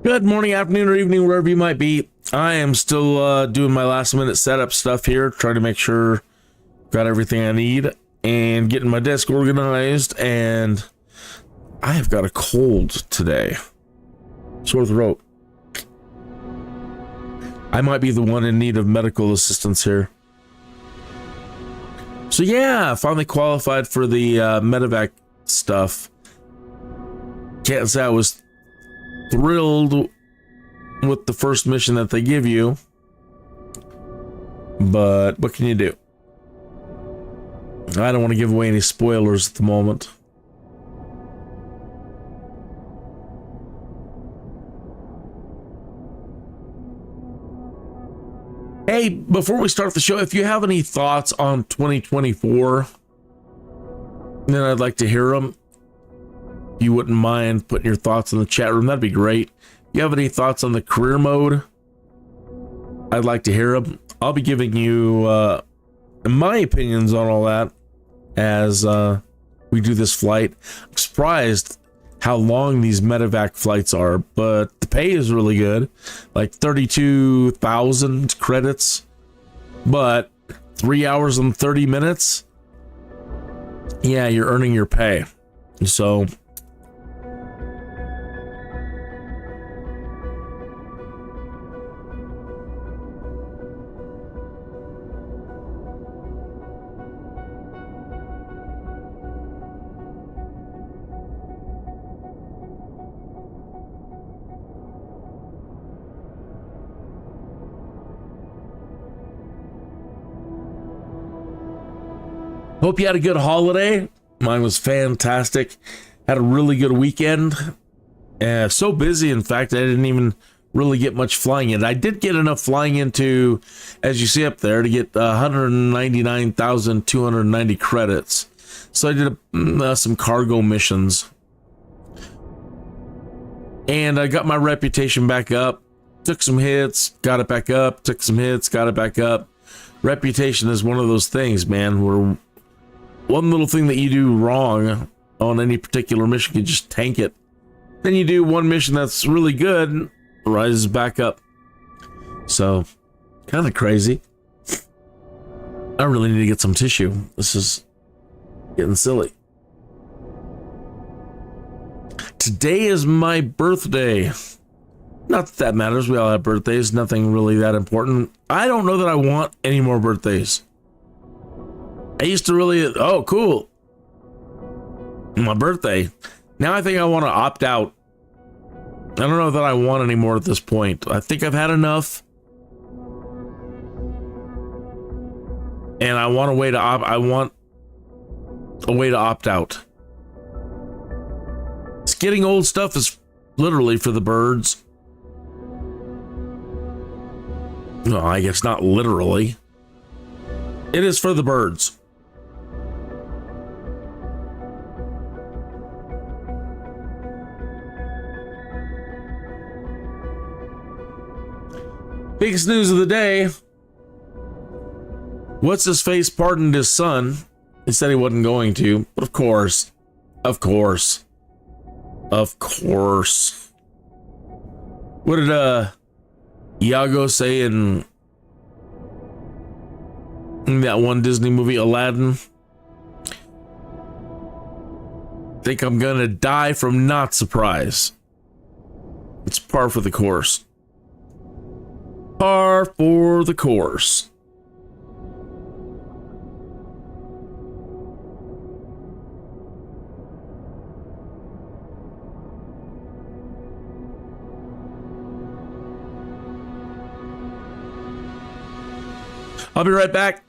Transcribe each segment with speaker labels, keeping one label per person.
Speaker 1: Good morning, afternoon, or evening, wherever you might be. I am still doing my last minute setup stuff here, trying to make sure got everything I need and getting my desk organized. And I have got a cold today. Sore throat. I might be the one in need of medical assistance here. So yeah, finally qualified for the MEDIVAC stuff. Can't say I was thrilled with the first mission that they give you, but what can you do? I don't want to give away any spoilers at the moment. Hey, before we start the show, if you have any thoughts on 2024, then I'd like to hear them. If you wouldn't mind putting your thoughts in the chat room, that'd be great. If you have any thoughts on the career mode, I'd like to hear them. I'll be giving you my opinions on all that as we do this flight. I'm surprised how long these MEDIVAC flights are, but the pay is really good, like 32,000 credits, but 3 hours and 30 minutes. Yeah, you're earning your pay. So hope you had a good holiday. Mine was fantastic. Had a really good weekend. So busy, in fact, I didn't even really get much flying in. I did get enough flying into, as you see up there, to get 199,290 credits. So I did some cargo missions. And I got my reputation back up. Took some hits, got it back up. Took some hits, got it back up. Reputation is one of those things, man, where one little thing that you do wrong on any particular mission can just tank it. Then you do one mission that's really good, rises back up. So, kind of crazy. I really need to get some tissue. This is getting silly. Today is my birthday. Not that matters. We all have birthdays. Nothing really that important. I don't know that I want any more birthdays. I used to really, oh, cool. My birthday. Now I think I want to opt out. I don't know that I want any more at this point. I think I've had enough. And I want a way to opt out. It's getting old stuff is literally for the birds. No, I guess not literally. It is for the birds. Biggest news of the day. What's his face pardoned his son. He said he wasn't going to, but of course. What did Iago say in that one Disney movie, Aladdin? Think I'm gonna die from not surprise. It's par for the course. Par for the course. I'll be right back.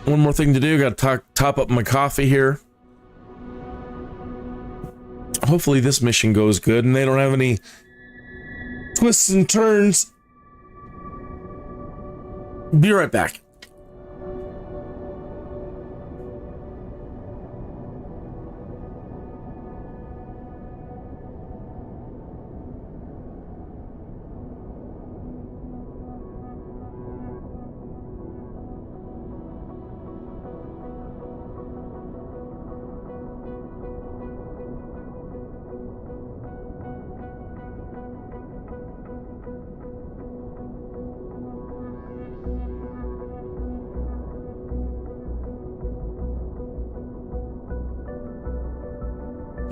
Speaker 1: One more thing to do. Got to top up my coffee here. Hopefully this mission goes good and they don't have any twists and turns. Be right back.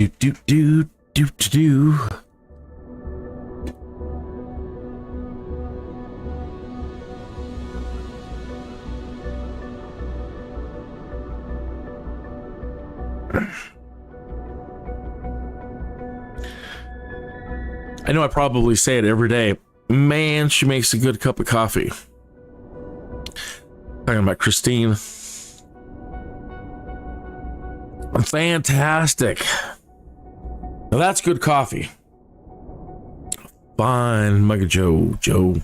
Speaker 1: Do do do do do do. I know I probably say it every day. Man, she makes a good cup of coffee. Talking about Christine. Fantastic. Now that's good coffee. Fine, Mega Joe.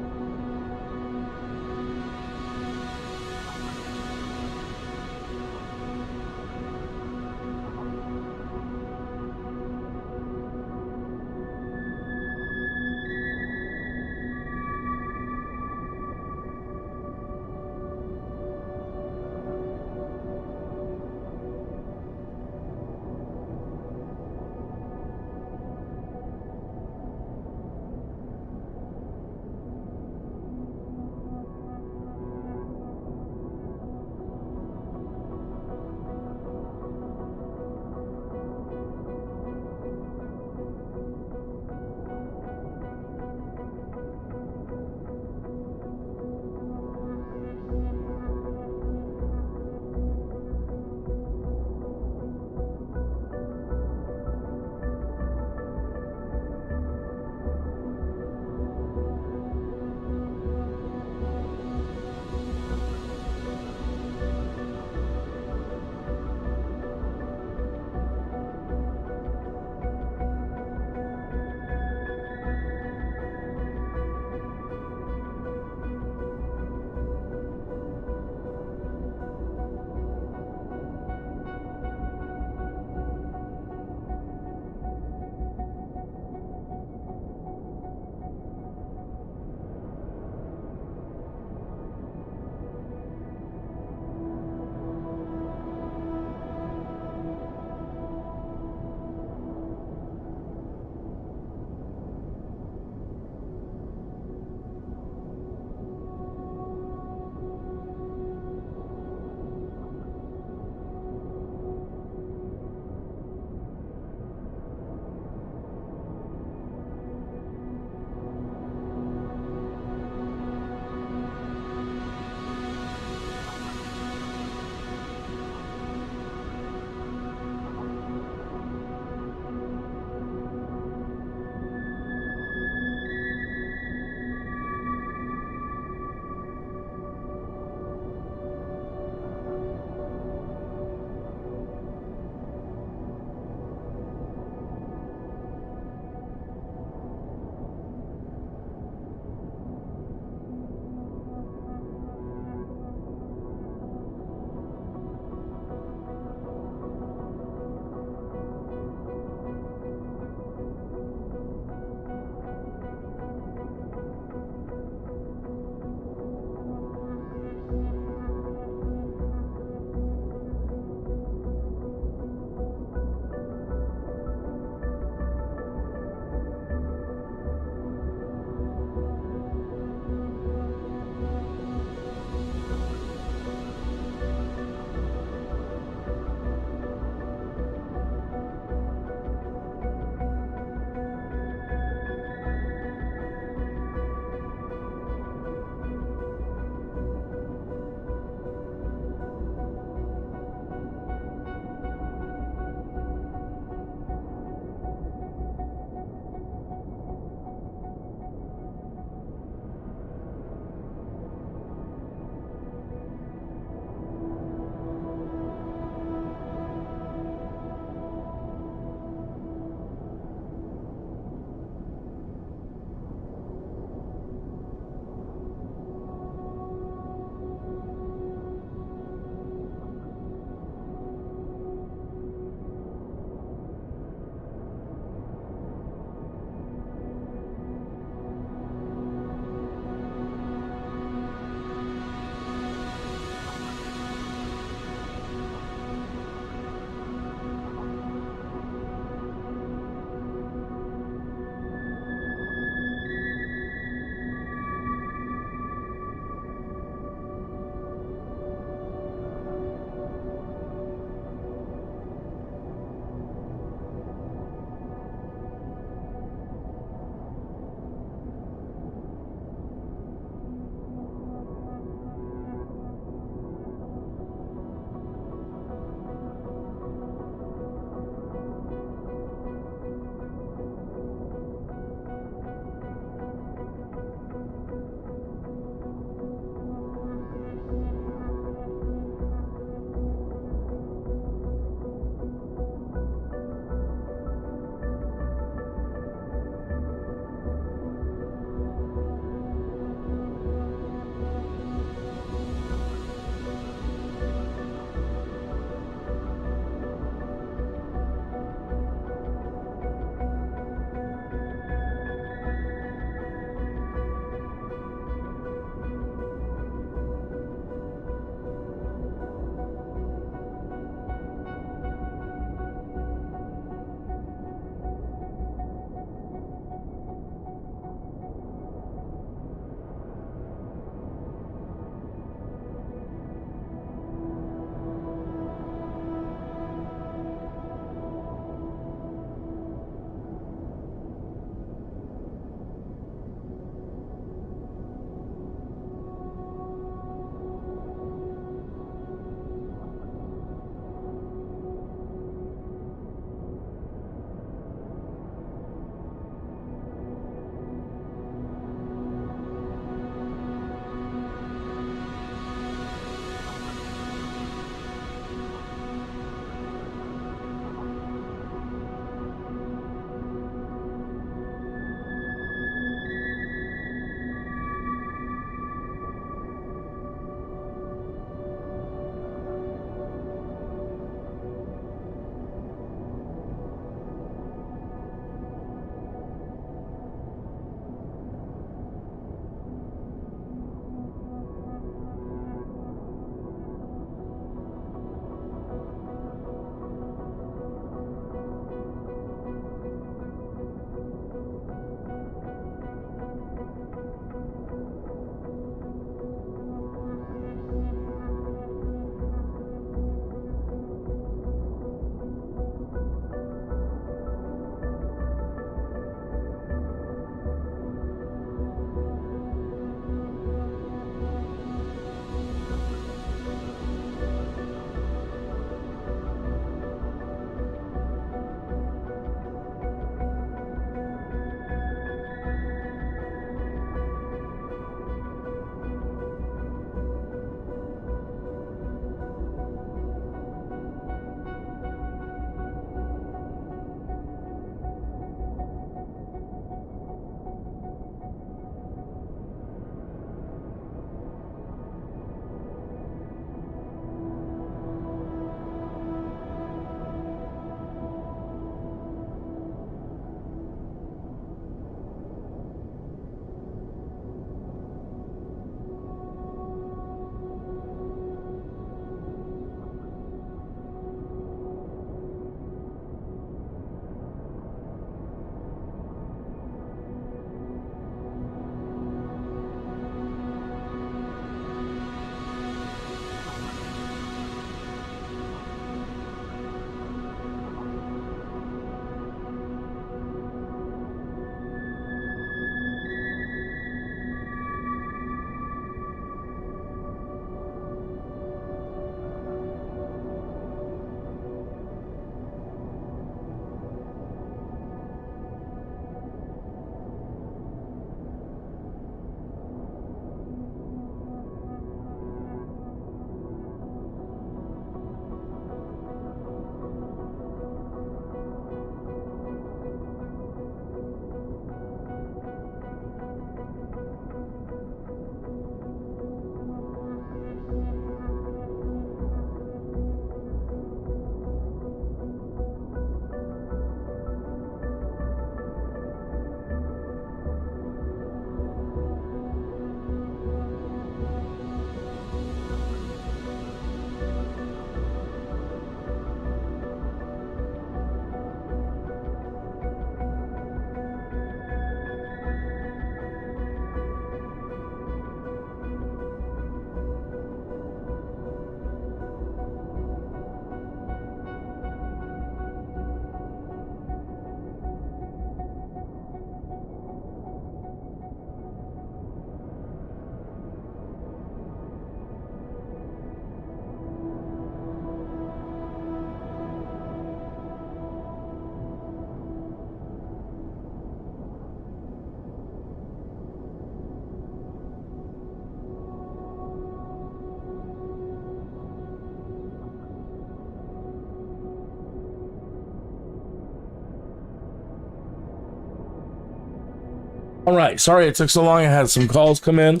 Speaker 1: All right, sorry it took so long. I had some calls come in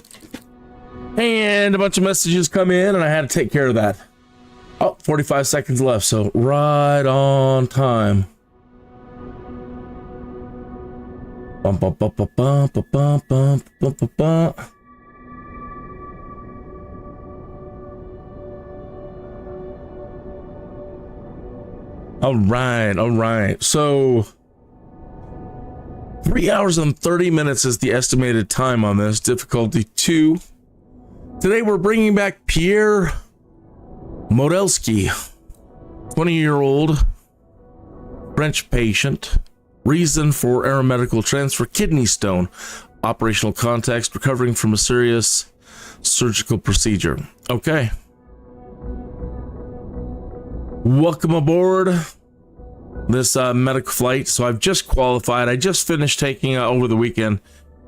Speaker 1: and a bunch of messages come in, and I had to take care of that. Oh, 45 seconds left, so right on time. Bum, bum, bum, bum, bum, bum, bum, bum, bum, bum. All right. So 3 hours and 30 minutes is the estimated time on this. Difficulty 2. Today we're bringing back Pierre Modelski, 20-year-old French patient. Reason for aeromedical transfer: kidney stone. Operational context: recovering from a serious surgical procedure. Okay. Welcome aboard this medical flight. So I've just qualified. I just finished taking over the weekend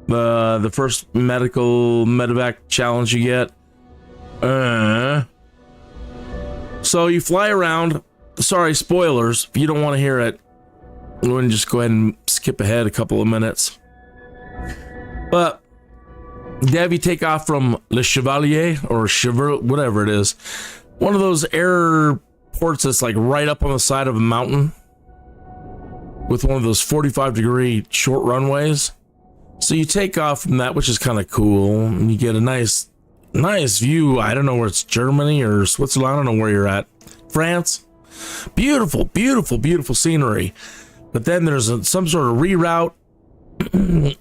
Speaker 1: the first MEDIVAC challenge you get. So you fly around. Sorry, spoilers. If you don't want to hear it, I'm going to just go ahead and skip ahead a couple of minutes. But they have you take off from Le Chevalier or Chevalier, whatever it is. One of those airports that's like right up on the side of a mountain with one of those 45-degree short runways. So you take off from that, which is kind of cool, and you get a nice view. I don't know where it's, Germany or Switzerland. I don't know where you're at. France. Beautiful, beautiful, beautiful scenery. But then there's some sort of reroute,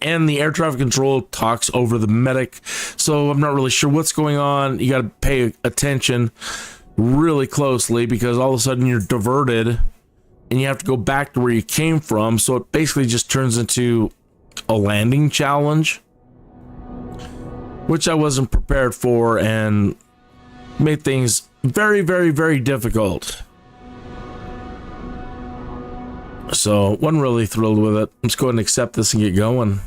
Speaker 1: and the air traffic control talks over the medic. So I'm not really sure what's going on. You got to pay attention really closely, because all of a sudden you're diverted and you have to go back to where you came from. So it basically just turns into a landing challenge, which I wasn't prepared for, and made things very, very, very difficult. So wasn't really thrilled with it. Let's go ahead and accept this and get going.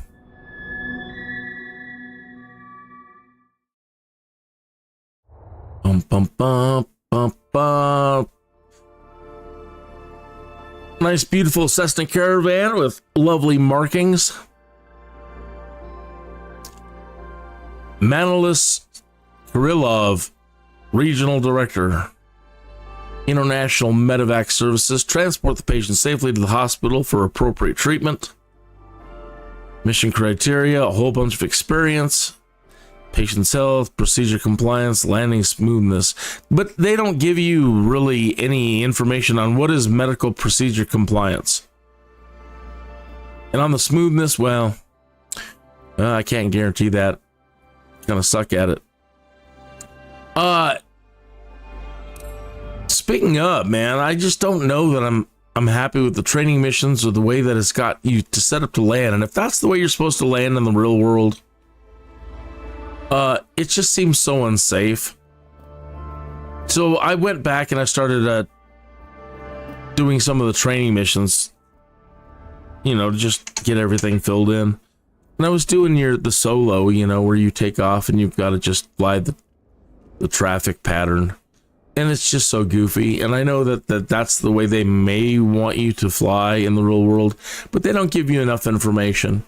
Speaker 1: Bum, bum, bum, bum, bum. Nice, beautiful Cessna Caravan with lovely markings. Manolis Kirillov, Regional Director, International Medivac Services. Transport the patient safely to the hospital for appropriate treatment. Mission criteria: a whole bunch of experience, patient's health, procedure compliance, landing smoothness. But they don't give you really any information on what is medical procedure compliance. And on the smoothness, well, I can't guarantee that. Gonna suck at it. Speaking of, man, I just don't know that I'm happy with the training missions or the way that it's got you to set up to land. And if that's the way you're supposed to land in the real world, it just seems so unsafe. So I went back and I started doing some of the training missions, you know, to just get everything filled in. And I was doing the solo, you know, where you take off and you've got to just fly the traffic pattern. And it's just so goofy. And I know that's the way they may want you to fly in the real world, but they don't give you enough information.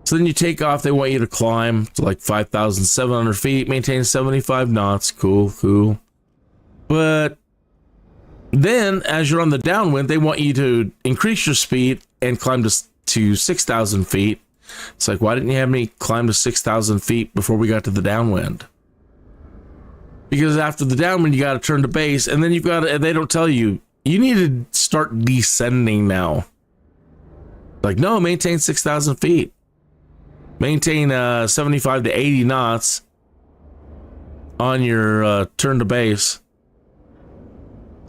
Speaker 1: So then you take off, they want you to climb to like 5,700 feet, maintain 75 knots. Cool. But then as you're on the downwind, they want you to increase your speed and climb to 6,000 feet. It's like, why didn't you have me climb to 6,000 feet before we got to the downwind? Because after the downwind, you got to turn to base, and then they don't tell you, you need to start descending now. Like, no, maintain 6,000 feet. Maintain 75 to 80 knots on your turn to base.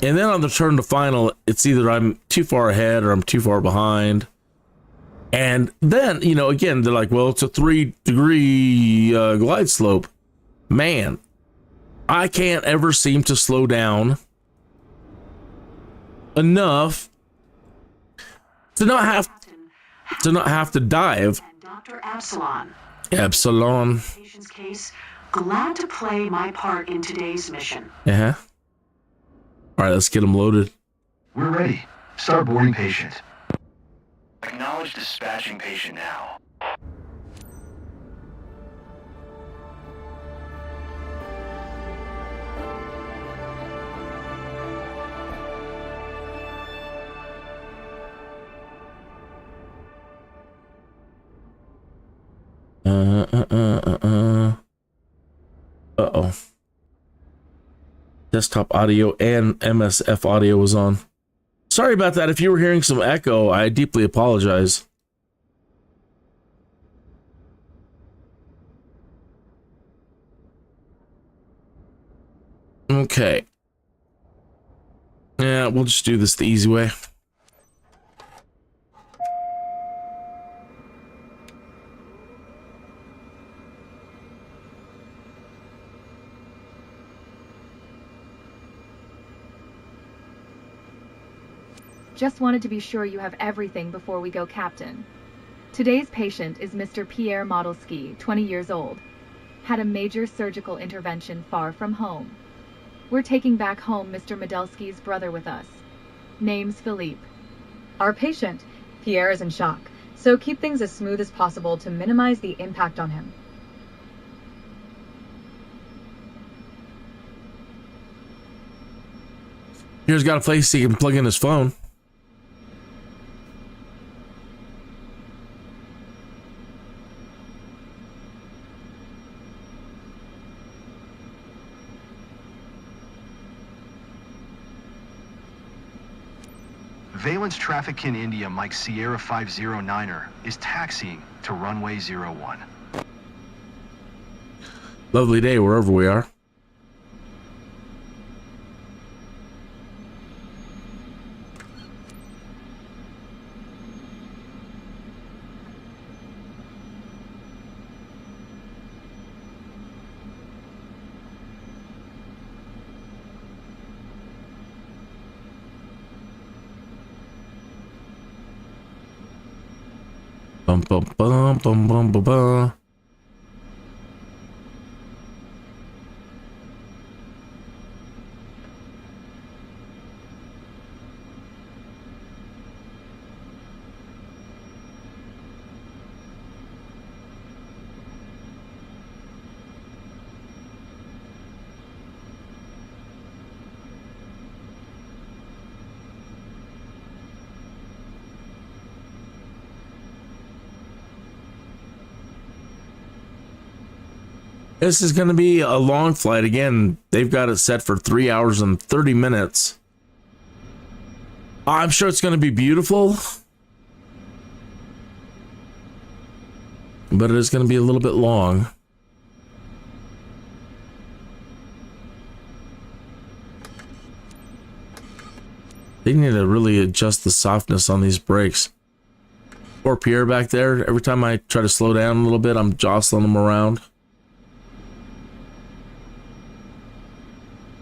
Speaker 1: And then on the turn to final, it's either I'm too far ahead or I'm too far behind. And then, you know, again, they're like, well, it's a 3-degree glide slope. Man, I can't ever seem to slow down enough to not have to dive.
Speaker 2: Dr. Absalon.
Speaker 1: Patient's
Speaker 2: case, glad to play my part in today's mission.
Speaker 1: Yeah. All right, let's get them loaded.
Speaker 3: We're ready. Start boarding patient.
Speaker 4: Acknowledge dispatching patient now.
Speaker 1: Uh-oh. Desktop audio and MSF audio was on. Sorry about that. If you were hearing some echo, I deeply apologize. Okay. Yeah, we'll just do this the easy way.
Speaker 3: Just wanted to be sure you have everything before we go, Captain. Today's patient is Mr. Pierre Modelsky, 20 years old. Had a major surgical intervention far from home. We're taking back home Mr. Modelsky's brother with us. Name's Philippe.
Speaker 4: Our patient, Pierre, is in shock, so keep things as smooth as possible to minimize the impact on him.
Speaker 1: Pierre's got a place he can plug in his phone.
Speaker 5: Valence traffic in India Mike Sierra 509er is taxiing to runway 01.
Speaker 1: Lovely day wherever we are. Bum bum bum bum bum bum bum. This is going to be a long flight. Again, they've got it set for 3 hours and 30 minutes. I'm sure it's going to be beautiful, but it is going to be a little bit long. They need to really adjust the softness on these brakes. Poor Pierre back there. Every time I try to slow down a little bit, I'm jostling him around.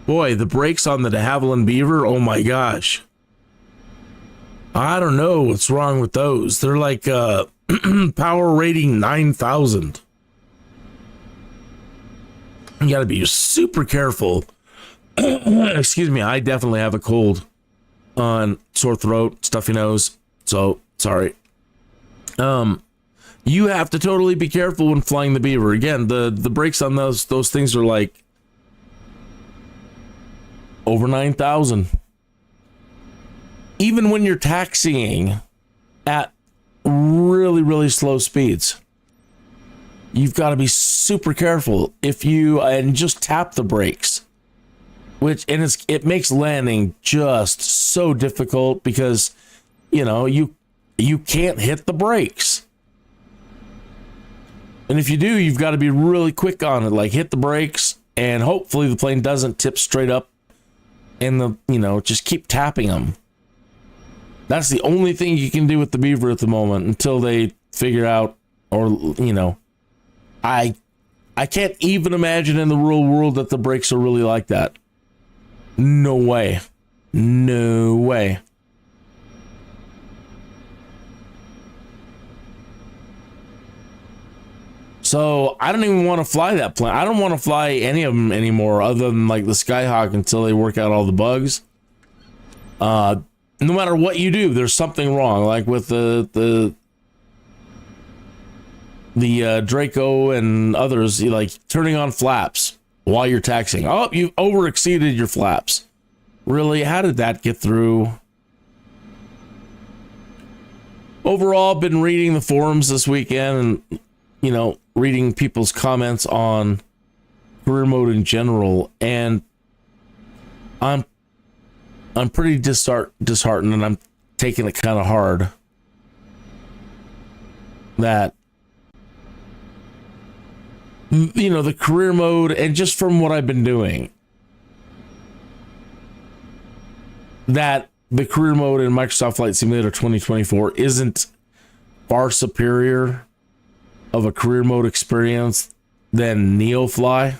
Speaker 1: Boy, the brakes on the de Havilland Beaver, oh my gosh. I don't know what's wrong with those. They're like power rating 9,000. You gotta be super careful. Excuse me, I definitely have a cold on sore throat, stuffy nose, so sorry. You have to totally be careful when flying the Beaver. Again, the brakes on those things are like over 9,000. Even when you're taxiing at really, really slow speeds, you've got to be super careful if you and just tap the brakes, it makes landing just so difficult because you can't hit the brakes. And if you do, you've got to be really quick on it, like hit the brakes, and hopefully the plane doesn't tip straight up. And just keep tapping them. That's the only thing you can do with the Beaver at the moment until they figure out, or I can't even imagine in the real world that the brakes are really like that. No way. No way. So I don't even want to fly that plane. I don't want to fly any of them anymore other than like the Skyhawk until they work out all the bugs. No matter what you do, there's something wrong. Like with the Draco and others, like turning on flaps while you're taxiing. Oh, you over exceeded your flaps. Really? How did that get through? Overall, been reading the forums this weekend, and reading people's comments on career mode in general, and I'm pretty disheartened, and I'm taking it kind of hard that the career mode, and just from what I've been doing, that the career mode in Microsoft Flight Simulator 2024 isn't far superior of a career mode experience than NEOFLY.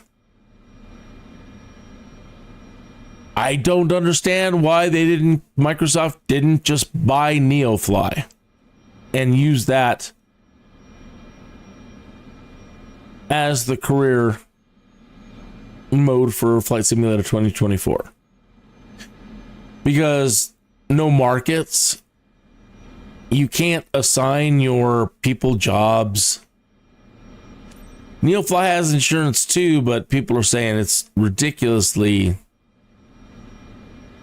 Speaker 1: I don't understand why Microsoft didn't just buy NEOFLY and use that as the career mode for Flight Simulator 2024. Because no markets, you can't assign your people jobs. NEOFLY has insurance too, but people are saying it's ridiculously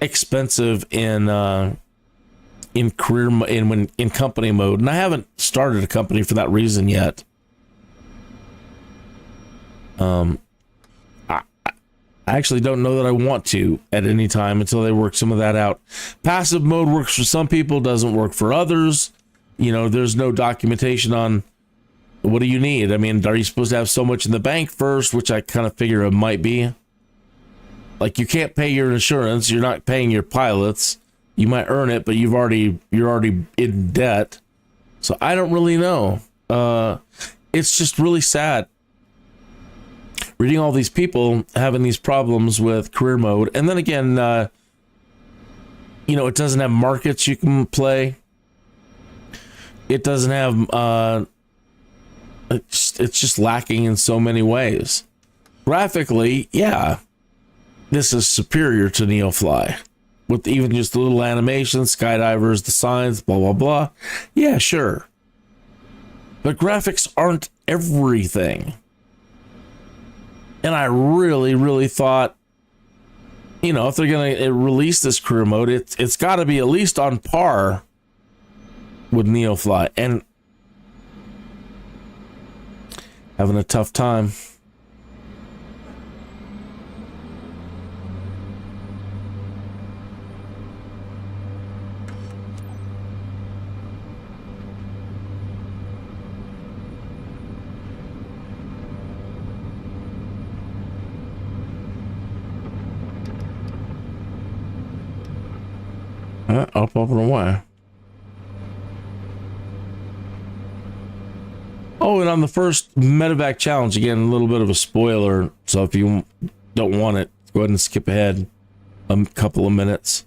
Speaker 1: expensive in company mode, and I haven't started a company for that reason yet. I actually don't know that I want to at any time until they work some of that out. Passive mode works for some people, doesn't work for others. There's no documentation on what do you need. I mean, are you supposed to have so much in the bank first, which I kind of figure it might be. Like, you can't pay your insurance, you're not paying your pilots. You might earn it, but you're already in debt. So I don't really know. It's just really sad reading all these people having these problems with career mode. And then again, it doesn't have markets you can play. It doesn't have, it's just lacking in so many ways. Graphically, yeah, this is superior to NEOFLY. With even just the little animations, skydivers, the signs, blah, blah, blah. Yeah, sure. But graphics aren't everything. And I really, really thought, if they're going to release this career mode, it's got to be at least on par with NEOFLY. And having a tough time. Up and away. Oh, and on the first MEDIVAC challenge, again, a little bit of a spoiler. So if you don't want it, go ahead and skip ahead a couple of minutes.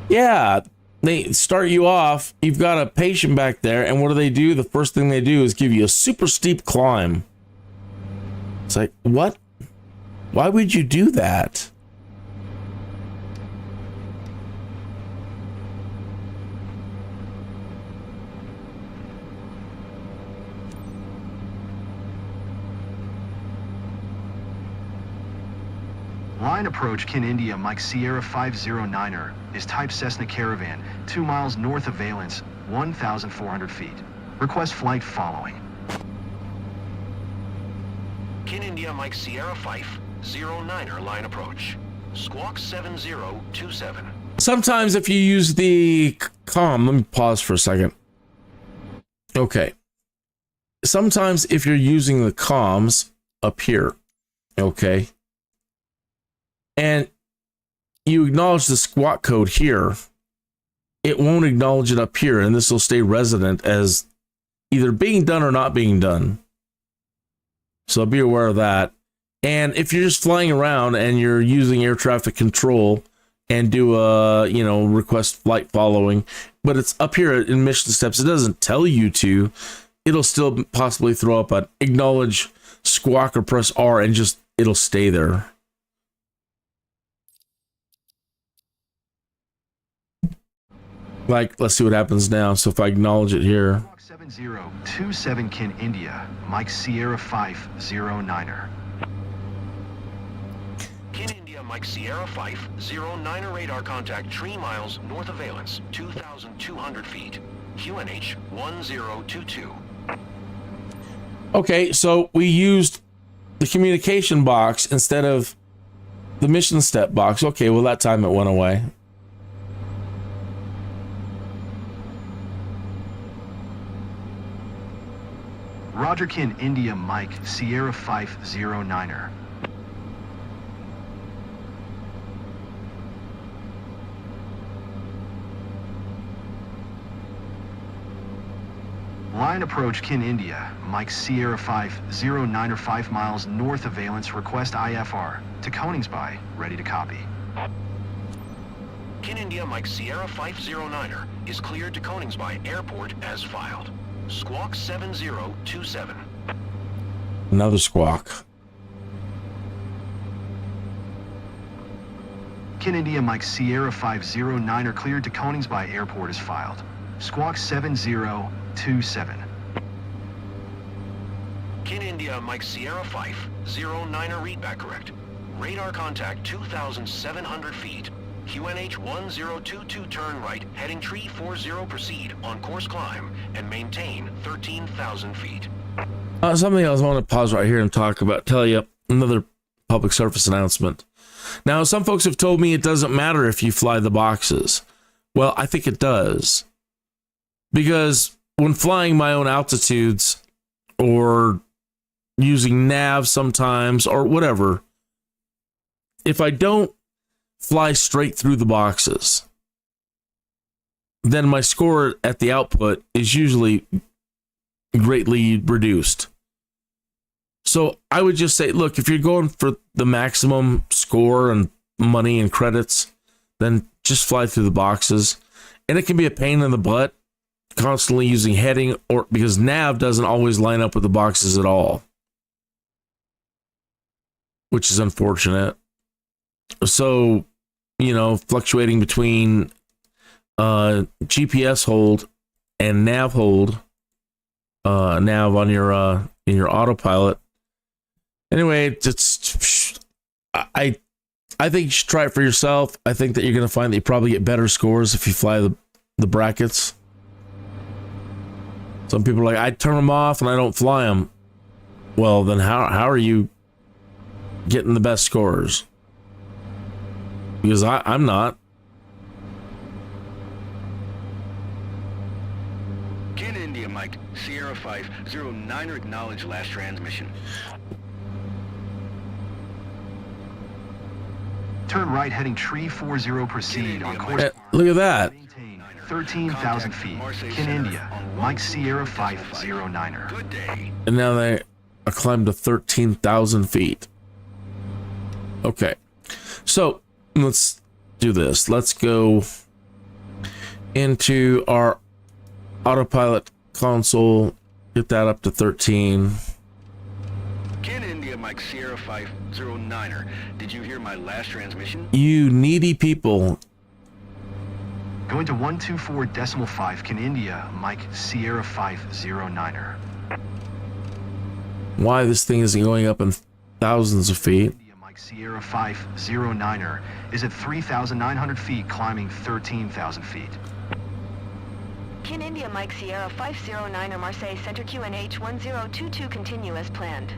Speaker 1: Yeah, they start you off. You've got a patient back there, and what do? The first thing they do is give you a super steep climb. It's like, what? Why would you do that?
Speaker 5: Line approach Kin India Mike Sierra 509er is type Cessna Caravan, 2 miles north of Valence, 1,400 feet. Request flight following.
Speaker 6: Kin India Mike Sierra 509er line approach. Squawk 7027.
Speaker 1: Sometimes if you use the comm, let me pause for a second. Okay. Sometimes if you're using the comms up here, okay, and you acknowledge the squawk code here, it won't acknowledge it up here, and this will stay resident as either being done or not being done. So be aware of that. And if you're just flying around and you're using air traffic control and do a, request flight following, but it's up here in mission steps, it doesn't tell you to, it'll still possibly throw up an acknowledge squawk or press R, and just, it'll stay there. Like, let's see what happens now. So if I acknowledge it here.
Speaker 5: 7027 Kin India, Mike Sierra 509er.
Speaker 6: Kin India Mike Sierra 509er radar contact 3 miles north of Valence, 2,200 feet. QNH 1022.
Speaker 1: Okay, so we used the communication box instead of the mission step box. Okay, well, that time it went away.
Speaker 5: Roger Kin India Mike Sierra 509er. Line approach Kin India Mike Sierra 509er 5 miles north of Valence. Request IFR to Koningsby. Ready to copy.
Speaker 6: Kin India Mike Sierra 509er is cleared to Koningsby Airport as filed. Squawk 7027.
Speaker 1: Another squawk.
Speaker 5: Kin India Mike Sierra 509er cleared to Koningsby Airport as filed. Squawk 7027.
Speaker 6: Kin India Mike Sierra 509er readback correct. Radar contact 2,700 feet. QNH 1022 turn right, heading tree 40 proceed on course climb and maintain 13,000 feet.
Speaker 1: Something else I want to pause right here and tell you another public service announcement. Now, some folks have told me it doesn't matter if you fly the boxes. Well, I think it does. Because when flying my own altitudes or using nav sometimes or whatever, if I don't fly straight through the boxes, then my score at the output is usually greatly reduced. So I would just say, look, if you're going for the maximum score and money and credits, then just fly through the boxes. And it can be a pain in the butt constantly using heading, or because nav doesn't always line up with the boxes at all, which is unfortunate. So, fluctuating between GPS hold and nav hold, nav on your in your autopilot. Anyway, I think you should try it for yourself. I think that you're going to find that you probably get better scores if you fly the brackets. Some people are like, I turn them off and I don't fly them. Well, then how are you getting the best scores? Because I'm not.
Speaker 6: Kin India Mike Sierra 509er acknowledge last transmission.
Speaker 5: Turn right heading tree 40 proceed on course.
Speaker 1: Look at that.
Speaker 5: 13,000 feet. Kin India Mike Sierra 509er.
Speaker 6: Good day.
Speaker 1: And now I climbed to 13,000 feet. Okay. So let's do this. Let's go into our autopilot console. Get that up to 13.
Speaker 6: Kin India Mike Sierra 509er. Did you hear my last transmission?
Speaker 1: You needy people.
Speaker 5: Going to 124.5 Kin India Mike Sierra 509er.
Speaker 1: Why this thing isn't going up in thousands of feet?
Speaker 5: India Mike Sierra 509er is at 3,900 feet, climbing 13,000 feet.
Speaker 7: Kin India Mike Sierra 509er Marseille Center QNH 1022 continue as planned.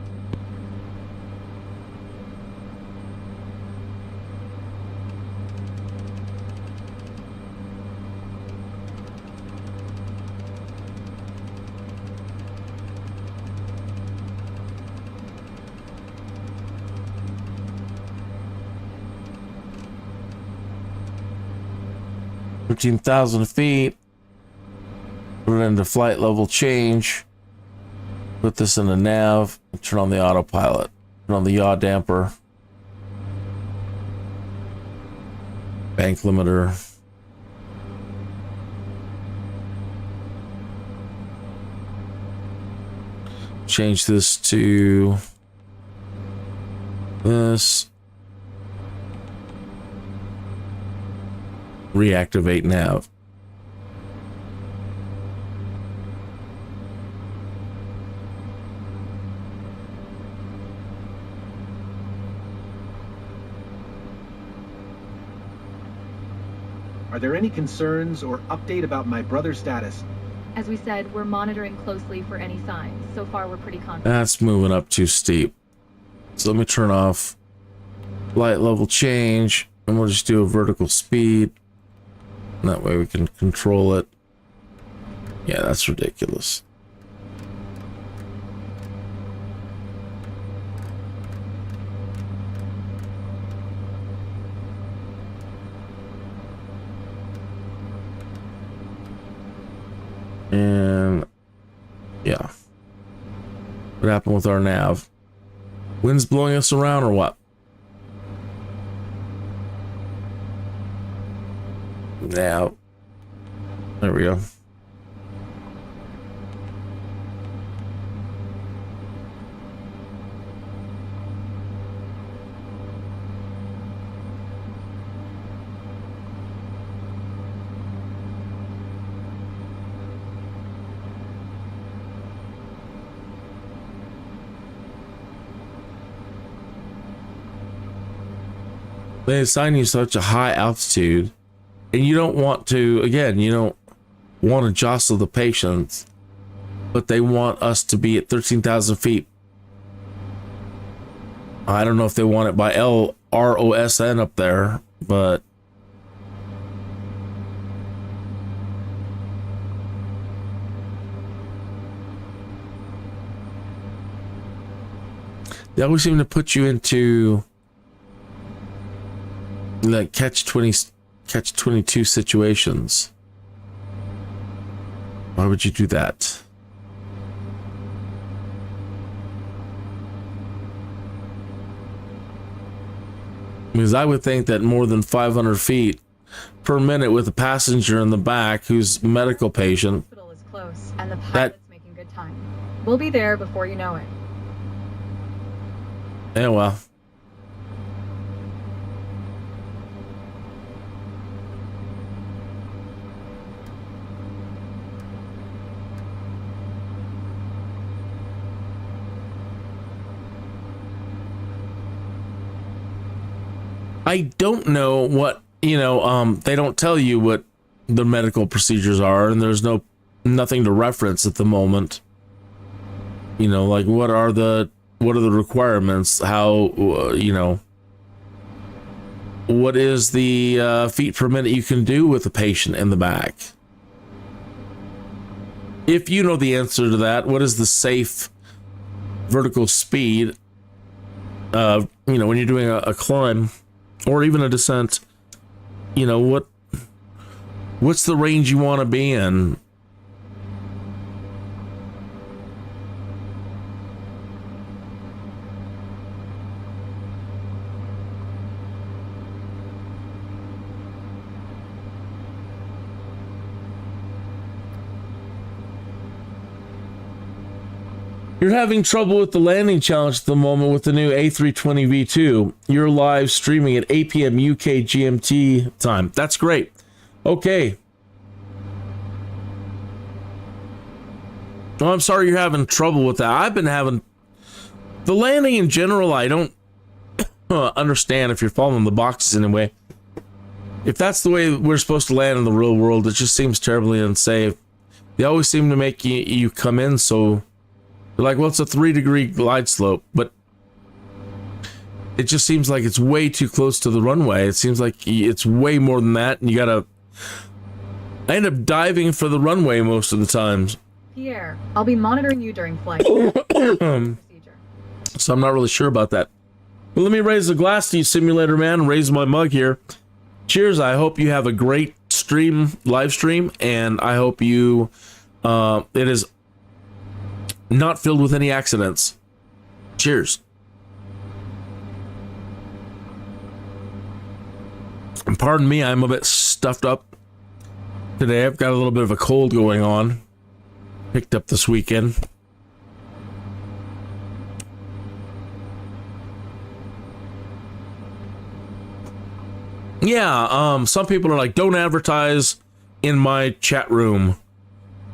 Speaker 1: $13,000 feet. Put it into flight level change. Put this in the nav. Turn on the autopilot. Turn on the yaw damper. Bank limiter. Change this to this. Reactivate nav.
Speaker 8: Are there any concerns or update about my brother's status?
Speaker 3: As we said, we're monitoring closely for any signs. So far, we're pretty confident.
Speaker 1: That's moving up too steep. So let me turn off light level change, and we'll just do a vertical speed. And that way we can control it. Yeah, that's ridiculous. And yeah, what happened with our nav? Wind's blowing us around or what? Now, there we go. They assign you such a high altitude, and you don't want to, again, you don't want to jostle the patients, but they want us to be at 13,000 feet. I don't know if they want it by LROSN up there, but they always seem to put you into like catch 22 situations. Why would you do that? Because I would think that more than 500 feet per minute with a passenger in the back who's a medical patient.
Speaker 4: The hospital is close, and the pilot's making good time. We'll be there before you know it.
Speaker 1: Yeah, well. I don't know what, they don't tell you what the medical procedures are, and there's nothing to reference at the moment. Like what are the requirements? How, what is the feet per minute you can do with a patient in the back? If you know the answer to that, what is the safe vertical speed, when you're doing a climb or even a descent? What's the range you want to be in? You're having trouble with the landing challenge at the moment with the new A320 V2. You're live streaming at 8 p.m. UK GMT time. That's great. Okay. Oh, I'm sorry you're having trouble with that. I've been having the landing in general. I don't understand if you're following the boxes anyway. If that's the way we're supposed to land in the real world, it just seems terribly unsafe. They always seem to make you come in so... They're like, well, it's a 3-degree glide slope, but it just seems like it's way too close to the runway. It seems like it's way more than that, and I end up diving for the runway most of the times.
Speaker 4: Pierre, I'll be monitoring you during flight. Procedure.
Speaker 1: So I'm not really sure about that. Well, let me raise a glass to you, Simulator Man, and raise my mug here. Cheers. I hope you have a great live stream, and I hope you, it is not filled with any accidents. Cheers. And pardon me, I'm a bit stuffed up today. I've got a little bit of a cold going on. Picked up this weekend. Yeah, some people are like, don't advertise in my chat room.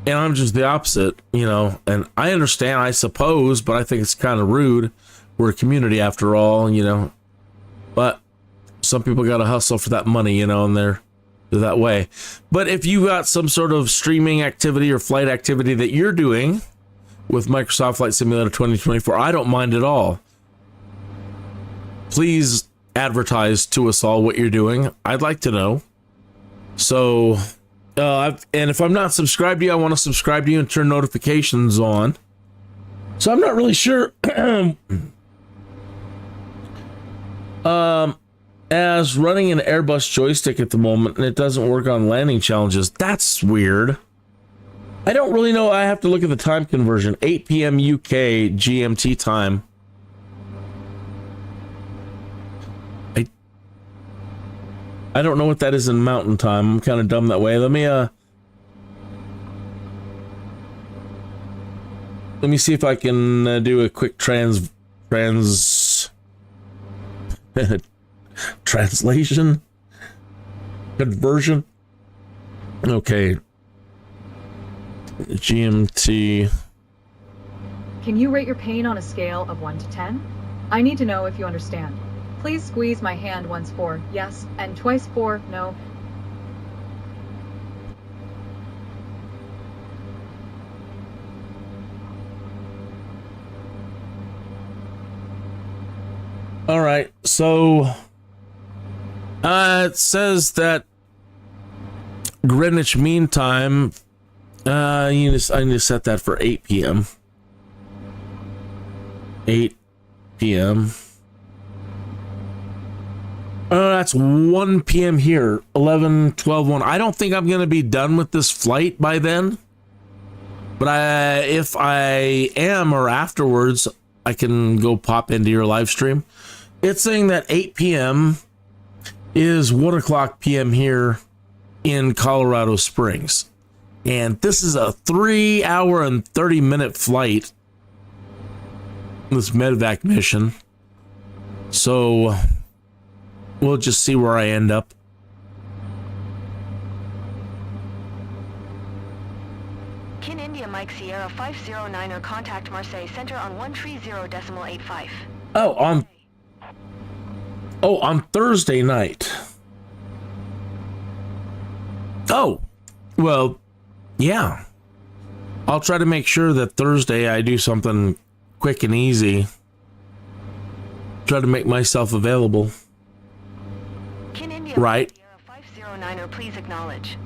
Speaker 1: And I'm just the opposite, and I understand, I suppose, but I think it's kind of rude. We're a community after all, but some people got to hustle for that money, and that way. But if you got some sort of streaming activity or flight activity that you're doing with Microsoft Flight Simulator 2024, I don't mind at all. Please advertise to us all what you're doing. I'd like to know. So, and if I'm not subscribed to you, I want to subscribe to you and turn notifications on. So I'm not really sure. As running an Airbus joystick at the moment, and it doesn't work on landing challenges. That's weird. I don't really know. I have to look at the time conversion. 8 p.m. UK GMT time. I don't know what that is in mountain time. I'm kind of dumb that way. Let me see if I can do a quick translation conversion. Okay. GMT.
Speaker 4: Can you rate your pain on a scale of 1 to 10? I need to know if you understand. Please squeeze my hand once for yes and twice for no.
Speaker 1: All right, so it says that Greenwich Mean Time. I need to set that for 8 p.m. 8 p.m. That's 1 p.m. here. 11, 12, 1. I don't think I'm going to be done with this flight by then. But if I am, or afterwards, I can go pop into your live stream. It's saying that 8 p.m. is 1 o'clock p.m. here in Colorado Springs. And this is a 3 hour and 30-minute flight. This MEDIVAC mission. So we'll just see where I end up.
Speaker 7: Kin India Mike Sierra 509er, contact Marseille Center on 130.85.
Speaker 1: On Thursday night. Oh, well, yeah. I'll try to make sure that Thursday I do something quick and easy. Try to make myself available.
Speaker 7: Kin India
Speaker 1: Right.
Speaker 7: Mike Sierra 509er, please acknowledge.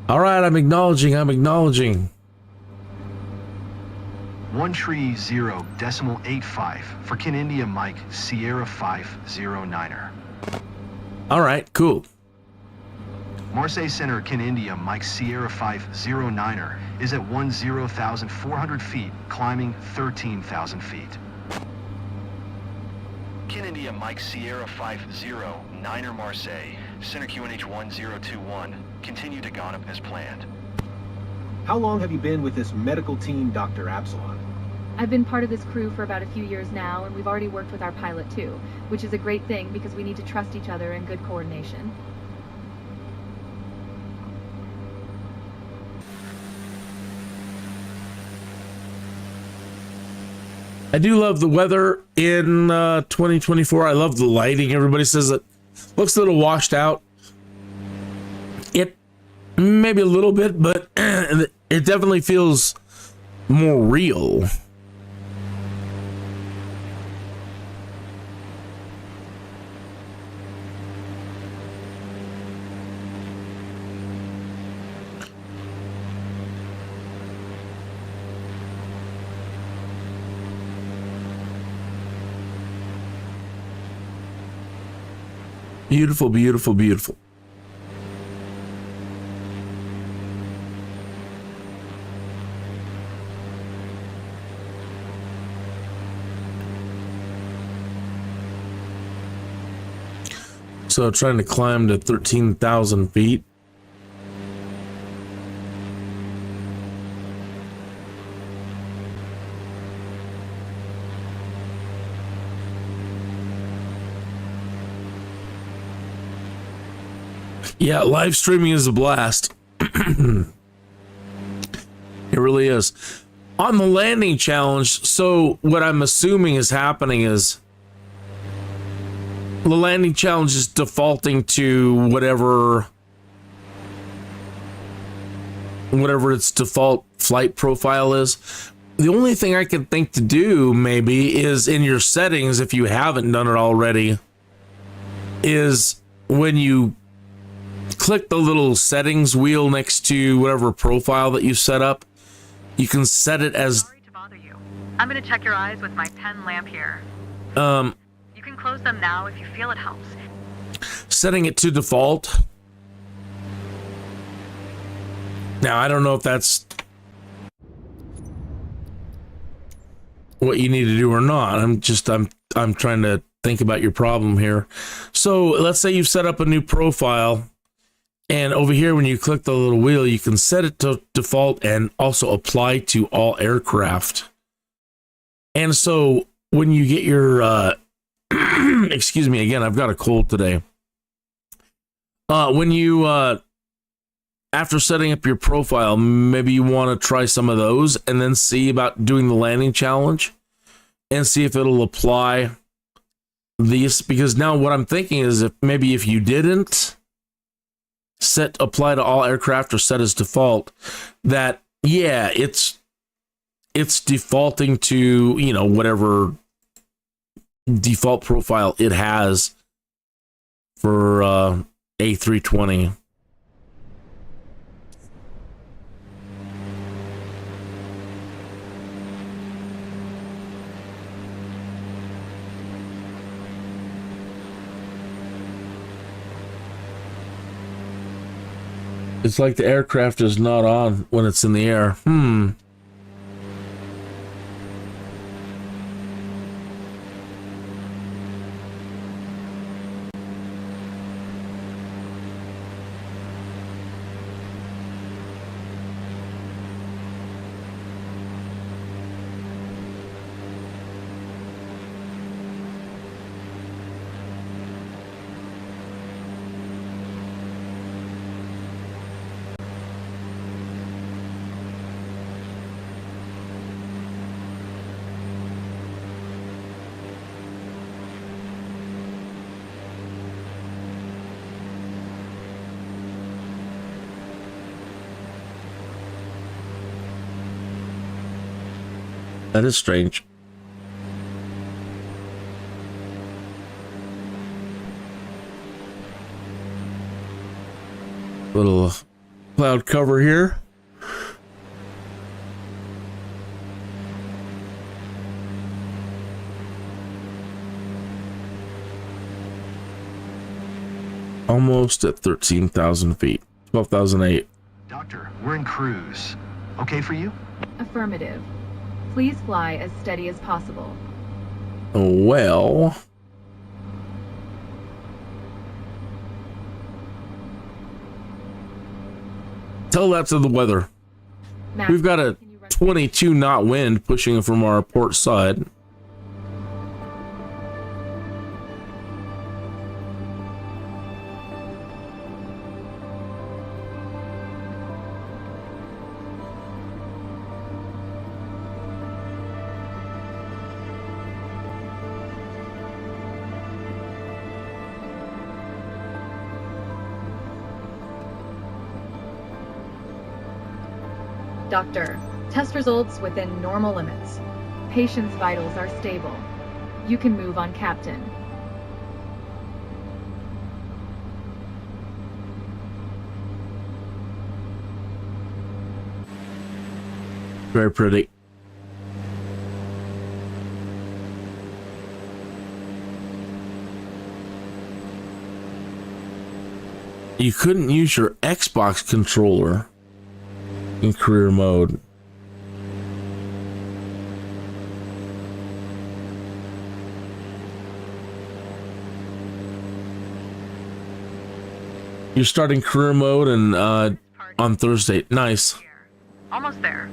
Speaker 1: All right, I'm acknowledging.
Speaker 5: 130.85 for Kin India Mike Sierra 509er.
Speaker 1: All right, cool.
Speaker 5: Marseille Center Kin India Mike Sierra 509er is at 10,400 feet, climbing 13,000 feet.
Speaker 6: Kin India Mike Sierra 509er Marseille, Center QNH 1021. Continue to GONUP as planned.
Speaker 8: How long have you been with this medical team, Dr. Absalon?
Speaker 3: I've been part of this crew for about a few years now, and we've already worked with our pilot too, which is a great thing because we need to trust each other and good coordination.
Speaker 1: I do love the weather in 2024. I love the lighting. Everybody says it looks a little washed out. It maybe a little bit, but it definitely feels more real. Beautiful, beautiful, beautiful. So trying to climb to 13,000 feet. Yeah, live streaming is a blast. It really is. On the landing challenge, so what I'm assuming is happening is the landing challenge is defaulting to whatever whatever its default flight profile is. The only thing I could think to do maybe is in your settings, if you haven't done it already, is when you click the little settings wheel next to whatever profile that you set up, you can set it as...
Speaker 4: Sorry to bother you. I'm going to check your eyes with my pen lamp here. You can close them now if you feel it helps.
Speaker 1: Setting it to default. Now, I don't know if that's what you need to do or not. I'm trying to think about your problem here. So let's say you've set up a new profile, and over here when you click the little wheel, you can set it to default and also apply to all aircraft. And so when you get your excuse me again, I've got a cold today. When you after setting up your profile, maybe you want to try some of those and then see about doing the landing challenge and see if it'll apply these. Because now what I'm thinking is if you didn't set apply to all aircraft or set as default, that, yeah, it's defaulting to, you know, whatever default profile it has for A320. It's like the aircraft is not on when it's in the air. That is strange. Little cloud cover here. Almost at 13,000 feet. 12,008.
Speaker 5: Doctor, we're in cruise. Okay for you?
Speaker 3: Affirmative. Please fly as steady as possible.
Speaker 1: Well, tell that to the weather.
Speaker 3: Max,
Speaker 1: We've got a 22 knot wind pushing from our port side.
Speaker 4: Doctor, test results within normal limits.
Speaker 3: Patient's vitals are stable. You can move on, Captain.
Speaker 1: Very pretty. You couldn't use your Xbox controller in career mode. You're starting career mode and on Thursday. Nice.
Speaker 4: Almost there.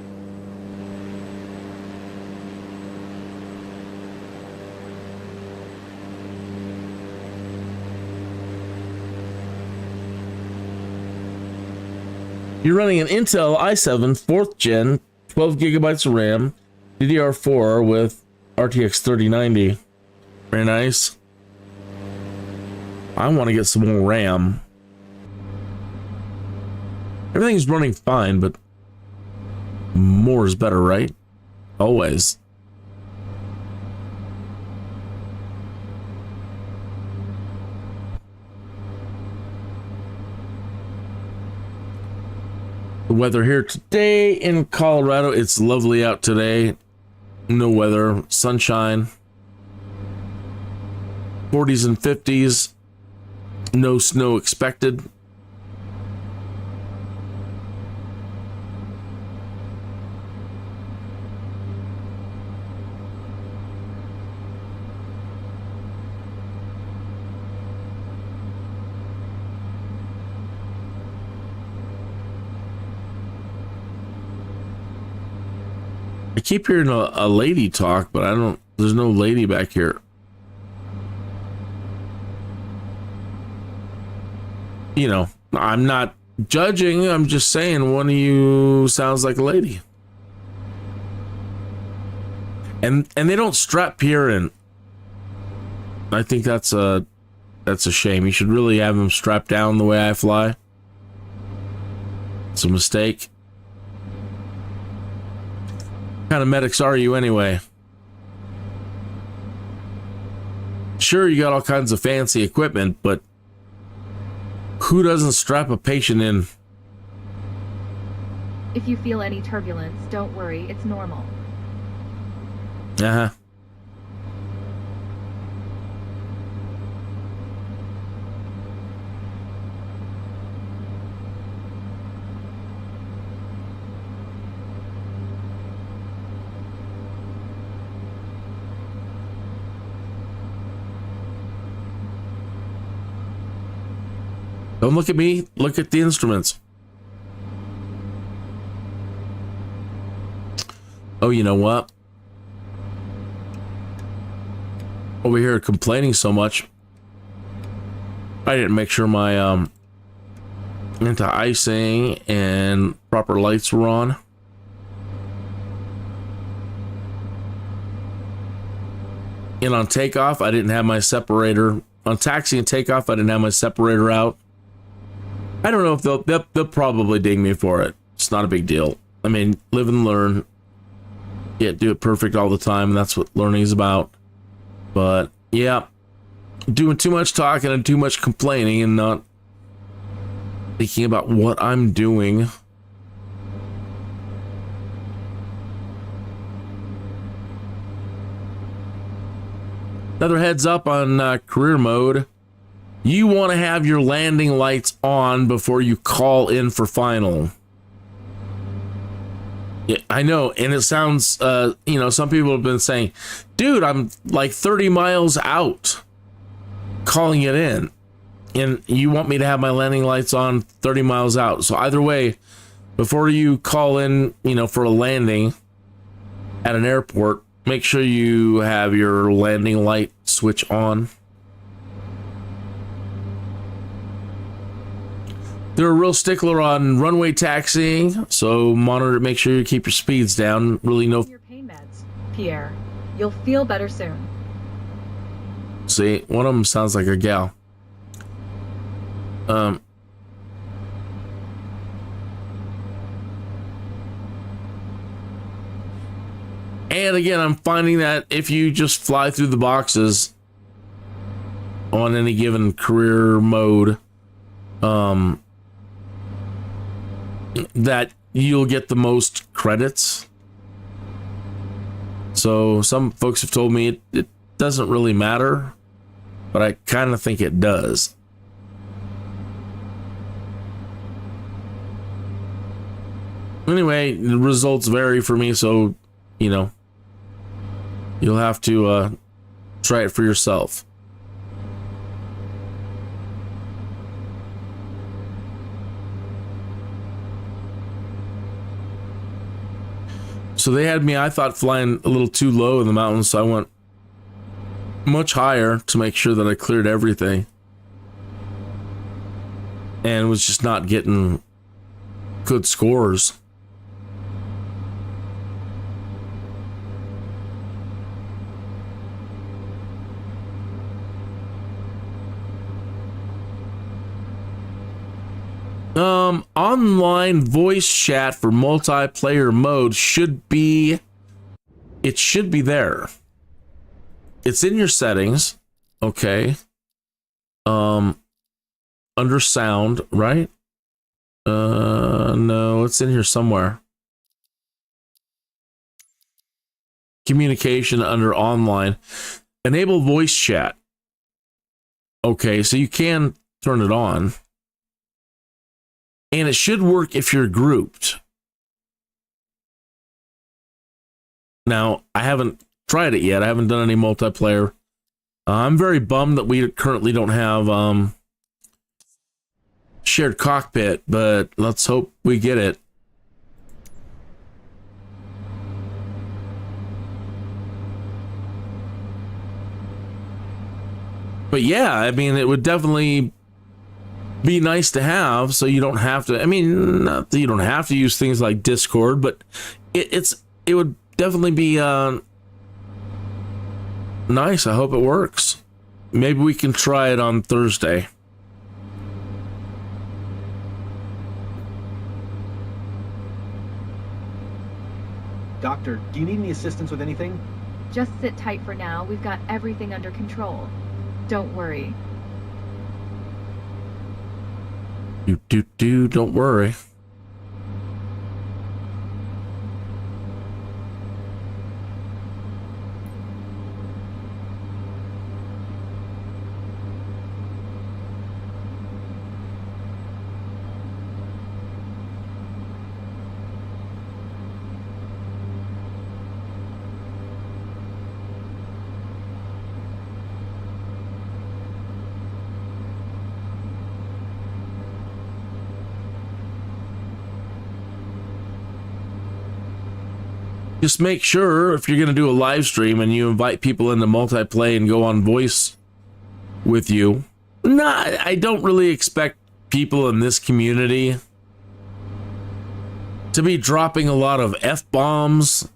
Speaker 1: You're running an Intel i7 4th gen, 12 gigabytes of RAM, DDR4 with RTX 3090. Very nice. I want to get some more RAM. Everything's running fine, but More is better, right? Always. The weather here today in Colorado, it's lovely out today. No weather, sunshine. 40s and 50s. No snow expected. I keep hearing a lady talk, but there's no lady back here. You know, I'm not judging, I'm just saying one of you sounds like a lady. And they don't strap Pierre in. I think that's a shame. You should really have him strapped down the way I fly. It's a mistake. What kind of medics are you anyway? Sure, you got all kinds of fancy equipment, but who doesn't strap a patient in?
Speaker 3: If you feel any turbulence, don't worry, it's normal.
Speaker 1: Uh-huh. Don't look at me, look at the instruments. Oh, you know what? Over here complaining so much, I didn't make sure my anti-icing and proper lights were on. And on takeoff, I didn't have my separator. On taxi and takeoff, I didn't have my separator out. I don't know if they'll probably ding me for it. It's not a big deal. I mean, live and learn. Yeah, do it perfect all the time, and that's what learning is about. But yeah, doing too much talking and too much complaining and not thinking about what I'm doing. Another heads up on career mode. You want to have your landing lights on before you call in for final. Yeah, I know, and it sounds, some people have been saying, dude, I'm like 30 miles out calling it in, and you want me to have my landing lights on 30 miles out. So either way, before you call in, for a landing at an airport, make sure you have your landing light switch on. They're a real stickler on runway taxiing, so make sure you keep your speeds down. Really no.
Speaker 4: Your pain meds, Pierre. You'll feel better soon.
Speaker 1: See, one of them sounds like a gal. And again, I'm finding that if you just fly through the boxes on any given career mode, that you'll get the most credits. So some folks have told me it doesn't really matter, but I kind of think it does. Anyway, the results vary for me, so you'll have to try it for yourself. So they had me, I thought, flying a little too low in the mountains, so I went much higher to make sure that I cleared everything. And was just not getting good scores. Online voice chat for multiplayer mode should be there. It's in your settings, okay? Under sound, right? No, it's in here somewhere. Communication under online. Enable voice chat. Okay, so you can turn it on. And it should work if you're grouped. Now, I haven't tried it yet. I haven't done any multiplayer. I'm very bummed that we currently don't have shared cockpit, but let's hope we get it. But yeah, I mean, it would definitely be nice to have, so you don't have to. I mean, not that you don't have to use things like Discord, but it would definitely be nice. I hope it works. Maybe we can try it on Thursday.
Speaker 8: Doctor, do you need any assistance with anything?
Speaker 3: Just sit tight for now. We've got everything under control. Don't worry.
Speaker 1: Don't worry. Just make sure if you're going to do a live stream and you invite people into multiplay and go on voice with you. I don't really expect people in this community to be dropping a lot of F-bombs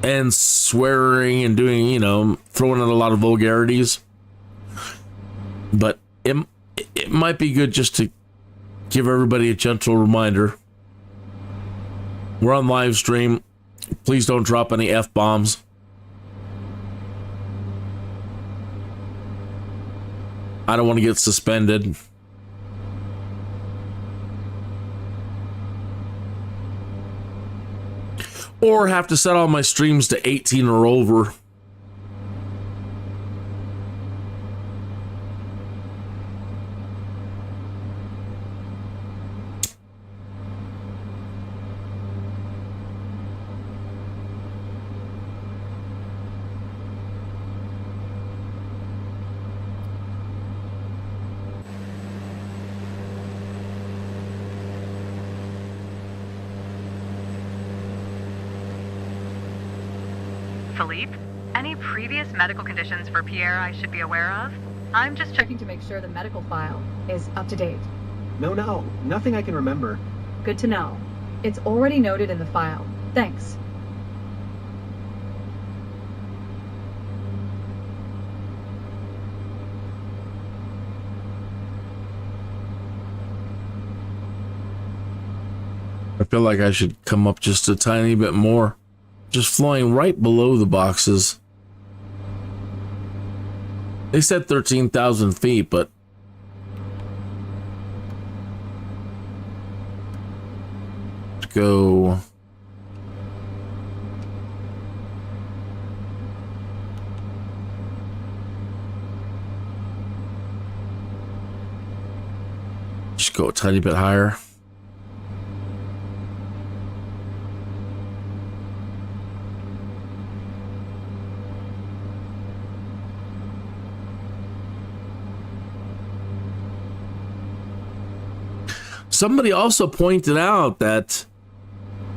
Speaker 1: and swearing and doing, throwing out a lot of vulgarities. But it might be good just to give everybody a gentle reminder. We're on live stream. Please don't drop any F-bombs. I don't want to get suspended. Or have to set all my streams to 18 or over.
Speaker 4: Philippe, any previous medical conditions for Pierre I should be aware of? I'm just checking to make sure the medical file is up to date.
Speaker 8: No, nothing I can remember.
Speaker 4: Good to know. It's already noted in the file. Thanks.
Speaker 1: I feel like I should come up just a tiny bit more. Just flying right below the boxes. They said 13,000 feet, but let's go. Just go a tiny bit higher. Somebody also pointed out that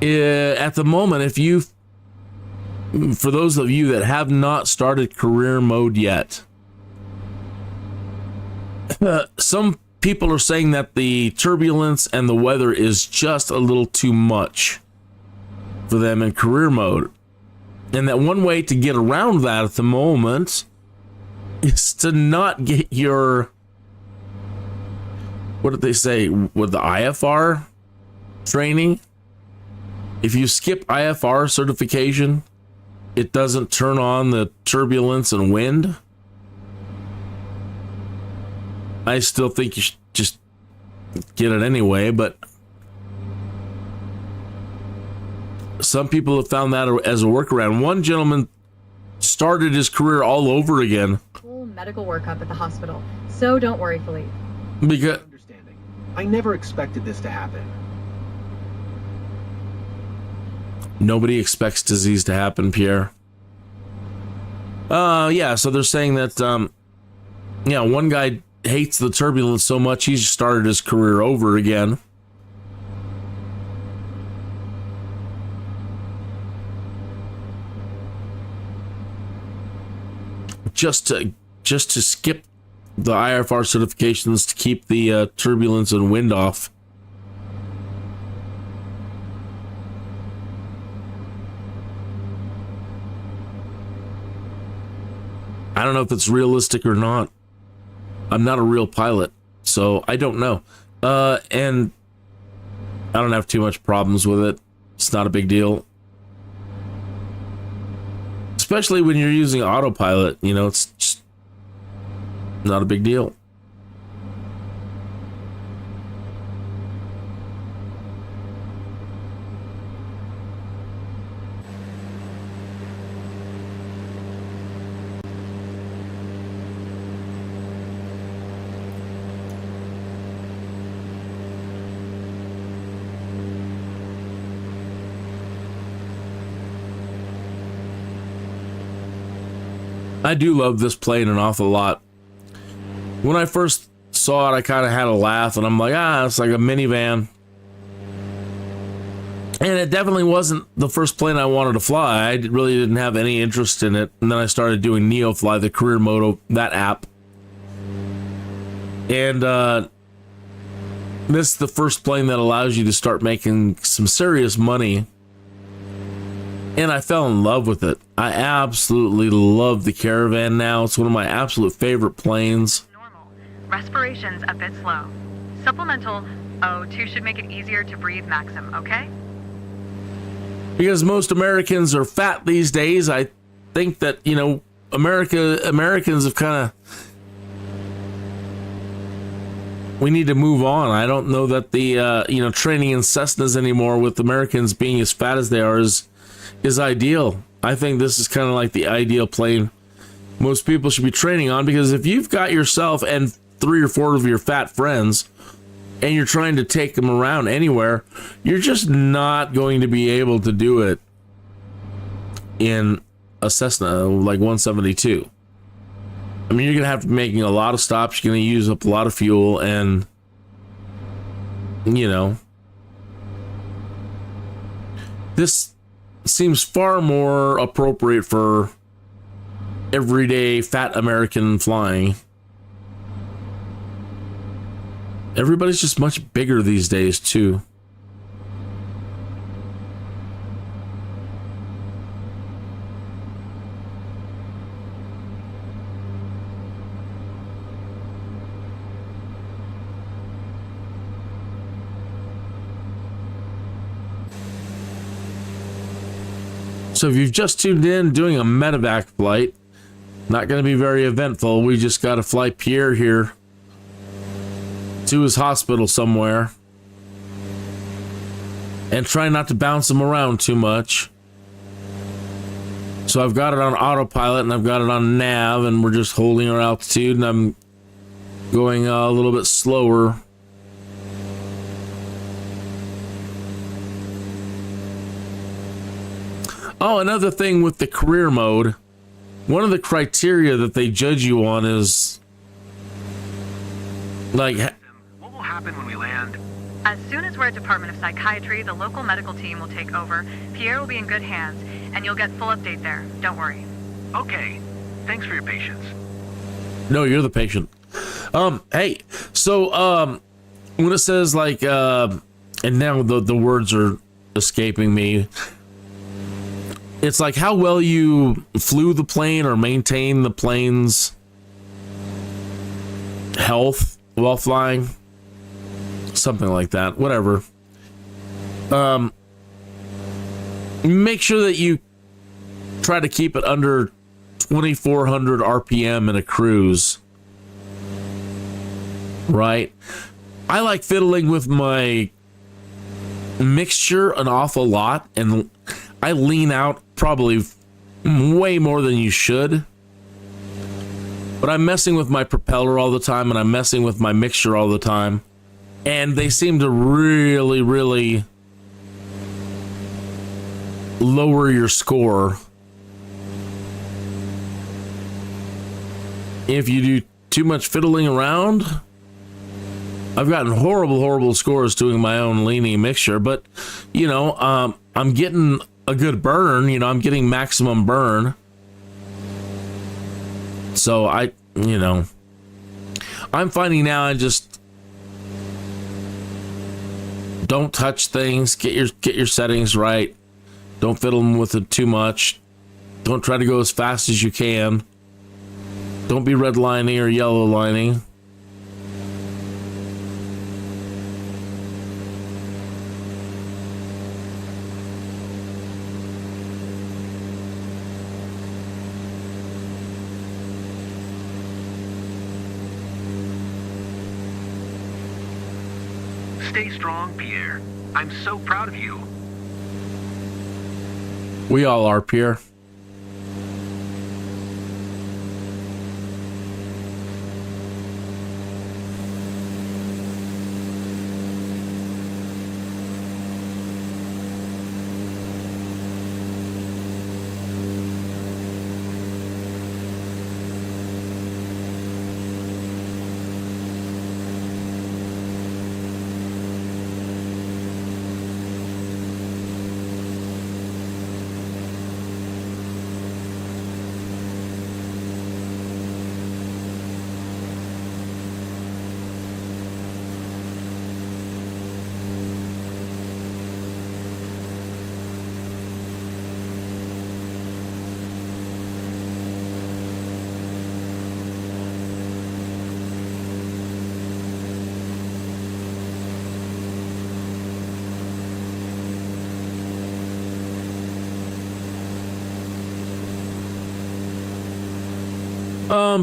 Speaker 1: at the moment, for those of you that have not started career mode yet, some people are saying that the turbulence and the weather is just a little too much for them in career mode. And that one way to get around that at the moment is to not get your what did they say with the IFR training? If you skip IFR certification, it doesn't turn on the turbulence and wind. I still think you should just get it anyway, but some people have found that as a workaround. One gentleman started his career all over again.
Speaker 4: Full medical workup at the hospital. So don't worry, Philippe.
Speaker 1: Because
Speaker 8: I never expected this to happen.
Speaker 1: nobody expects disease to happen, Pierre. Yeah, so they're saying that, yeah, one guy hates the turbulence so much he's started his career over again. Just to skip the IFR certifications to keep the turbulence and wind off. I don't know if it's realistic or not. I'm not a real pilot, so I don't know. And I don't have too much problems with it. It's not a big deal. Especially when you're using autopilot, you know, it's just not a big deal. I do love this plane an awful lot. When I first saw it, I kind of had a laugh, and I'm like, it's like a minivan. And it definitely wasn't the first plane I wanted to fly. I really didn't have any interest in it. And then I started doing NEOFLY, the career mode, that app. And this is the first plane that allows you to start making some serious money. And I fell in love with it. I absolutely love the Caravan now. It's one of my absolute favorite planes.
Speaker 3: Normal. Respiration's a bit slow. Supplemental O2 should make it easier to breathe maximum, okay?
Speaker 1: Because most Americans are fat these days, I think that, you know, Americans have kind of... We need to move on. I don't know that the, you know, training in Cessnas anymore with Americans being as fat as they are is ideal. I think this is kind of like the ideal plane most people should be training on, because if you've got yourself and 3 or 4 of your fat friends and you're trying to take them around anywhere, you're just not going to be able to do it in a Cessna like 172. I mean, you're going to have to be making a lot of stops, you're going to use up a lot of fuel, and, you know, this seems far more appropriate for everyday fat American flying. Everybody's just much bigger these days, too. So if you've just tuned in, doing a MEDIVAC flight, not going to be very eventful. We just got to fly Pierre here to his hospital somewhere and try not to bounce him around too much. So I've got it on autopilot and I've got it on nav, and we're just holding our altitude, and I'm going a little bit slower. Oh, another thing with the career mode, one of the criteria that they judge you on is, like...
Speaker 5: What will happen when we land?
Speaker 3: As soon as we're at Department of Psychiatry, the local medical team will take over. Pierre will be in good hands, and you'll get full update there. Don't worry.
Speaker 5: Okay. Thanks for your patience.
Speaker 1: No, you're the patient. Hey, so, when it says, like, and now the words are escaping me... It's like how well you flew the plane or maintain the plane's health while flying. something like that, whatever. Make sure that you try to keep it under 2,400 RPM in a cruise, right? I like fiddling with my mixture an awful lot, and I lean out probably way more than you should. But I'm messing with my propeller all the time, and I'm messing with my mixture all the time, and they seem to really, really lower your score if you do too much fiddling around. I've gotten horrible scores doing my own leaning mixture, but you know, I'm getting a good burn. You know, I'm getting maximum burn. So I'm finding now I just don't touch things. Get your settings right. Don't fiddle with it too much. Don't try to go as fast as you can. Don't be redlining or yellow lining.
Speaker 6: Stay strong, Pierre. I'm so proud of you.
Speaker 1: We all are, Pierre.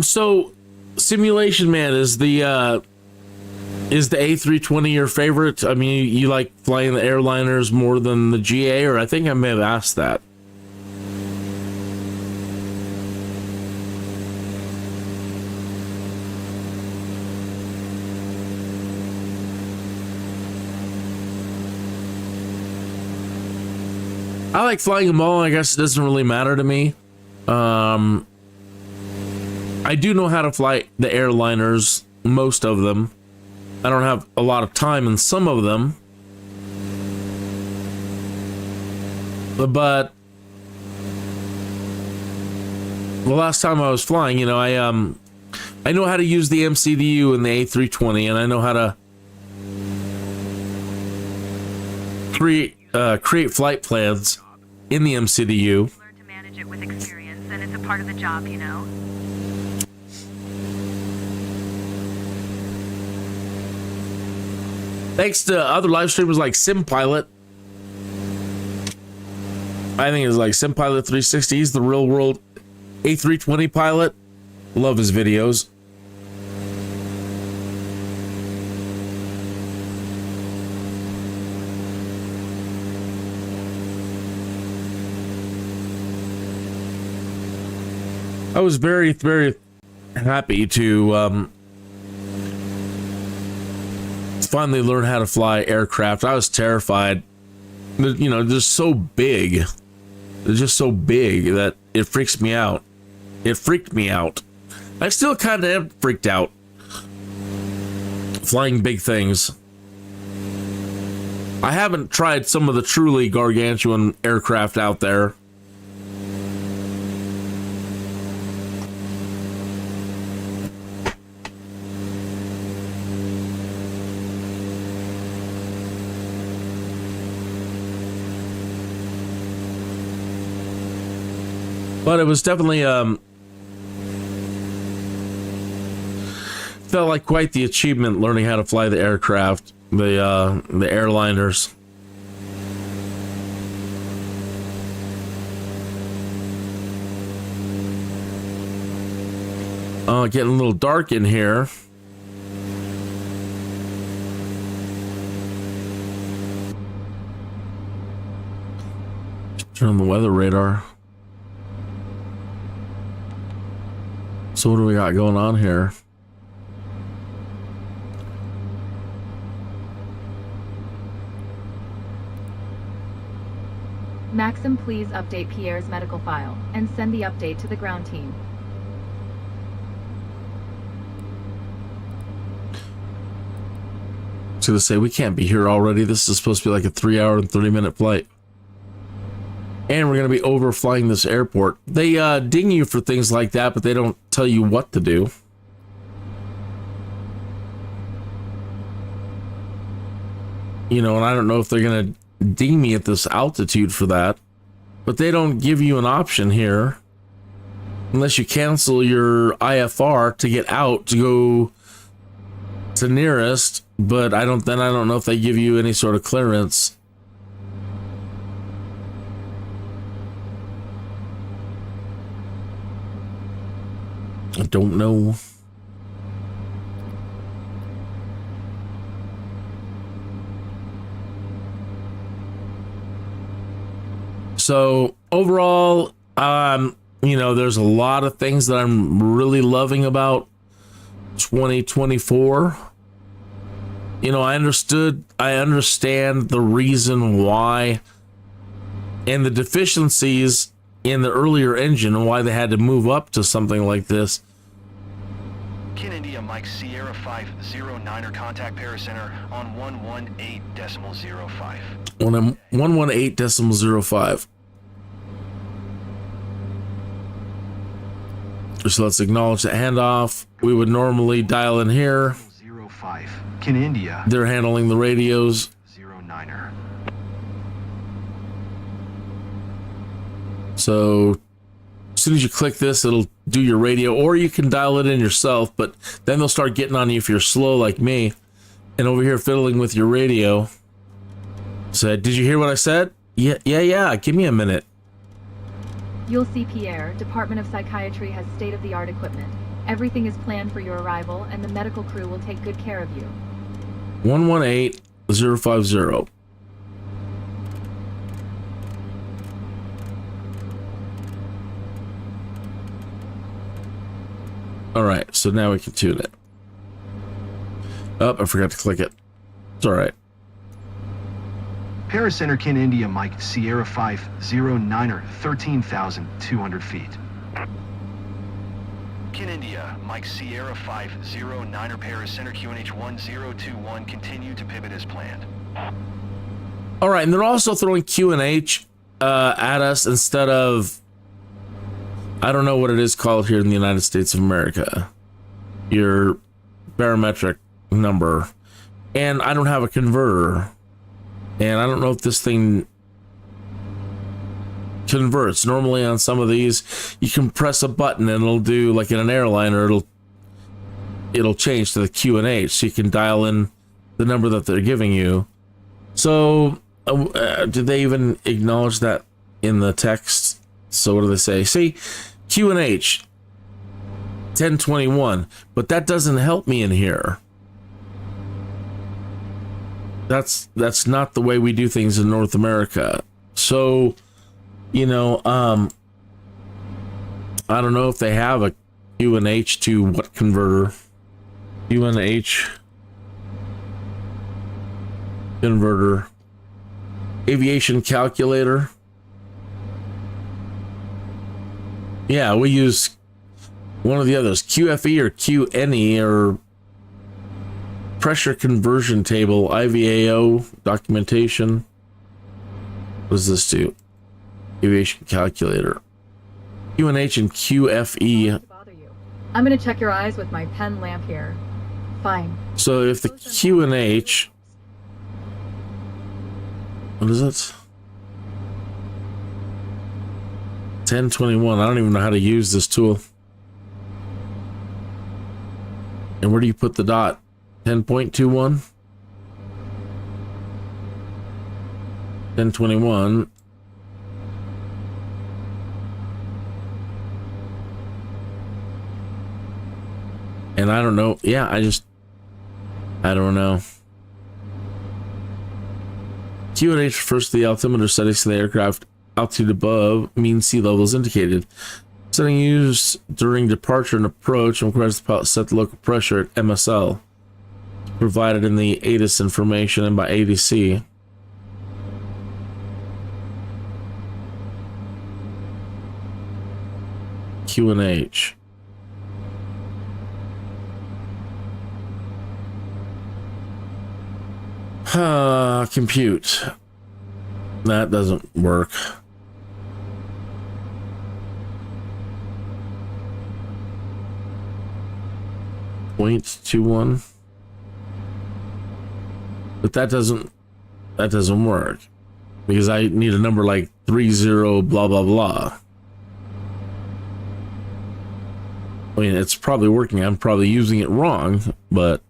Speaker 1: So Simulation Man, is the A320 your favorite? I mean, you like flying the airliners more than the GA, or I think I may have asked that. I like flying them all. I guess it doesn't really matter to me. I do know how to fly the airliners, most of them. I don't have a lot of time in some of them. But the last time I was flying, you know, I know how to use the MCDU in the A320, and I know how to create flight plans in the MCDU.
Speaker 7: Learn to manage it with experience, and it's a part of the job, you know.
Speaker 1: Thanks to other live streamers like SimPilot. I think it's like SimPilot 360. He's the real world A320 pilot. Love his videos. I was very, very happy to finally learn how to fly aircraft. I was terrified. You know, they're so big. They're just so big that it freaks me out. It freaked me out. I still kind of am freaked out flying big things. I haven't tried some of the truly gargantuan aircraft out there. But it was definitely felt like quite the achievement learning how to fly the aircraft. the airliners. Getting a little dark in here. Turn on the weather radar. So what do we got going on here?
Speaker 3: Maxim, please update Pierre's medical file and send the update to the ground team.
Speaker 1: I was gonna say, we can't be here already. This is supposed to be like a 3-hour and 30-minute flight. And we're going to be overflying this airport. They ding you for things like that, but they don't tell you what to do. You know, and I don't know if they're going to ding me at this altitude for that. But they don't give you an option here. Unless you cancel your IFR to get out to go to nearest. But I don't know if they give you any sort of clearance. I don't know. So overall, you know, there's a lot of things that I'm really loving about 2024. You know, I understand the reason why and the deficiencies in the earlier engine and why they had to move up to something like this.
Speaker 5: Kin India Mike Sierra 509er contact Paracenter on 118.05.
Speaker 1: 118.05. So let's acknowledge the handoff. We would normally dial in here.
Speaker 5: 05. Kin India.
Speaker 1: They're handling the radios.
Speaker 5: 09er.
Speaker 1: So as soon as you click this, it'll do your radio, or you can dial it in yourself, but then they'll start getting on you if you're slow like me. And over here fiddling with your radio. Said, did you hear what I said? Yeah. Give me a minute.
Speaker 3: You'll see Pierre. Department of Psychiatry has state-of-the-art equipment. Everything is planned for your arrival, and the medical crew will take good care of you.
Speaker 1: 118.050. All right, so now we can tune it. Oh, I forgot to click it. It's all right.
Speaker 5: Paracenter Kin India Mike Sierra 509er, 13,200 feet. Kin India Mike Sierra 509er Paracenter QNH 1021, continue to pivot as planned.
Speaker 1: All right, and they're also throwing QNH at us instead of, I don't know what it is called here in the United States of America, your barometric number, and I don't have a converter, and I don't know if this thing converts. Normally on some of these, you can press a button and it'll do, like in an airliner, it'll change to the QNH, so you can dial in the number that they're giving you. So, did they even acknowledge that in the text? So what do they say? See, QNH 1021, but that doesn't help me in here. That's not the way we do things in North America. So, you know, I don't know if they have a QNH to what converter? QNH converter. Aviation calculator. Yeah, we use one of the others, QFE or QNE or pressure conversion table, IVAO documentation. What does this do? Aviation calculator. QNH and QFE.
Speaker 4: I'm gonna check your eyes with my pen lamp here. Fine.
Speaker 1: So if the QNH, what is it? 1021. I don't even know how to use this tool. And where do you put the dot? 10.21? 1021. And I don't know. Yeah, I don't know. QNH refers to the altimeter settings of the aircraft. Altitude above mean sea levels indicated. Setting used during departure and approach and requires the pilot set the local pressure at MSL. Provided in the ATIS information and by ADC. QNH. Compute. That doesn't work. .21. But that doesn't work. Because I need a number like 30 blah blah blah. I mean, it's probably working. I'm probably using it wrong, but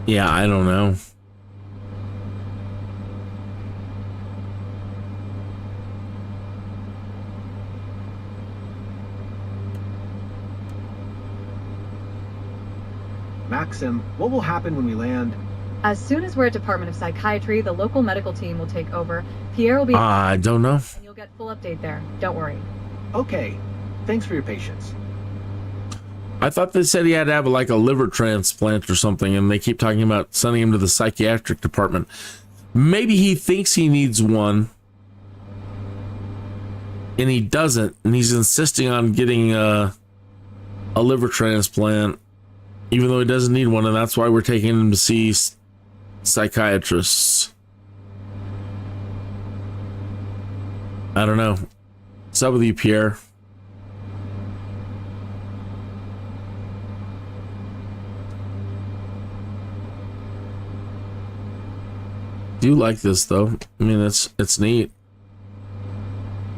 Speaker 1: yeah, I don't know.
Speaker 8: Maxim, what will happen when we land?
Speaker 4: As soon as we're at Department of Psychiatry, the local medical team will take over. Pierre will be...
Speaker 1: I don't know.
Speaker 4: And you'll get full update there. Don't worry.
Speaker 8: Okay. Thanks for your patience.
Speaker 1: I thought they said he had to have like a liver transplant or something, and they keep talking about sending him to the psychiatric department. Maybe he thinks he needs one, and he doesn't, and he's insisting on getting a liver transplant, even though he doesn't need one, and that's why we're taking him to see psychiatrists. I don't know. What's up with you, Pierre? Do like this though. I mean, it's neat.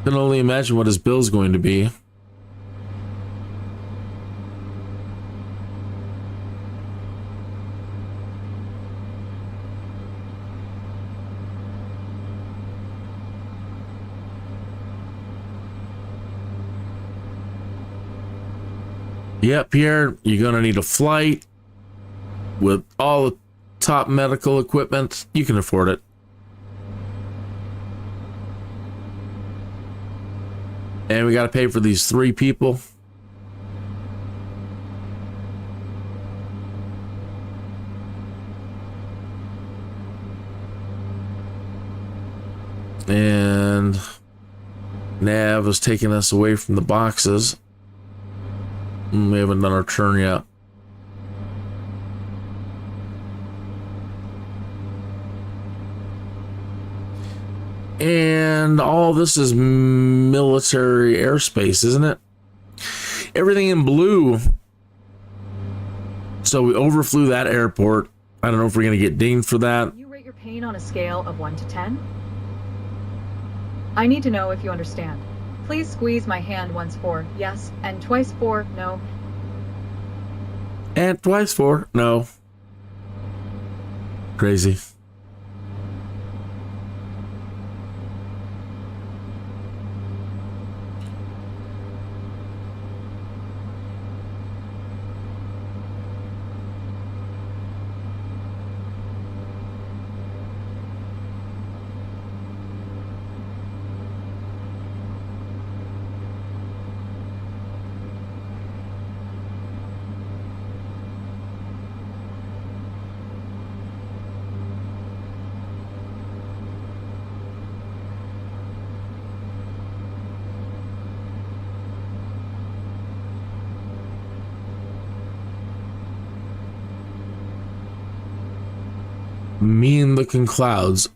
Speaker 1: Can only imagine what his bill's going to be. Yeah, Pierre, you're gonna need a flight with all the top medical equipment. You can afford it. And we got to pay for these 3 people. And Nav is taking us away from the boxes. We haven't done our turn yet. And all this is military airspace, isn't it? Everything in blue. So we overflew that airport. I don't know if we're going to get dinged for that.
Speaker 4: Can you rate your pain on a scale of 1 to 10? I need to know if you understand. Please squeeze my hand once for yes, and twice for no.
Speaker 1: And twice for no. Crazy. Mean looking clouds.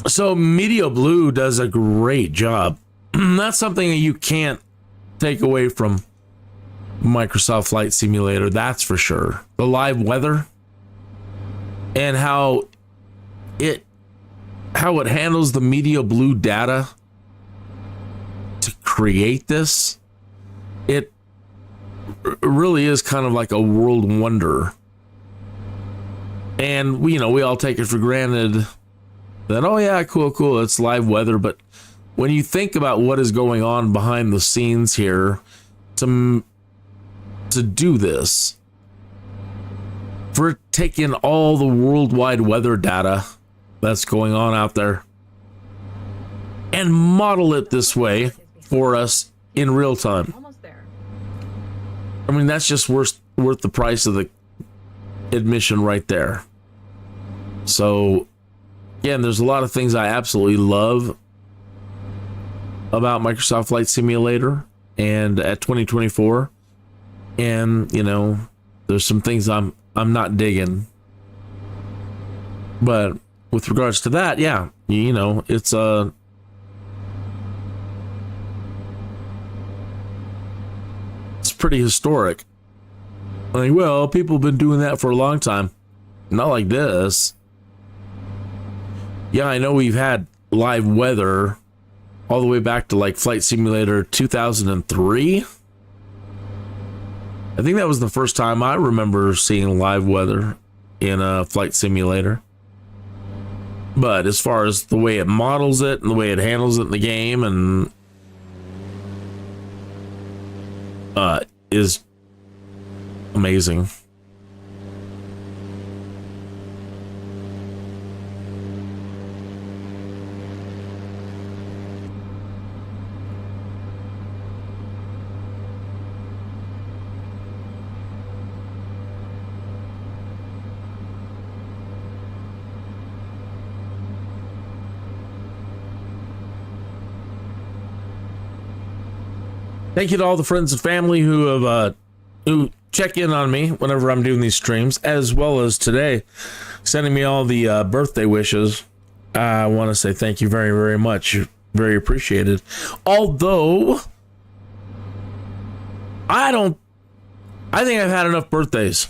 Speaker 1: So Meteor Blue does a great job. That's something that you can't take away from Microsoft Flight Simulator, that's for sure. The live weather and how it handles the media blue data to create this, it really is kind of like a world wonder. And we all take it for granted that, oh yeah, cool, it's live weather. But when you think about what is going on behind the scenes here to do this, for taking all the worldwide weather data that's going on out there and model it this way for us in real time.
Speaker 4: Almost there.
Speaker 1: I mean, that's just worth the price of the admission right there. So, again, there's a lot of things I absolutely love about Microsoft Flight Simulator and at 2024. And, there's some things I'm not digging. But with regards to that, yeah, it's pretty historic. Like, well, people have been doing that for a long time. Not like this. Yeah, I know we've had live weather all the way back to like Flight Simulator 2003. I think that was the first time I remember seeing live weather in a Flight Simulator. But as far as the way it models it and the way it handles it in the game and is amazing. Thank you to all the friends and family who have who check in on me whenever I'm doing these streams, as well as today, sending me all the birthday wishes. I want to say thank you very, very much. Very appreciated. Although, I think I've had enough birthdays.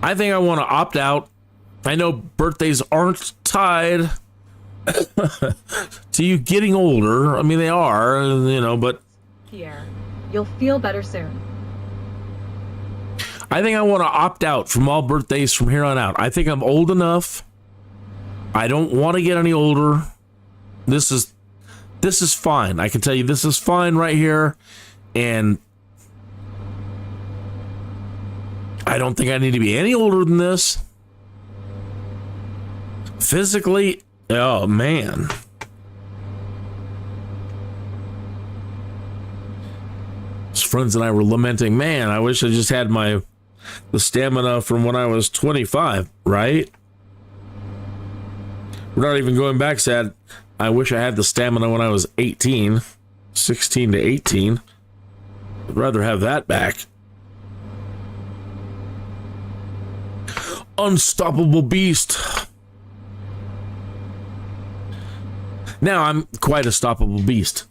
Speaker 1: I think I want to opt out. I know birthdays aren't tied to you getting older. I mean, they are, but
Speaker 4: Pierre, you'll feel better soon.
Speaker 1: I think I want to opt out from all birthdays from here on out. I think I'm old enough. I don't want to get any older. This is fine. I can tell you this is fine right here. And I don't think I need to be any older than this. Physically, oh man. His friends and I were lamenting, man, I wish I just had the stamina from when I was 25, right? We're not even going back, sad. I wish I had the stamina when I was 18, 16 to 18. I'd rather have that back. Unstoppable beast. Now I'm quite a stoppable beast.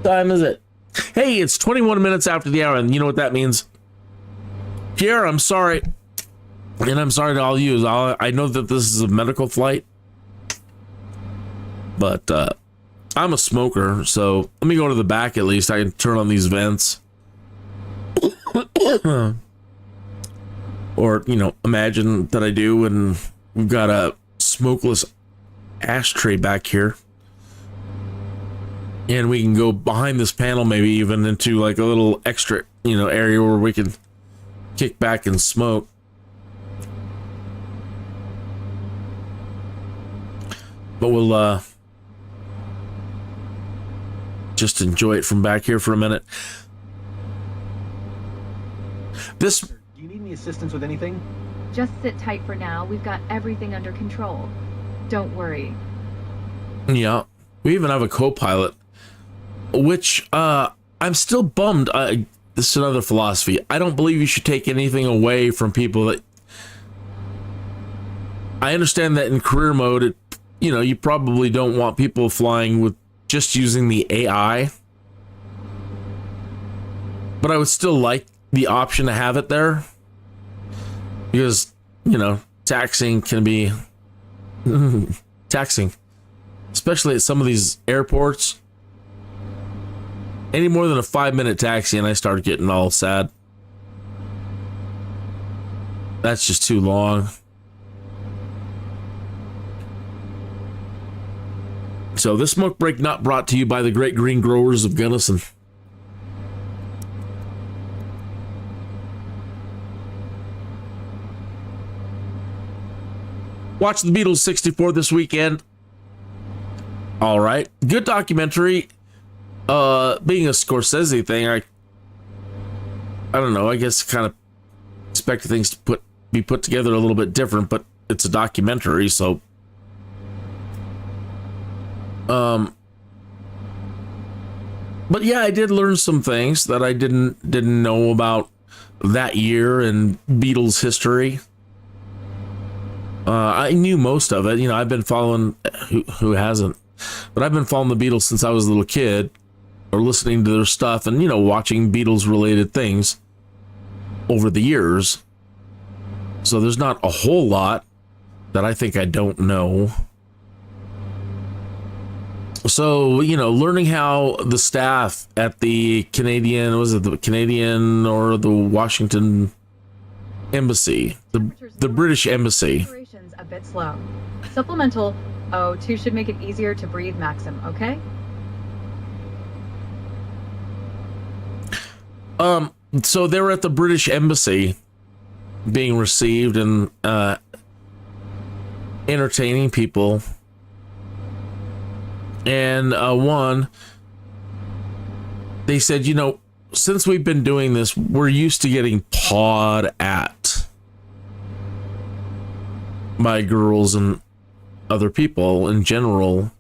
Speaker 1: Time is it? Hey, it's 21 minutes after the hour, and you know what that means? Pierre, I'm sorry. And I'm sorry to all you. I know that this is a medical flight, but I'm a smoker, so let me go to the back at least. I can turn on these vents. Or, imagine that I do, and we've got a smokeless ashtray back here. And we can go behind this panel, maybe even into like a little extra, area where we can kick back and smoke. But we'll just enjoy it from back here for a minute.
Speaker 8: Do you need any assistance with anything?
Speaker 3: Just sit tight for now. We've got everything under control. Don't worry.
Speaker 1: Yeah, we even have a co-pilot, which I'm still bummed. this is another philosophy. I don't believe you should take anything away from people that. I understand that in career mode, you probably don't want people flying with just using the AI. But I would still like the option to have it there. Because, taxing can be taxing. Especially at some of these airports. Any more than a 5-minute taxi and I start getting all sad. That's just too long. So this smoke break not brought to you by the great green growers of Gunnison. Watch the Beatles 64 this weekend. All right. Good documentary. Being a Scorsese thing, I don't know, I guess kind of expect things to be put together a little bit different, but it's a documentary, so but yeah, I did learn some things that I didn't know about that year in Beatles history. I knew most of it. I've been following, who hasn't, but I've been following the Beatles since I was a little kid, or listening to their stuff and, watching Beatles related things over the years. So there's not a whole lot that I think I don't know. So, learning how the staff at the Canadian, was it the Canadian or the Washington Embassy, the British Embassy.
Speaker 4: A bit slow. Supplemental O2 should make it easier to breathe, Maxim, okay?
Speaker 1: So they were at the British Embassy being received and entertaining people. And they said, since we've been doing this, we're used to getting pawed at by girls and other people in general.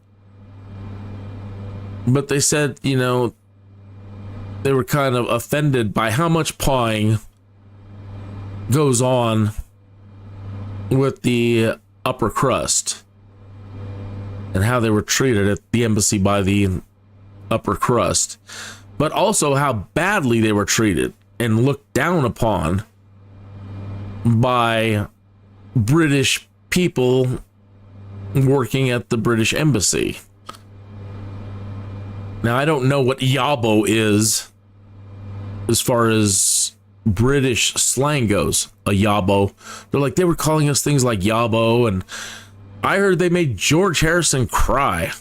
Speaker 1: But they said, they were kind of offended by how much pawing goes on with the upper crust and how they were treated at the embassy by the upper crust, but also how badly they were treated and looked down upon by British people working at the British Embassy. Now, I don't know what yabo is as far as British slang goes. A yabo. They were calling us things like yabo, and I heard they made George Harrison cry.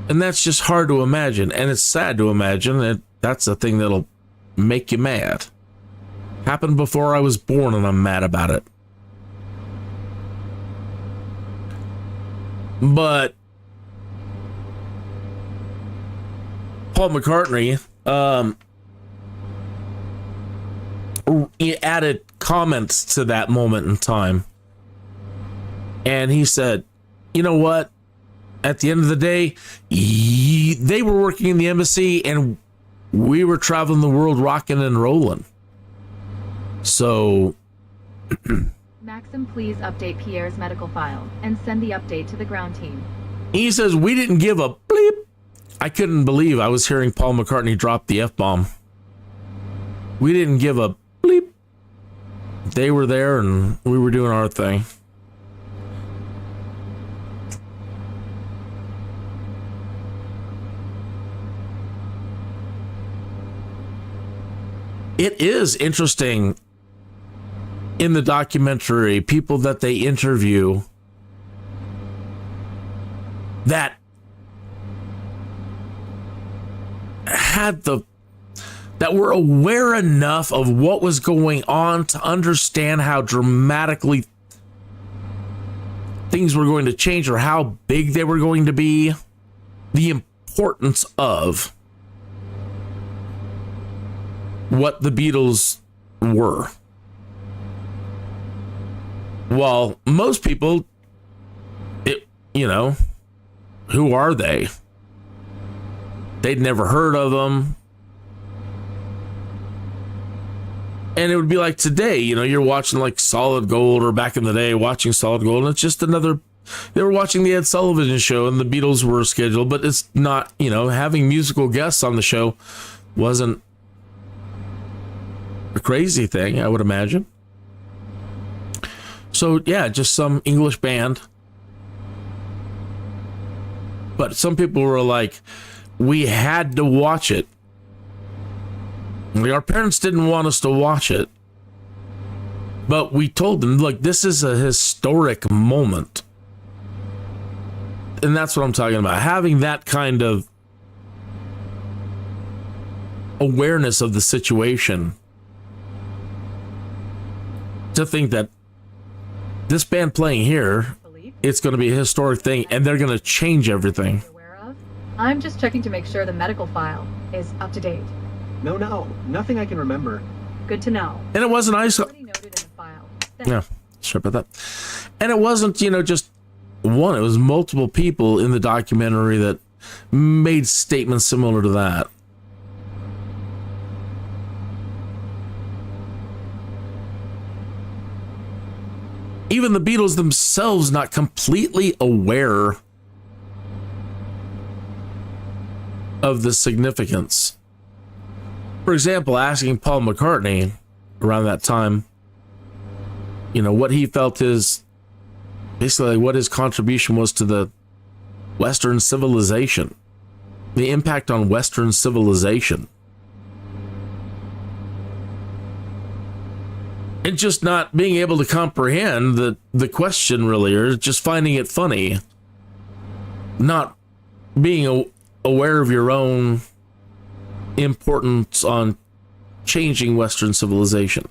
Speaker 1: And that's just hard to imagine, and it's sad to imagine that that's a thing that'll make you mad. Happened before I was born, and I'm mad about it. But Paul McCartney he added comments to that moment in time. And he said, you know what? At the end of the day, they were working in the embassy and we were traveling the world rocking and rolling. So...
Speaker 3: Maxim, please update Pierre's medical file and send the update to the ground team.
Speaker 1: He says, we didn't give a bleep. I couldn't believe I was hearing Paul McCartney drop the F-bomb. We didn't give a bleep. They were there and we were doing our thing. It is interesting in the documentary, people that they interview that that were aware enough of what was going on to understand how dramatically things were going to change or how big they were going to be, the importance of what the Beatles were. Well, most people, who are they? They'd never heard of them. And it would be like today, you know, you're watching like Solid Gold, or back in the day watching Solid Gold, and it's just another, they were watching the Ed Sullivan Show and the Beatles were scheduled, but it's not, you know, having musical guests on the show wasn't a crazy thing, I would imagine. So yeah, just some English band. But some people were like, we had to watch it. Our parents didn't want us to watch it, but we told them, look, this is a historic moment. And that's what I'm talking about. Having that kind of awareness of the situation, to think that this band playing here, it's going to be a historic thing and they're going to change everything.
Speaker 4: I'm just checking to make sure the medical file is up to date.
Speaker 8: No, nothing I can remember.
Speaker 4: Good to know.
Speaker 1: And it wasn't yeah, sure about that. And it wasn't, you know, just one. It was multiple people in the documentary that made statements similar to that. Even the Beatles themselves not completely aware of the significance. For example, asking Paul McCartney around that time, you know, what he felt his, basically what his contribution was to the Western civilization, the impact on Western civilization. And just not being able to comprehend the question really, or just finding it funny. Not being aware of your own importance on changing Western civilization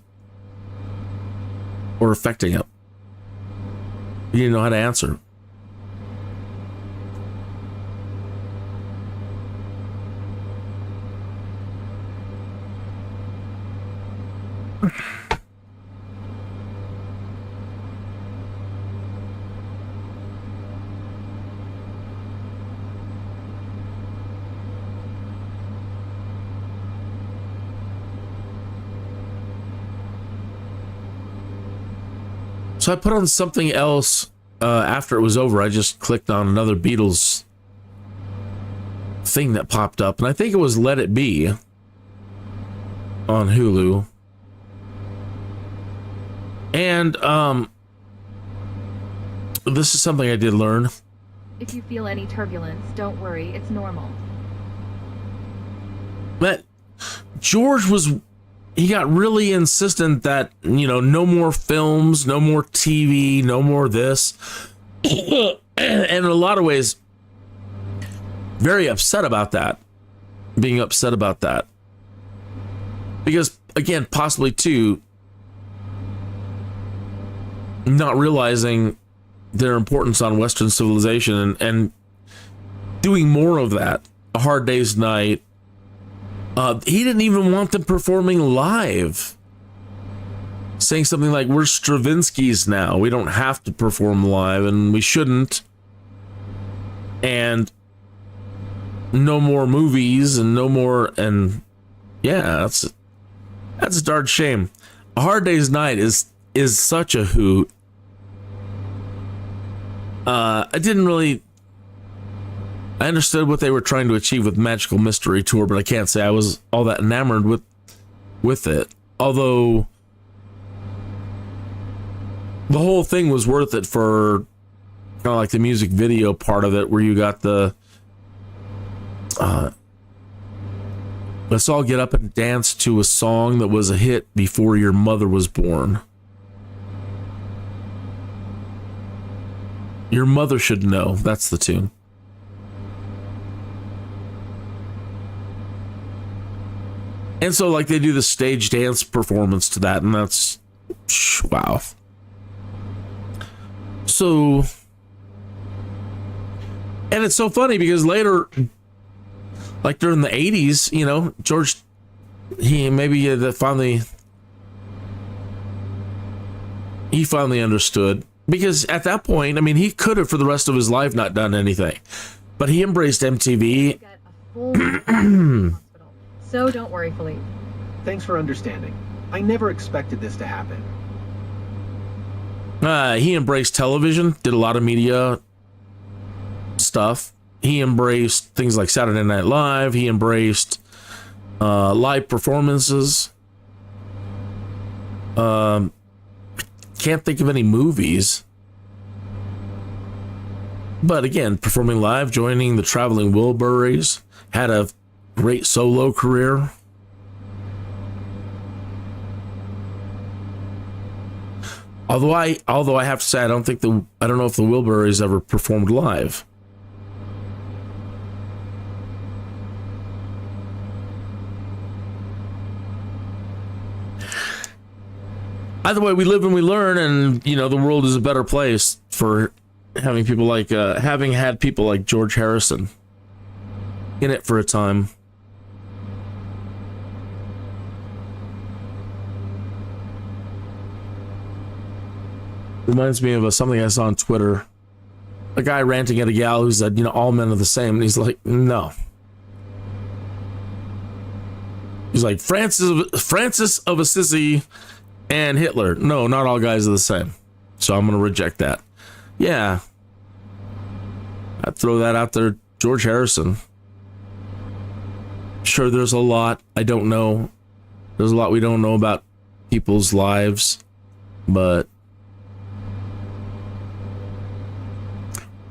Speaker 1: or affecting it. You didn't know how to answer. So I put on something else after it was over. I just clicked on another Beatles thing that popped up, and I think it was Let It Be on Hulu. And this is something I did learn.
Speaker 3: If you feel any turbulence, don't worry, it's normal.
Speaker 1: But George was, he got really insistent that, you know, no more films, no more TV, no more this. And in a lot of ways, very upset about that. Being upset about that. Because, again, possibly too, not realizing their importance on Western civilization and doing more of that. A Hard Day's Night. He didn't even want them performing live. Saying something like, we're Stravinsky's now. We don't have to perform live, and we shouldn't. And no more movies, and no more, and yeah, that's a darn shame. A Hard Day's Night is such a hoot. I understood what they were trying to achieve with Magical Mystery Tour, but I can't say I was all that enamored with it. Although the whole thing was worth it for kind of like the music video part of it, where you got the let's all get up and dance to a song that was a hit before your mother was born. Your mother should know. That's the tune. And so, like, they do the stage dance performance to that, and that's, wow. So, and it's so funny because later, like during the 80s, you know, George, he finally understood. Because at that point, I mean, he could have for the rest of his life not done anything. But he embraced MTV.
Speaker 4: So don't worry, Philippe.
Speaker 8: Thanks for understanding. I never expected this to happen.
Speaker 1: He embraced television, did a lot of media stuff. He embraced things like Saturday Night Live. He embraced live performances. Can't think of any movies. But again, performing live, joining the Traveling Wilburys, had a great solo career. Although I have to say, I don't know if the Wilburys ever performed live. Either way, we live and we learn, and you know the world is a better place for having people like having had people like George Harrison in it for a time. Reminds me of something I saw on Twitter. A guy ranting at a gal who said, you know, all men are the same, and he's like, no. He's like, Francis of Assisi and Hitler. No, not all guys are the same. So I'm going to reject that. Yeah. I'd throw that out there. George Harrison. Sure, there's a lot I don't know. There's a lot we don't know about people's lives. But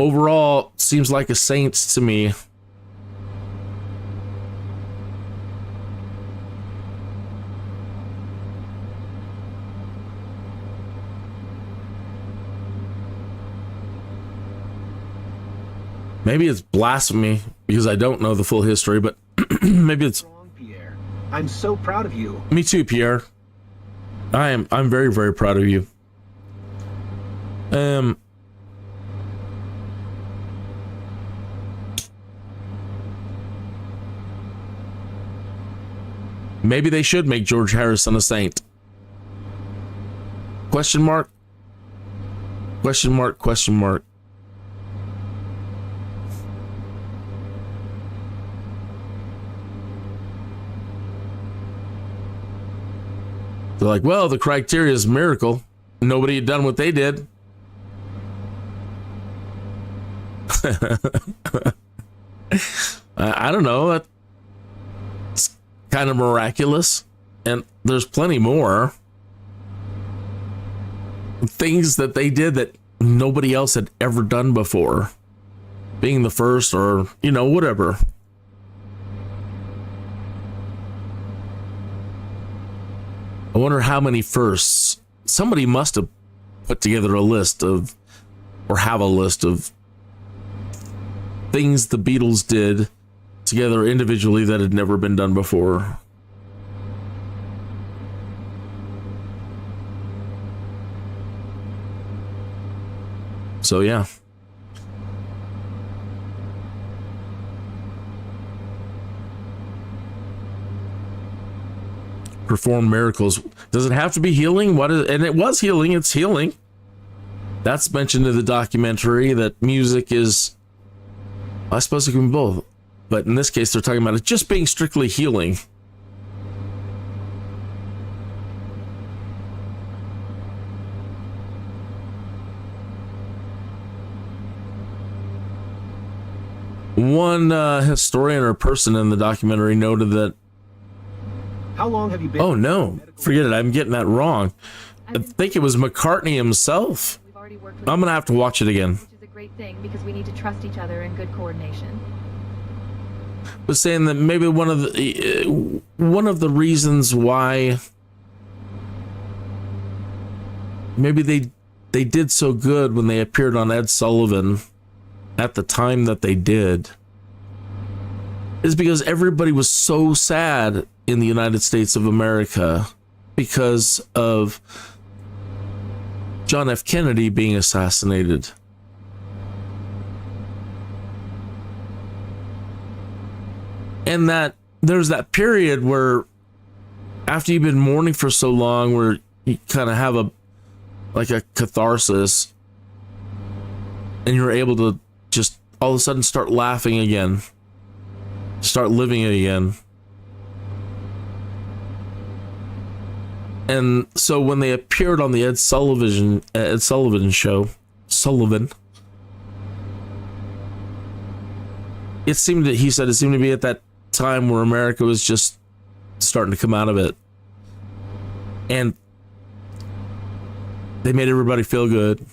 Speaker 1: overall, seems like a saint to me. Maybe it's blasphemy because I don't know the full history, but maybe it's
Speaker 8: Wrong, Pierre. I'm so proud of you.
Speaker 1: Me too, Pierre. I'm very, very proud of you. Maybe they should make George Harrison a saint. Question mark? Question mark, question mark. They're like, well, the criteria is miracle. Nobody had done what they did. I don't know. It's kind of miraculous. And there's plenty more things that they did that nobody else had ever done before. Being the first or, you know, whatever. I wonder how many firsts. Somebody must have put together a list of, or have a list of things the Beatles did together individually that had never been done before. So yeah. Perform miracles. Does it have to be healing? And it was healing. It's healing. That's mentioned in the documentary that music is, I suppose it can be both, but in this case they're talking about it just being strictly healing. One historian or person in the documentary noted that,
Speaker 8: How long have you been?
Speaker 1: oh no, forget it, I'm getting that wrong. I think it was McCartney himself. I'm gonna have to watch it again.
Speaker 3: Which is a great thing because we need to trust each other in good coordination.
Speaker 1: Was saying that maybe one of the reasons why maybe they did so good when they appeared on Ed Sullivan at the time that they did is because everybody was so sad in the United States of America because of John F. Kennedy being assassinated. And that there's that period where after you've been mourning for so long where you kind of have a catharsis and you're able to just all of a sudden start laughing again, start living it again. And so when they appeared on the Ed Sullivan show, he said it seemed to be at that time where America was just starting to come out of it. And they made everybody feel good.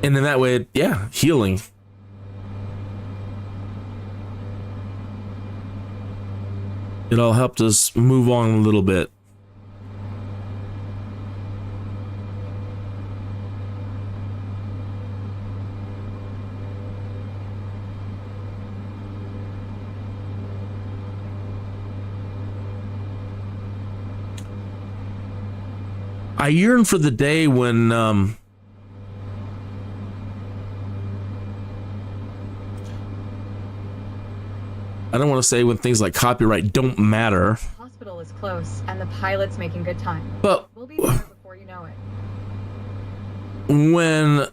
Speaker 1: And in that way, yeah, healing. It all helped us move on a little bit. I yearn for the day when I don't want to say when things like copyright don't matter.
Speaker 4: Hospital is close, and the pilot's making good time.
Speaker 1: But
Speaker 4: we'll be there before you know it.
Speaker 1: When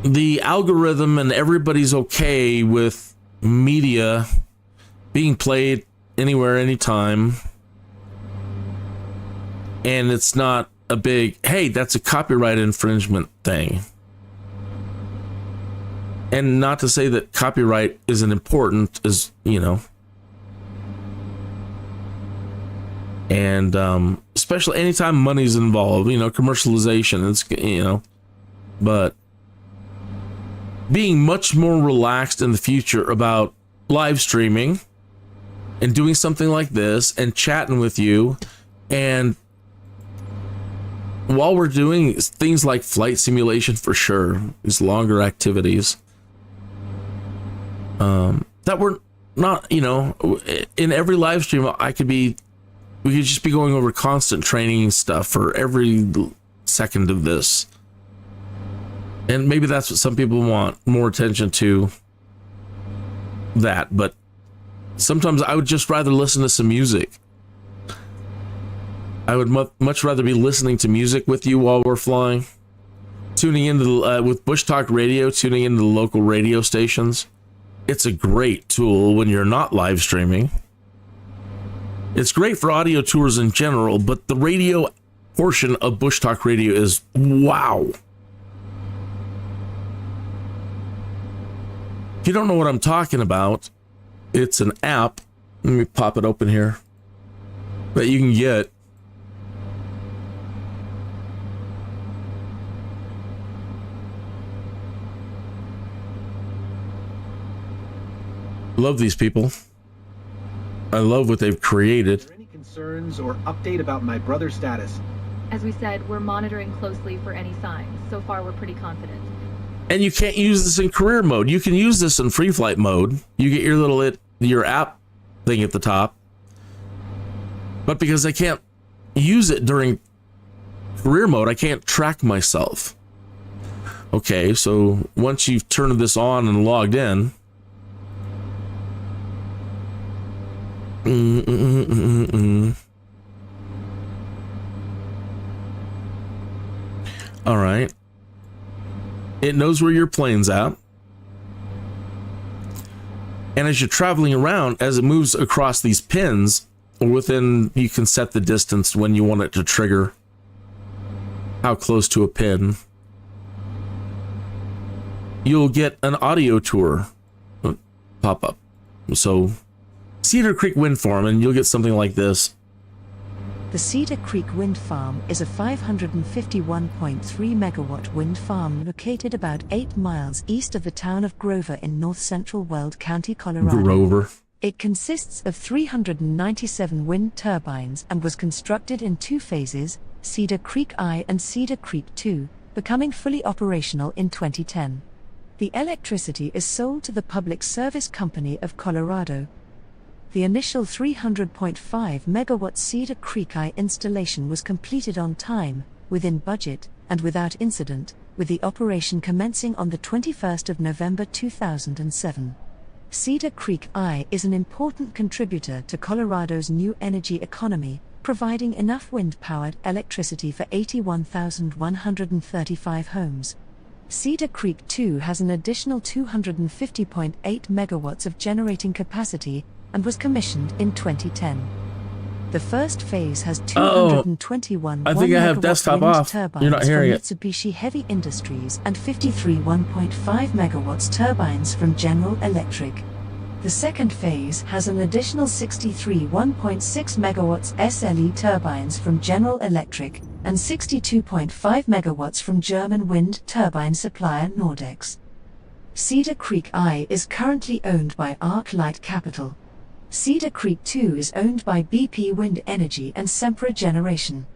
Speaker 1: the algorithm and everybody's okay with media being played anywhere, anytime, and it's not a big, hey, that's a copyright infringement thing. And not to say that copyright isn't important, as you know, and especially anytime money's involved, you know, commercialization, it's, you know, but being much more relaxed in the future about live streaming and doing something like this and chatting with you, and while we're doing things like flight simulation, for sure, these longer activities, that we're not, you know, in every live stream, we could just be going over constant training stuff for every second of this. And maybe that's what some people want, more attention to that. But sometimes I would just rather listen to some music. I would much rather be listening to music with you while we're flying. Tuning into with Bushtalk Radio, tuning into the local radio stations. It's a great tool when you're not live streaming. It's great for audio tours in general, but the radio portion of Bushtalk Radio is wow. If you don't know what I'm talking about, it's an app. Let me pop it open here that you can get. Love these people. I love what they've created.
Speaker 8: Are there any concerns or update about my brother's status?
Speaker 3: As we said, we're monitoring closely for any signs. So far, we're pretty confident.
Speaker 1: And you can't use this in career mode. You can use this in free flight mode. You get your app thing at the top. But because I can't use it during career mode, I can't track myself. Okay, so once you've turned this on and logged in, all right. It knows where your plane's at. And as you're traveling around, as it moves across these pins, you can set the distance when you want it to trigger. How close to a pin. You'll get an audio tour pop up. So Cedar Creek Wind Farm, and you'll get something like this.
Speaker 9: The Cedar Creek Wind Farm is a 551.3 megawatt wind farm located about 8 miles east of the town of Grover in north-central Weld County, Colorado.
Speaker 1: Grover.
Speaker 9: It consists of 397 wind turbines and was constructed in 2 phases, Cedar Creek I and Cedar Creek II, becoming fully operational in 2010. The electricity is sold to the Public Service Company of Colorado. The initial 300.5 megawatt Cedar Creek I installation was completed on time, within budget, and without incident, with the operation commencing on the 21st of November 2007. Cedar Creek I is an important contributor to Colorado's new energy economy, providing enough wind-powered electricity for 81,135 homes. Cedar Creek II has an additional 250.8 megawatts of generating capacity, and was commissioned in 2010. The first phase has 221
Speaker 1: I think I have
Speaker 9: 1 megawatt
Speaker 1: desktop
Speaker 9: wind
Speaker 1: off.
Speaker 9: turbines
Speaker 1: You're not hearing
Speaker 9: from
Speaker 1: it.
Speaker 9: Mitsubishi Heavy Industries and 53 1.5 megawatts turbines from General Electric. The second phase has an additional 63 1.6 megawatts SLE turbines from General Electric and 62.5 megawatts from German wind turbine supplier Nordex. Cedar Creek I is currently owned by ArcLight Capital. Cedar Creek II is owned by BP Wind Energy and Sempra Generation.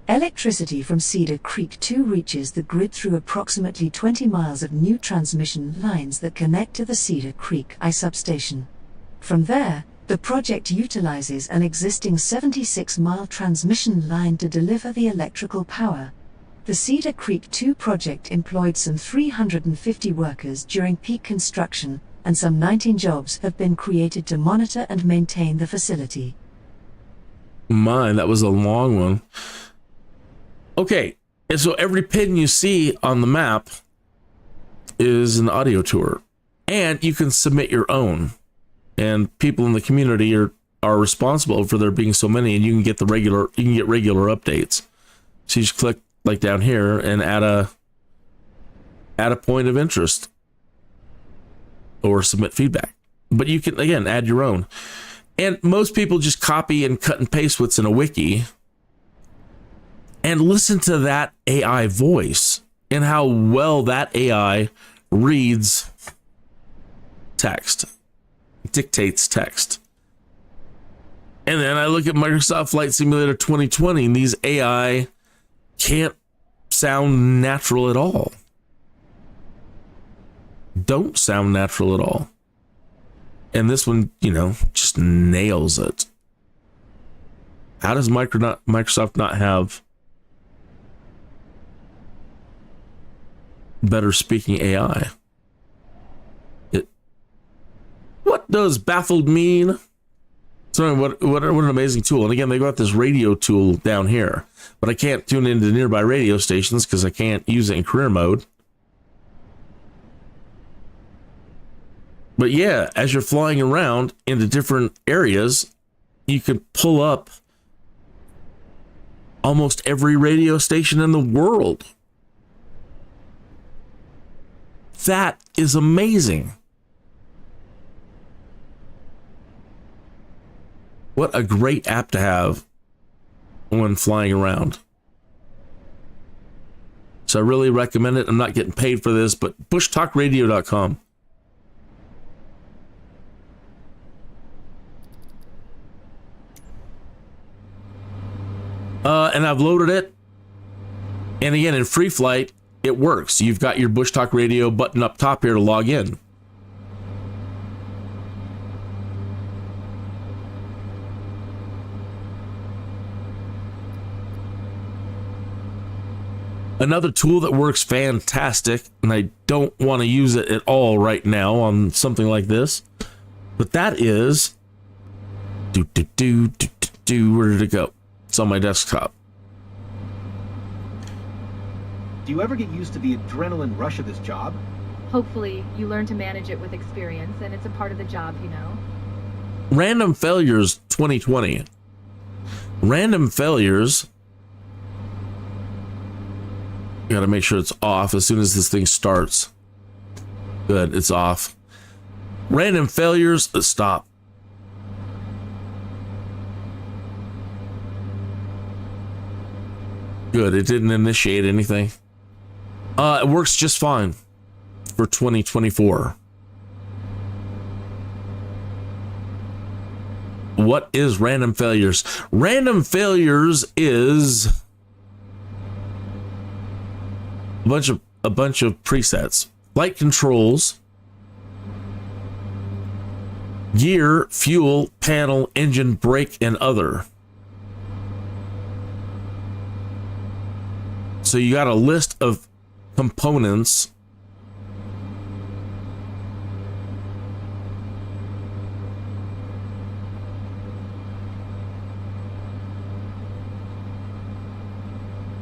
Speaker 9: Electricity from Cedar Creek II reaches the grid through approximately 20 miles of new transmission lines that connect to the Cedar Creek I substation. From there, the project utilizes an existing 76-mile transmission line to deliver the electrical power. The Cedar Creek II project employed some 350 workers during peak construction, and some 19 jobs have been created to monitor and maintain the facility.
Speaker 1: That was a long one. Okay, and so every pin you see on the map is an audio tour, and you can submit your own. And people in the community are responsible for there being so many, and you can get regular updates. So you just click like down here and add a point of interest or submit feedback. But you can, again, add your own. And most people just copy and cut and paste what's in a wiki and listen to that AI voice and how well that AI reads text, dictates text. And then I look at Microsoft Flight Simulator 2020, and these AI can't sound natural at all. Don't sound natural at all. And this one, just nails it. How does Microsoft not have better speaking AI? What does baffled mean? So what an amazing tool. And again, they got this radio tool down here, but I can't tune into nearby radio stations because I can't use it in career mode. But yeah, as you're flying around into different areas, you can pull up almost every radio station in the world. That is amazing. What a great app to have when flying around. So I really recommend it. I'm not getting paid for this, but bushtalkradio.com. And I've loaded it. And again, in free flight, it works. You've got your Bush Talk Radio button up top here to log in. Another tool that works fantastic, and I don't want to use it at all right now on something like this, but that is where did it go? It's on my desktop.
Speaker 8: Do you ever get used to the adrenaline rush of this job?
Speaker 3: Hopefully, you learn to manage it with experience, and it's a part of the job,
Speaker 1: Random failures 2020. Random failures. You gotta make sure it's off as soon as this thing starts. Good, it's off. Random failures, stop. Good, it didn't initiate anything. It works just fine for 2024. What is random failures? Random failures is a bunch of presets. Flight controls, gear, fuel, panel, engine, brake, and other. So you got a list of components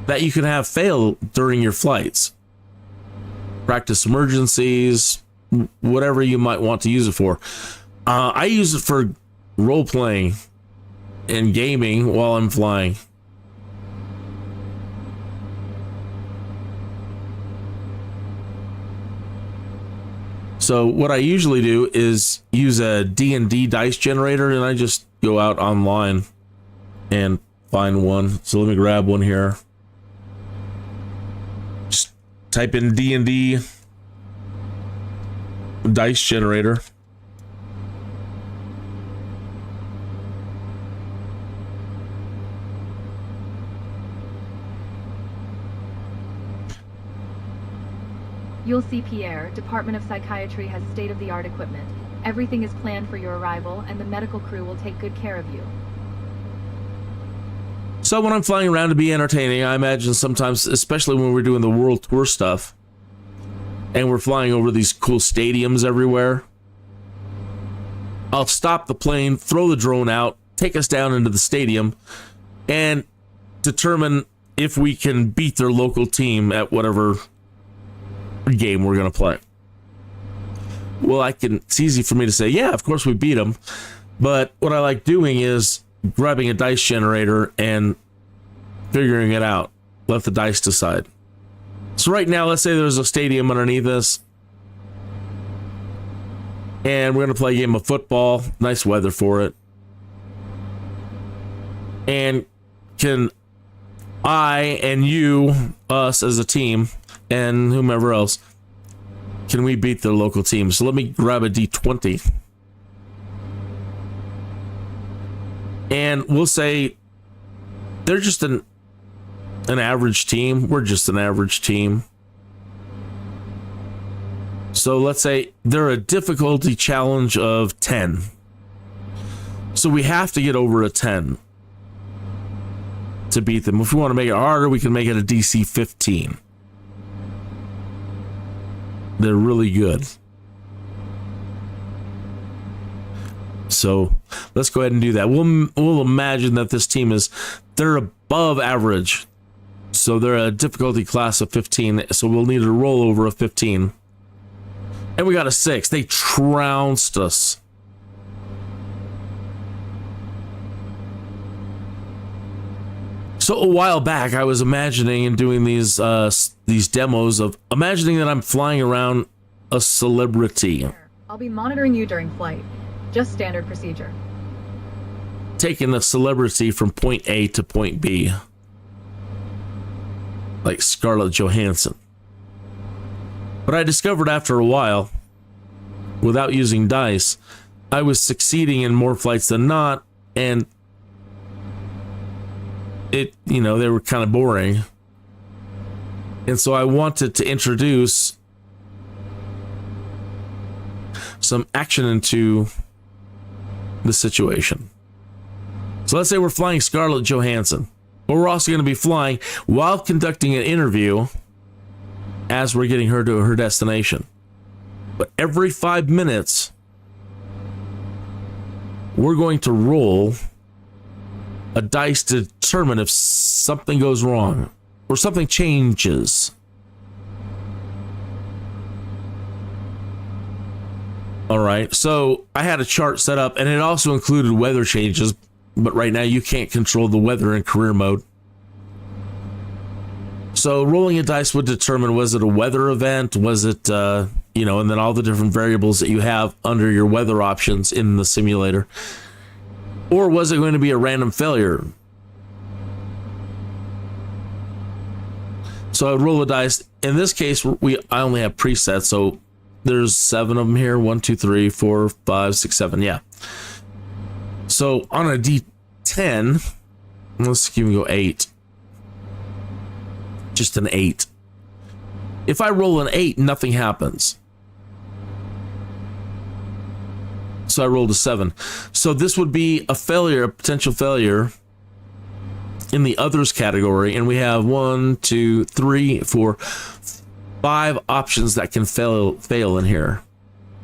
Speaker 1: that you can have fail during your flights. Practice emergencies, whatever you might want to use it for. I use it for role-playing and gaming while I'm flying. So what I usually do is use a D&D dice generator, and I just go out online and find one. So let me grab one here. Just type in D&D dice generator.
Speaker 3: You'll see Pierre. Department of Psychiatry has state-of-the-art equipment. Everything is planned for your arrival, and the medical crew will take good care of you.
Speaker 1: So when I'm flying around to be entertaining, I imagine sometimes, especially when we're doing the world tour stuff, and we're flying over these cool stadiums everywhere, I'll stop the plane, throw the drone out, take us down into the stadium, and determine if we can beat their local team at whatever game we're going to play. Well, it's easy for me to say, yeah, of course we beat them. But what I like doing is grabbing a dice generator and figuring it out. Let the dice decide. So right now, let's say there's a stadium underneath us, and we're going to play a game of football. Nice weather for it. And can I and you, us as a team, and whomever else, can we beat their local team? So let me grab a D20. And we'll say they're just an average team. We're just an average team. So let's say they're a difficulty challenge of 10. So we have to get over a 10 to beat them. If we want to make it harder, we can make it a DC 15. They're really good. So let's go ahead and do that. We'll imagine that this team they're above average. So they're a difficulty class of 15. So we'll need to roll over a 15. And we got a 6. They trounced us. So a while back, I was imagining and doing these demos of imagining that I'm flying around a celebrity.
Speaker 4: I'll be monitoring you during flight. Just standard procedure.
Speaker 1: Taking a celebrity from point A to point B. Like Scarlett Johansson. But I discovered after a while, without using dice, I was succeeding in more flights than not, and they were kind of boring. And so I wanted to introduce some action into the situation. So let's say we're flying Scarlett Johansson, but we're also going to be flying while conducting an interview as we're getting her to her destination. But every 5 minutes, we're going to roll a dice to determine if something goes wrong or something changes. All right, so I had a chart set up, and it also included weather changes, but right now you can't control the weather in career mode. So rolling a dice would determine, was it a weather event? Was it, and then all the different variables that you have under your weather options in the simulator. Or was it going to be a random failure? So I would roll a dice. In this case, I only have presets, so there's 7 of them here. 1, 2, 3, 4, 5, 6, 7. Yeah. So on a D10, let's even go 8. Just an 8. If I roll an 8, nothing happens. So I rolled a 7. So this would be a failure, a potential failure in the others category. And we have 1, 2, 3, 4, 5 options that can fail in here.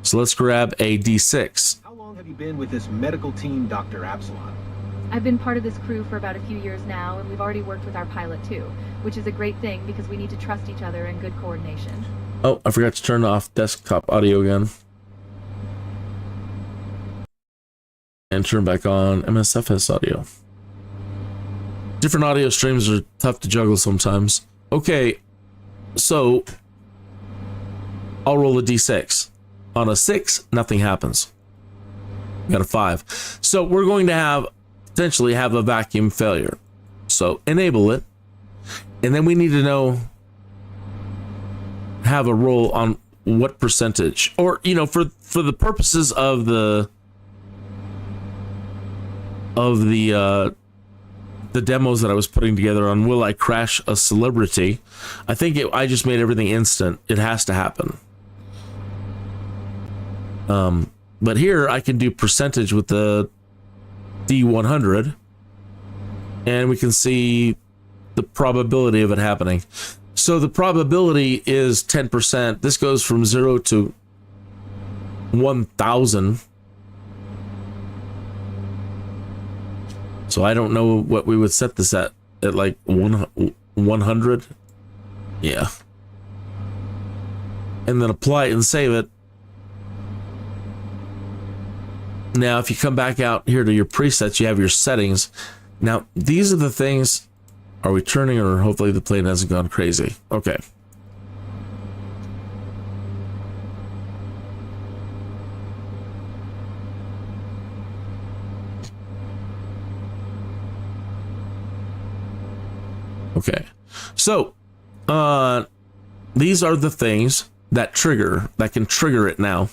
Speaker 1: So let's grab a D6.
Speaker 8: How long have you been with this medical team, Dr. Absalon?
Speaker 3: I've been part of this crew for about a few years now, and we've already worked with our pilot too, which is a great thing because we need to trust each other and good coordination.
Speaker 1: Oh, I forgot to turn off desktop audio again. and turn back on MSFS audio. Different audio streams are tough to juggle sometimes. Okay, so I'll roll a d6. On a 6, nothing happens. Got a 5. So we're going to potentially have a vacuum failure. So enable it, and then we need to have a roll on what percentage, or for the purposes of the demos that I was putting together on will I crash a celebrity. I think I just made everything instant. It has to happen. But here I can do percentage with the D100, and we can see the probability of it happening. So the probability is 10%. This goes from 0 to 1,000. So I don't know what we would set this at like 100. Yeah. And then apply it and save it. Now, if you come back out here to your presets, you have your settings. Now, these are the things. Are we turning, or hopefully the plane hasn't gone crazy? Okay. Okay. So, these are the things that can trigger it now.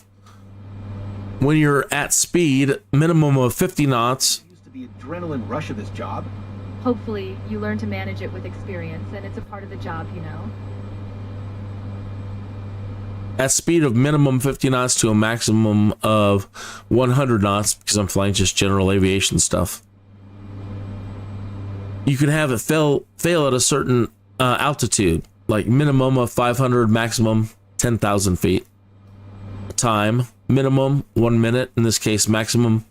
Speaker 1: When you're at speed, minimum of 50 knots.
Speaker 8: Used to be adrenaline rush of this job.
Speaker 3: Hopefully, you learn to manage it with experience, and it's a part of the job,
Speaker 1: At speed of minimum 50 knots to a maximum of 100 knots, because I'm flying just general aviation stuff. You can have it fail at a certain altitude, like minimum of 500, maximum 10,000 feet. Time, minimum 1 minute, in this case, maximum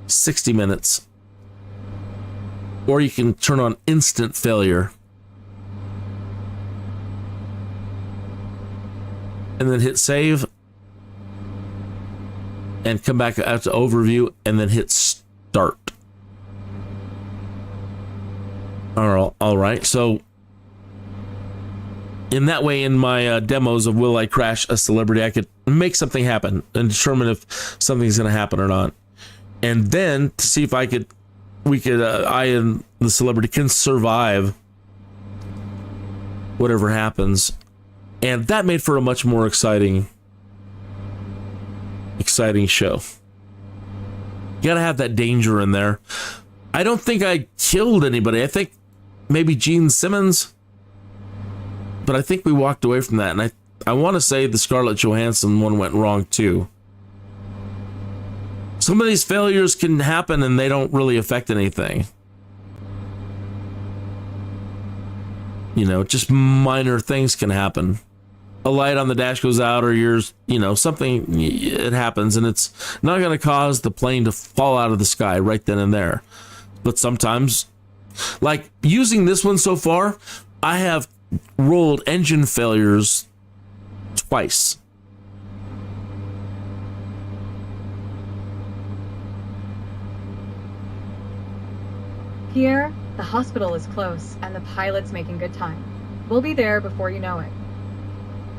Speaker 1: 60 minutes. Or you can turn on instant failure. And then hit save. And come back out to overview and then hit start. All right. So in that way, in my demos of will I crash a celebrity, I could make something happen and determine if something's going to happen or not. And then to see if I and the celebrity can survive whatever happens. And that made for a much more exciting show. You gotta have that danger in there. I don't think I killed anybody. I think maybe Gene Simmons, but I think we walked away from that. And I want to say the Scarlett Johansson one went wrong too. Some of these failures can happen and they don't really affect anything. Just minor things can happen. A light on the dash goes out, or something, it happens, and it's not going to cause the plane to fall out of the sky right then and there. But sometimes, like using this one so far, I have rolled engine failures twice.
Speaker 4: Pierre, the hospital is close, and the pilot's making good time. We'll be there before you know it.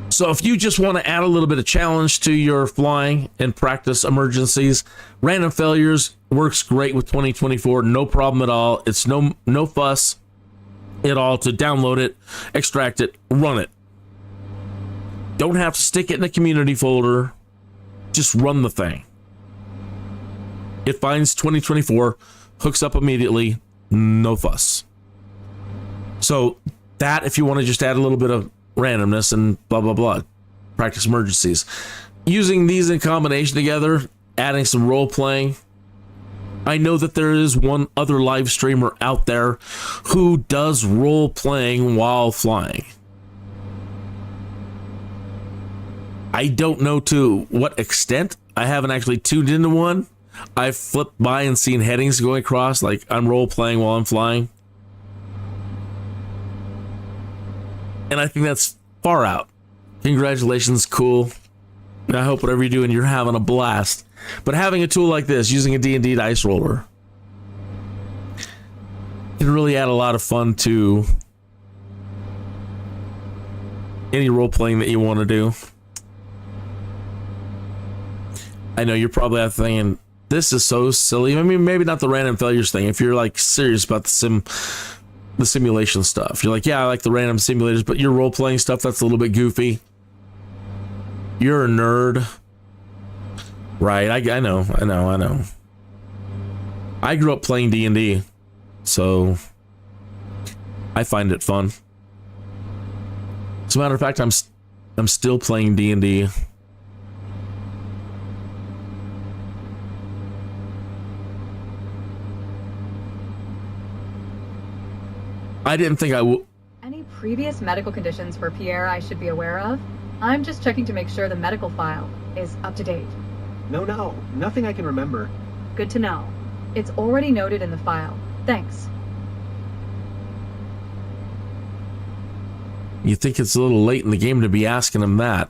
Speaker 1: So if you just want to add a little bit of challenge to your flying and practice emergencies, random failures works great with 2024. No problem at all. It's no fuss at all to download it, extract it, run it. Don't have to stick it in a community folder. Just run the thing. It finds 2024, hooks up immediately, no fuss. So that, if you want to just add a little bit of randomness and blah, blah, blah, practice emergencies. Using these in combination together, adding some role playing. I know that there is one other live streamer out there who does role playing while flying. I don't know to what extent. I haven't actually tuned into one. I've flipped by and seen headings going across like I'm role playing while I'm flying. And I think that's far out. Congratulations, cool. I hope whatever you're doing, you're having a blast. But having a tool like this, using a D&D dice roller, can really add a lot of fun to any role-playing that you want to do. I know you're probably out thinking, this is so silly. I mean, maybe not the random failures thing. If you're like serious about the simulation stuff, you're like, yeah, I like the random simulators, but your role-playing stuff, that's a little bit goofy. You're a nerd. Right, I know. I grew up playing D&D, so I find it fun. As a matter of fact, I'm still playing D&D. I didn't think I would.
Speaker 4: Any previous medical conditions for Pierre I should be aware of? I'm just checking to make sure the medical file is up to date.
Speaker 8: No, nothing I can remember.
Speaker 4: Good to know. It's already noted in the file. Thanks.
Speaker 1: You think it's a little late in the game to be asking him that.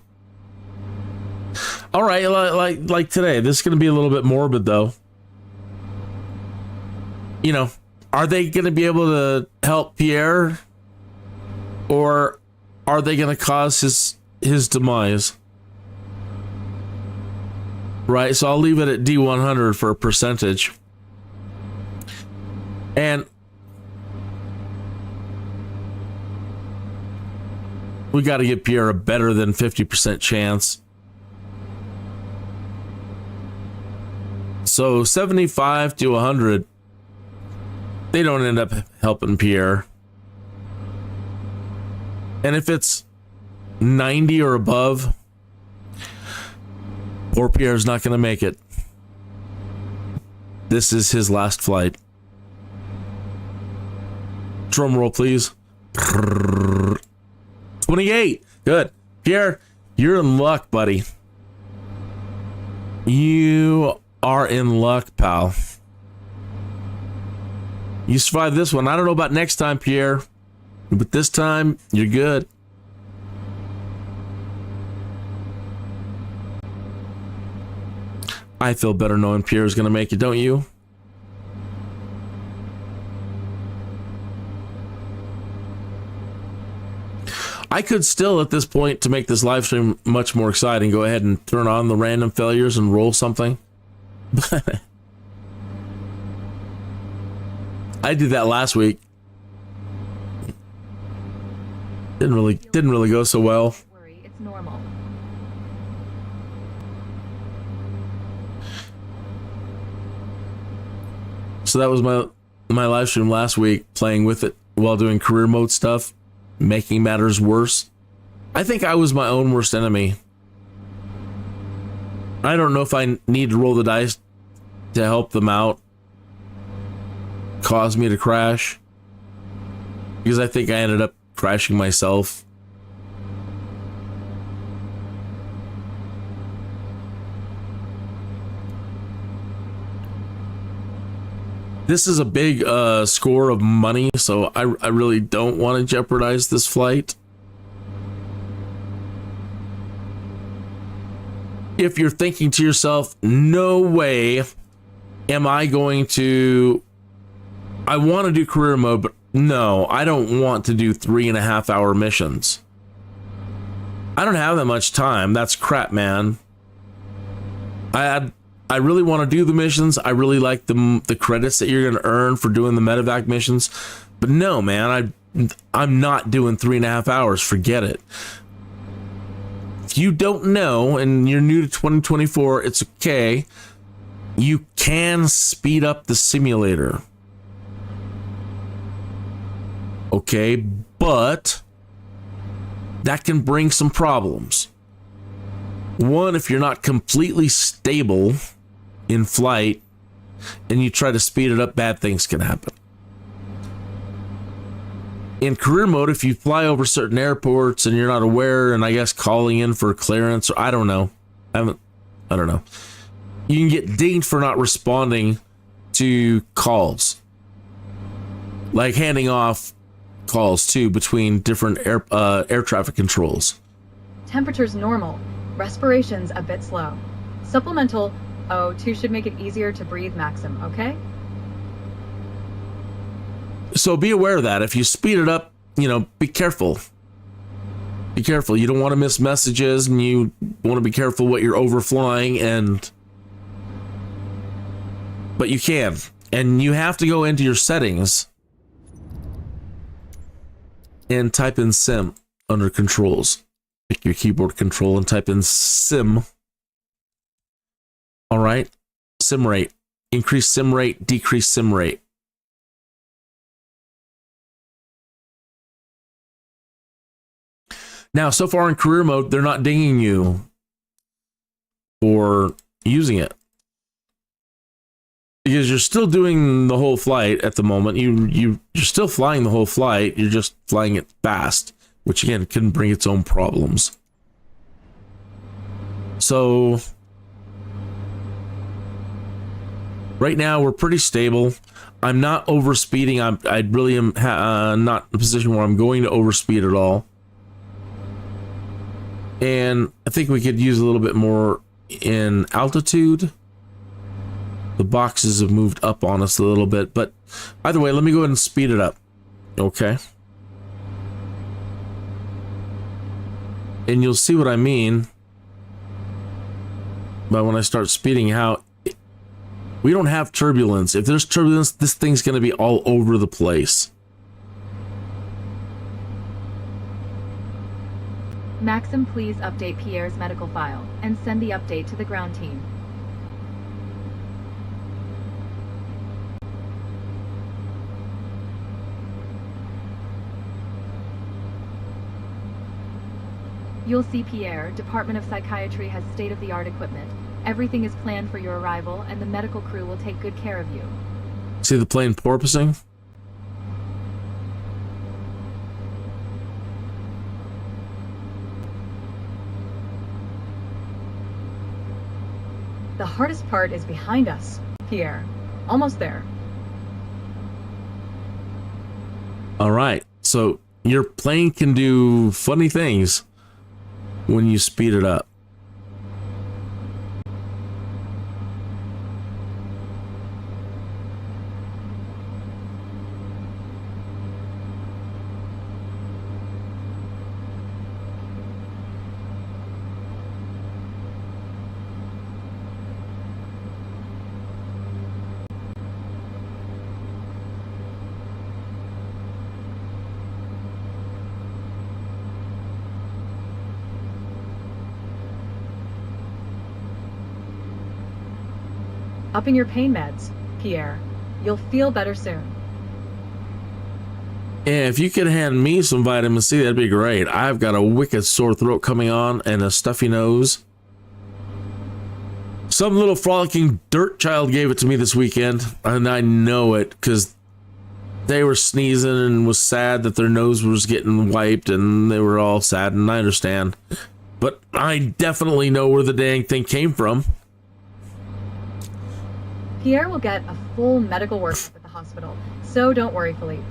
Speaker 1: All right, like today, this is going to be a little bit morbid, though. You know, are they going to be able to help Pierre, or are they going to cause his demise? Right, so I'll leave it at D100 for a percentage. And we got to give Pierre a better than 50% chance. So 75 to 100, they don't end up helping Pierre. And if it's 90 or above, poor Pierre's not going to make it. This is his last flight. Drum roll, please. 28. Good. Pierre, you're in luck, buddy. You are in luck, pal. You survived this one. I don't know about next time, Pierre, but this time, you're good. I feel better knowing Pierre's going to make it, don't you? I could still, at this point, to make this live stream much more exciting, go ahead and turn on the random failures and roll something. I did that last week. Didn't really go so well.
Speaker 4: Don't worry, it's normal.
Speaker 1: So that was my live stream last week, playing with it while doing career mode stuff, making matters worse. I think I was my own worst enemy. I don't know if I need to roll the dice to help them out, cause me to crash, because I think I ended up crashing myself. This is a big score of money, so I really don't want to jeopardize this flight. If you're thinking to yourself, no way am I going to... I want to do career mode, but no, I don't want to do 3.5 hour missions. I don't have that much time. That's crap, man. I really want to do the missions. I really like the credits that you're going to earn for doing the MEDIVAC missions. But no, man, I'm not doing 3.5 hours. Forget it. If you don't know and you're new to 2024, it's okay. You can speed up the simulator. Okay, but that can bring some problems. One, if you're not completely stable in flight and you try to speed it up, bad things can happen. In career mode, if you fly over certain airports and you're not aware, and I guess calling in for clearance, or I don't know. I don't know. You can get dinged for not responding to calls. Like handing off calls too between different air traffic controls.
Speaker 4: Temperature's normal. Respiration's a bit slow. Supplemental Oh, 2 should make it easier to breathe, Maxim, okay?
Speaker 1: So be aware of that. If you speed it up, be careful. Be careful. You don't want to miss messages, and you want to be careful what you're overflying, but you can. And you have to go into your settings and type in sim under controls. Pick your keyboard control and type in sim. All right. Sim rate. Increase sim rate, decrease sim rate. Now, so far in career mode, they're not dinging you for using it, because you're still doing the whole flight at the moment. You're still flying the whole flight. You're just flying it fast, which again can bring its own problems. So right now we're pretty stable. I'm not overspeeding. I really am not in a position where I'm going to overspeed at all. And I think we could use a little bit more in altitude. The boxes have moved up on us a little bit, but either way, let me go ahead and speed it up. Okay. And you'll see what I mean by when I start speeding, how we don't have turbulence. If there's turbulence, this thing's going to be all over the place.
Speaker 3: Maxim, please update Pierre's medical file and send the update to the ground team. You'll see Pierre. Department of Psychiatry has state-of-the-art equipment. Everything is planned for your arrival, and the medical crew will take good care of you.
Speaker 1: See the plane porpoising?
Speaker 4: The hardest part is behind us, Pierre. Almost there.
Speaker 1: All right. So your plane can do funny things when you speed it up.
Speaker 4: Upping your pain meds, Pierre. You'll feel better soon.
Speaker 1: Yeah, if you could hand me some vitamin C, that'd be great. I've got a wicked sore throat coming on and a stuffy nose. Some little frolicking dirt child gave it to me this weekend, and I know it because they were sneezing and was sad that their nose was getting wiped, and they were all sad, and I understand. But I definitely know where the dang thing came from.
Speaker 4: Pierre will get a full medical workup at the hospital, so don't worry, Philippe.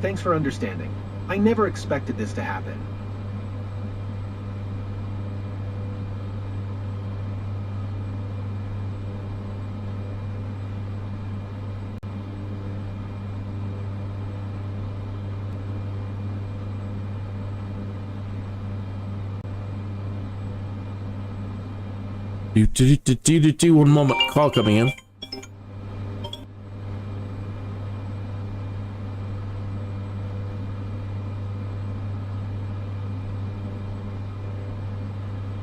Speaker 8: Thanks for understanding. I never expected this to happen.
Speaker 1: One moment. Call coming in.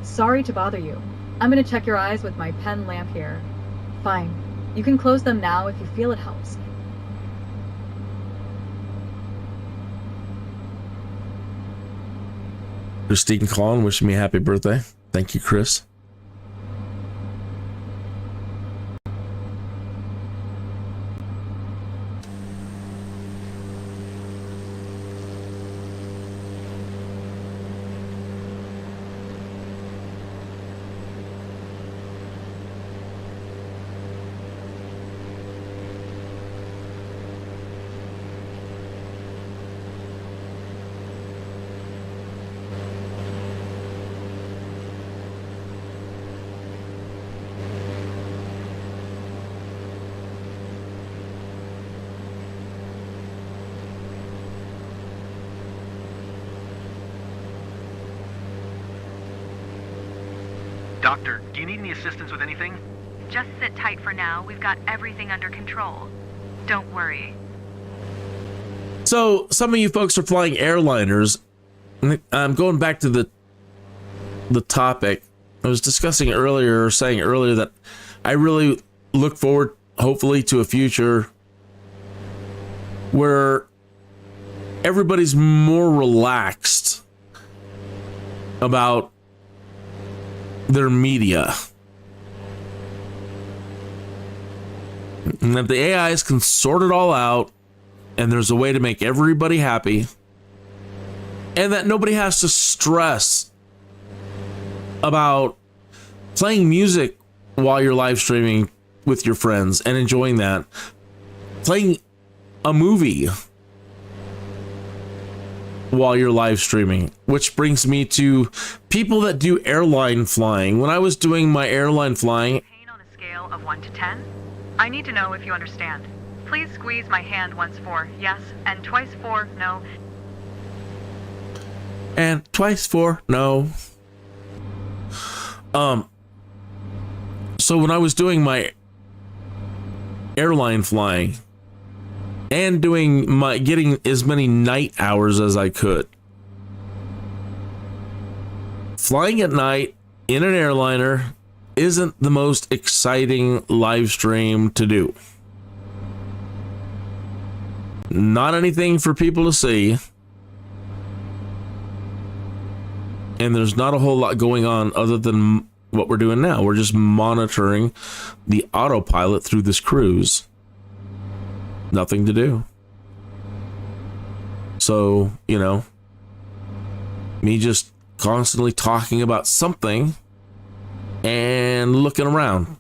Speaker 4: Sorry to bother you. I'm gonna check your eyes with my pen lamp here. Fine. You can close them now if you feel it helps.
Speaker 1: Christine Collin wishing me a happy birthday. Thank you, Chris.
Speaker 8: Doctor, do you need any assistance with anything?
Speaker 3: Just sit tight for now. We've got everything under control. Don't worry.
Speaker 1: So some of you folks are flying airliners. I'm going back to the topic. I was discussing earlier, or saying earlier, that I really look forward, hopefully, to a future where everybody's more relaxed about their media. And that the AIs can sort it all out, and there's a way to make everybody happy, and that nobody has to stress about playing music while you're live streaming with your friends and enjoying that, playing a movie while you're live streaming. Which brings me to people that do airline flying. When I was doing my airline flying,
Speaker 4: Pain on a scale of 1 to 10? I need to know if you understand. Please squeeze my hand once for yes, and twice for no.
Speaker 1: and twice for no. So when I was doing my airline flying and getting as many night hours as I could, flying at night in an airliner isn't the most exciting live stream to do. Not anything for people to see. And there's not a whole lot going on other than what we're doing now. We're just monitoring the autopilot through this cruise. Nothing to do. So, me just constantly talking about something and looking around.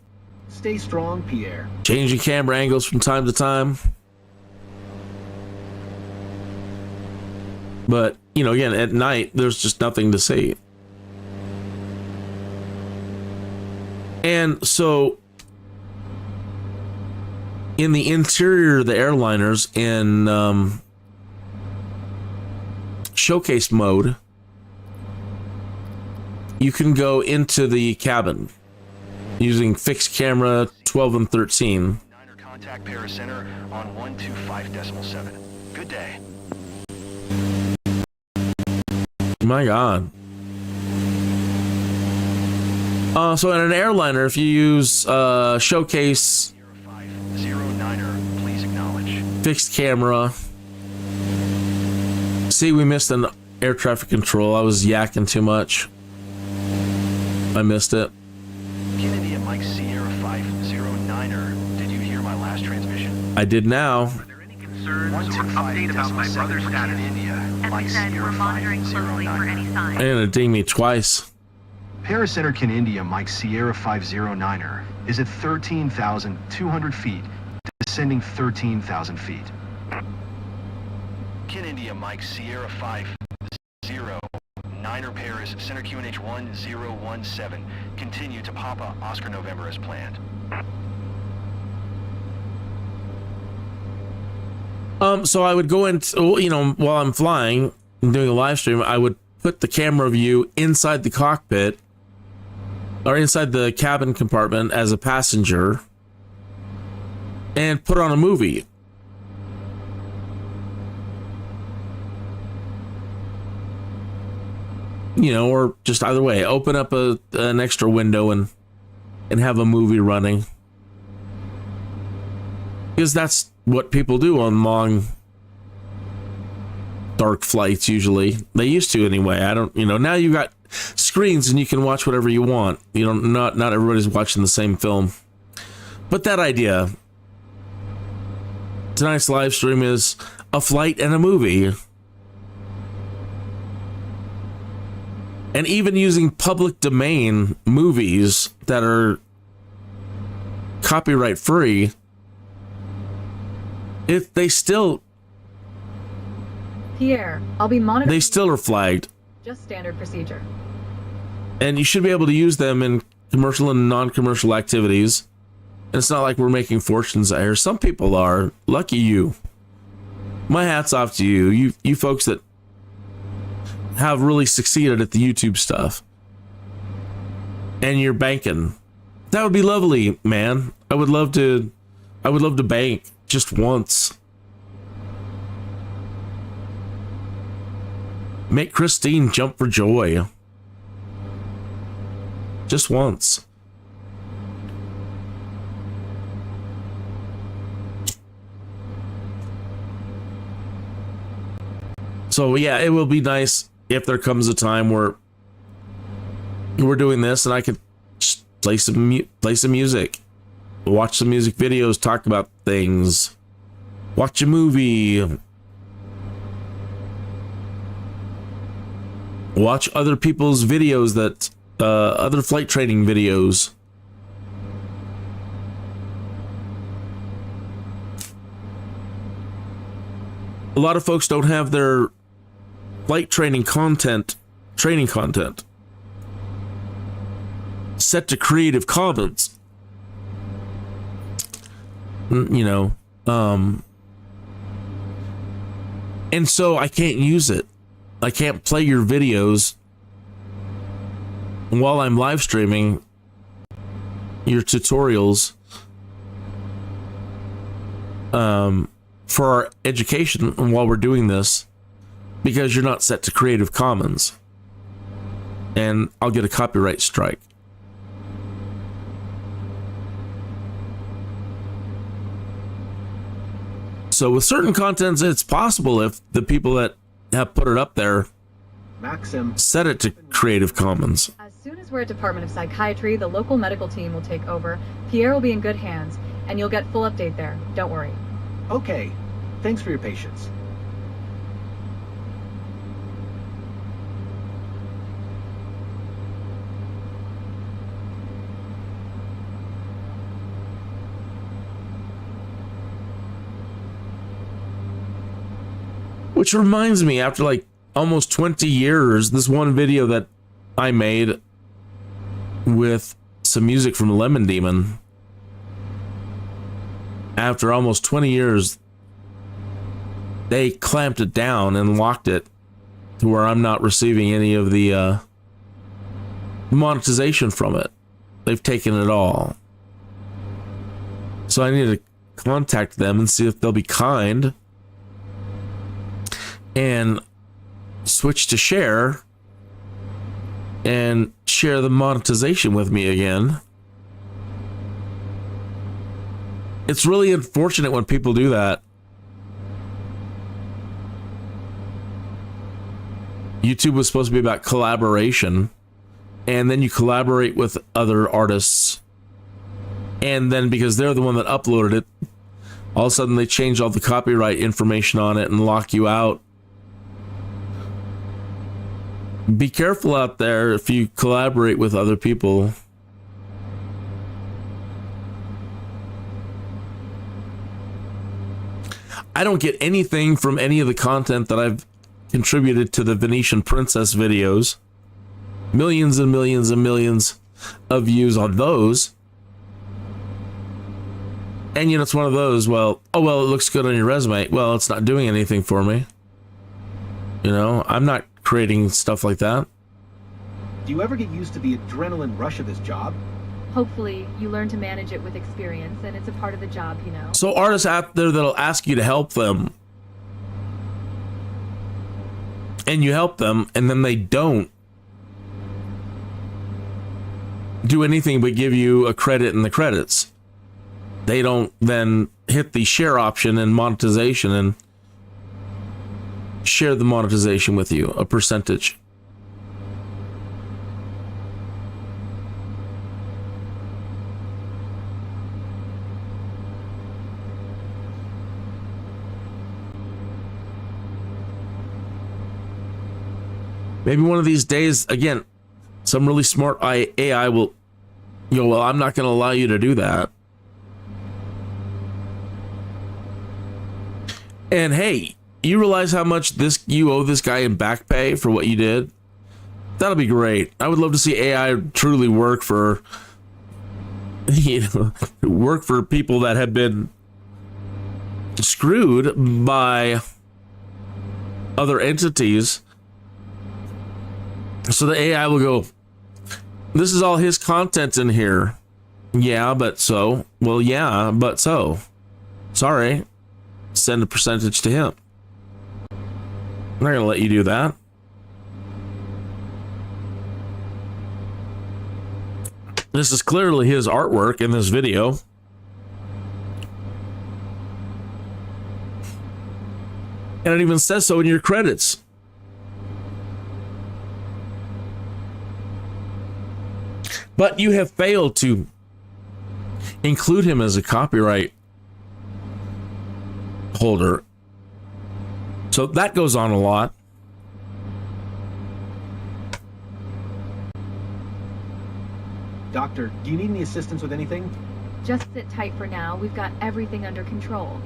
Speaker 8: Stay strong, Pierre.
Speaker 1: Changing camera angles from time to time. But, again, at night, there's just nothing to see. And so, in the interior of the airliners, in showcase mode, you can go into the cabin using fixed camera 12 and 13.
Speaker 5: Contact Paris Center on 125.7. Good day.
Speaker 1: My God. So in an airliner, if you use showcase
Speaker 5: 0509er, please acknowledge.
Speaker 1: fixed camera. See, we missed an air traffic control. I was yakking too much. I missed it.
Speaker 5: Kennedy at Mike Sierra 509er. Did you hear my last transmission?
Speaker 1: I did now.
Speaker 8: Are there any concerns or update about my brother's status
Speaker 5: in India?
Speaker 3: As we said, we're monitoring closely for any signs.
Speaker 1: And it dinged me twice.
Speaker 5: Paris Center, Kin India, Mike Sierra 509er is at 13,200 feet, descending 13,000 feet. Kin India, Mike Sierra 509er Paris, Center QNH 1017. Continue to Papa Oscar November as planned.
Speaker 1: So I would go into, while I'm flying and doing a live stream, I would put the camera view inside the cockpit or inside the cabin compartment as a passenger and put on a movie. Or just either way, open up an extra window and have a movie running. Because that's what people do on long, dark flights usually. They used to anyway. I don't, now you've got screens and you can watch whatever you want. Not everybody's watching the same film. But that idea, tonight's live stream is a flight and a movie. And even using public domain movies that are copyright free, if they still...
Speaker 4: Pierre, I'll be monitoring.
Speaker 1: They still are flagged.
Speaker 4: Just standard procedure.
Speaker 1: And you should be able to use them in commercial and non-commercial activities. And it's not like we're making fortunes out here. Some people are. Lucky you. My hat's off to you. You folks that have really succeeded at the YouTube stuff. and you're banking. That would be lovely, man. I would love to bank just once. Make Christine jump for joy. Just once. So yeah, it will be nice if there comes a time where we're doing this and I could just play some music, watch some music videos, talk about things, watch a movie, watch other people's videos that other flight training videos. A lot of folks don't have their flight training content set to Creative Commons. You know, and so I can't use it. I can't play your videos while I'm live streaming your tutorials for our education and while we're doing this, because you're not set to Creative Commons and I'll get a copyright strike. So with certain contents, it's possible if the people that have put it up there set it to Creative Commons.
Speaker 4: As soon as we're at Department of Psychiatry, the local medical team will take over. Pierre will be in good hands, and you'll get full update there. Don't worry.
Speaker 8: Okay. Thanks for your patience.
Speaker 1: Which reminds me, after like almost 20 years, this one video that I made with some music from Lemon Demon, after almost 20 years, they clamped it down and locked it to where I'm not receiving any of the monetization from it. They've taken it all. So I need to contact them and see if they'll be kind and switch to share and share the monetization with me again. It's really unfortunate when people do that. YouTube was supposed to be about collaboration, and then you collaborate with other artists, and then because they're the one that uploaded it, all of a sudden they change all the copyright information on it and lock you out. Be careful out there if you collaborate with other people. I don't get anything from any of the content that I've contributed to the Venetian Princess videos. Millions and millions and millions of views on those. And you know, it's one of those, well, it looks good on your resume. Well, it's not doing anything for me. You know, I'm not creating stuff like that.
Speaker 8: Do you ever get used to the adrenaline rush of this job?
Speaker 3: Hopefully, you learn to manage it with experience, and it's a part of the job, you know.
Speaker 1: So artists out there that'll ask you to help them, and you help them, and then they don't do anything but give you a credit in the credits. They don't then hit the share option and monetization and share the monetization with you, a percentage. Maybe one of these days, again, some really smart AI will, well, I'm not going to allow you to do that. And hey, you realize how much you owe this guy in back pay for what you did? That'll be great. I would love to see AI truly work for, work for people that have been screwed by other entities. So the AI will go, This is all his content in here. Yeah, but so. Well, yeah, but so. Sorry. Send a percentage to him. I'm not going to let you do that. This is clearly his artwork in this video. And it even says so in your credits. But you have failed to include him as a copyright holder. So that goes on a lot.
Speaker 8: Doctor, do you need any assistance with anything?
Speaker 3: Just sit tight for now. We've got everything under control.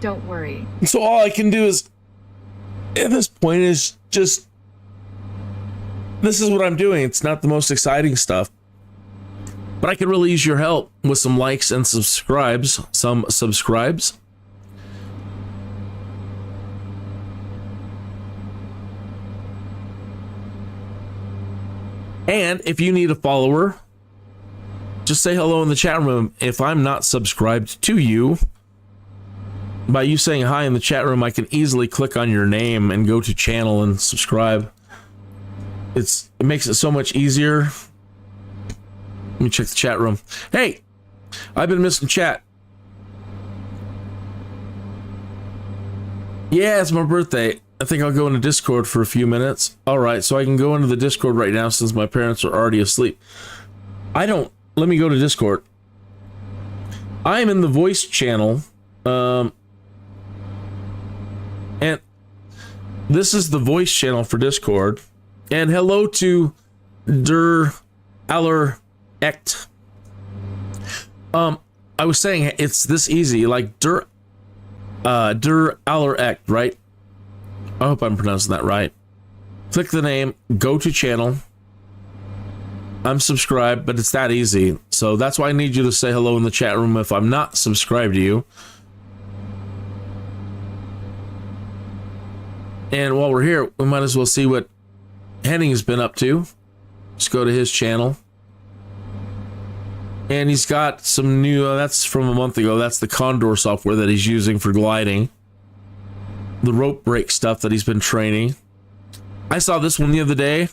Speaker 3: Don't worry.
Speaker 1: So all I can do is, at this point, is just, this is what I'm doing. It's not the most exciting stuff. But I could really use your help with some likes and subscribes. Some subscribes. And if you need a follower, just say hello in the chat room. If I'm not subscribed to you, by you saying hi in the chat room, I can easily click on your name and go to channel and subscribe. It makes it so much easier. Let me check the chat room. Hey, I've been missing chat. Yeah, it's my birthday. I think I'll go into Discord for a few minutes. All right, so I can go into the Discord right now since my parents are already asleep. Let me go to Discord. I am in the voice channel. And this is the voice channel for Discord. And hello to Der Aller Echt. I was saying it's this easy, like Der Aller Echt, right? I hope I'm pronouncing that right. Click the name, go to channel. I'm subscribed, but it's that easy. So that's why I need you to say hello in the chat room if I'm not subscribed to you. And while we're here, we might as well see what Henning's been up to. Let's go to his channel. And he's got some new, that's from a month ago. That's the Condor software that he's using for gliding. The rope break stuff that he's been training. I saw this one the other day.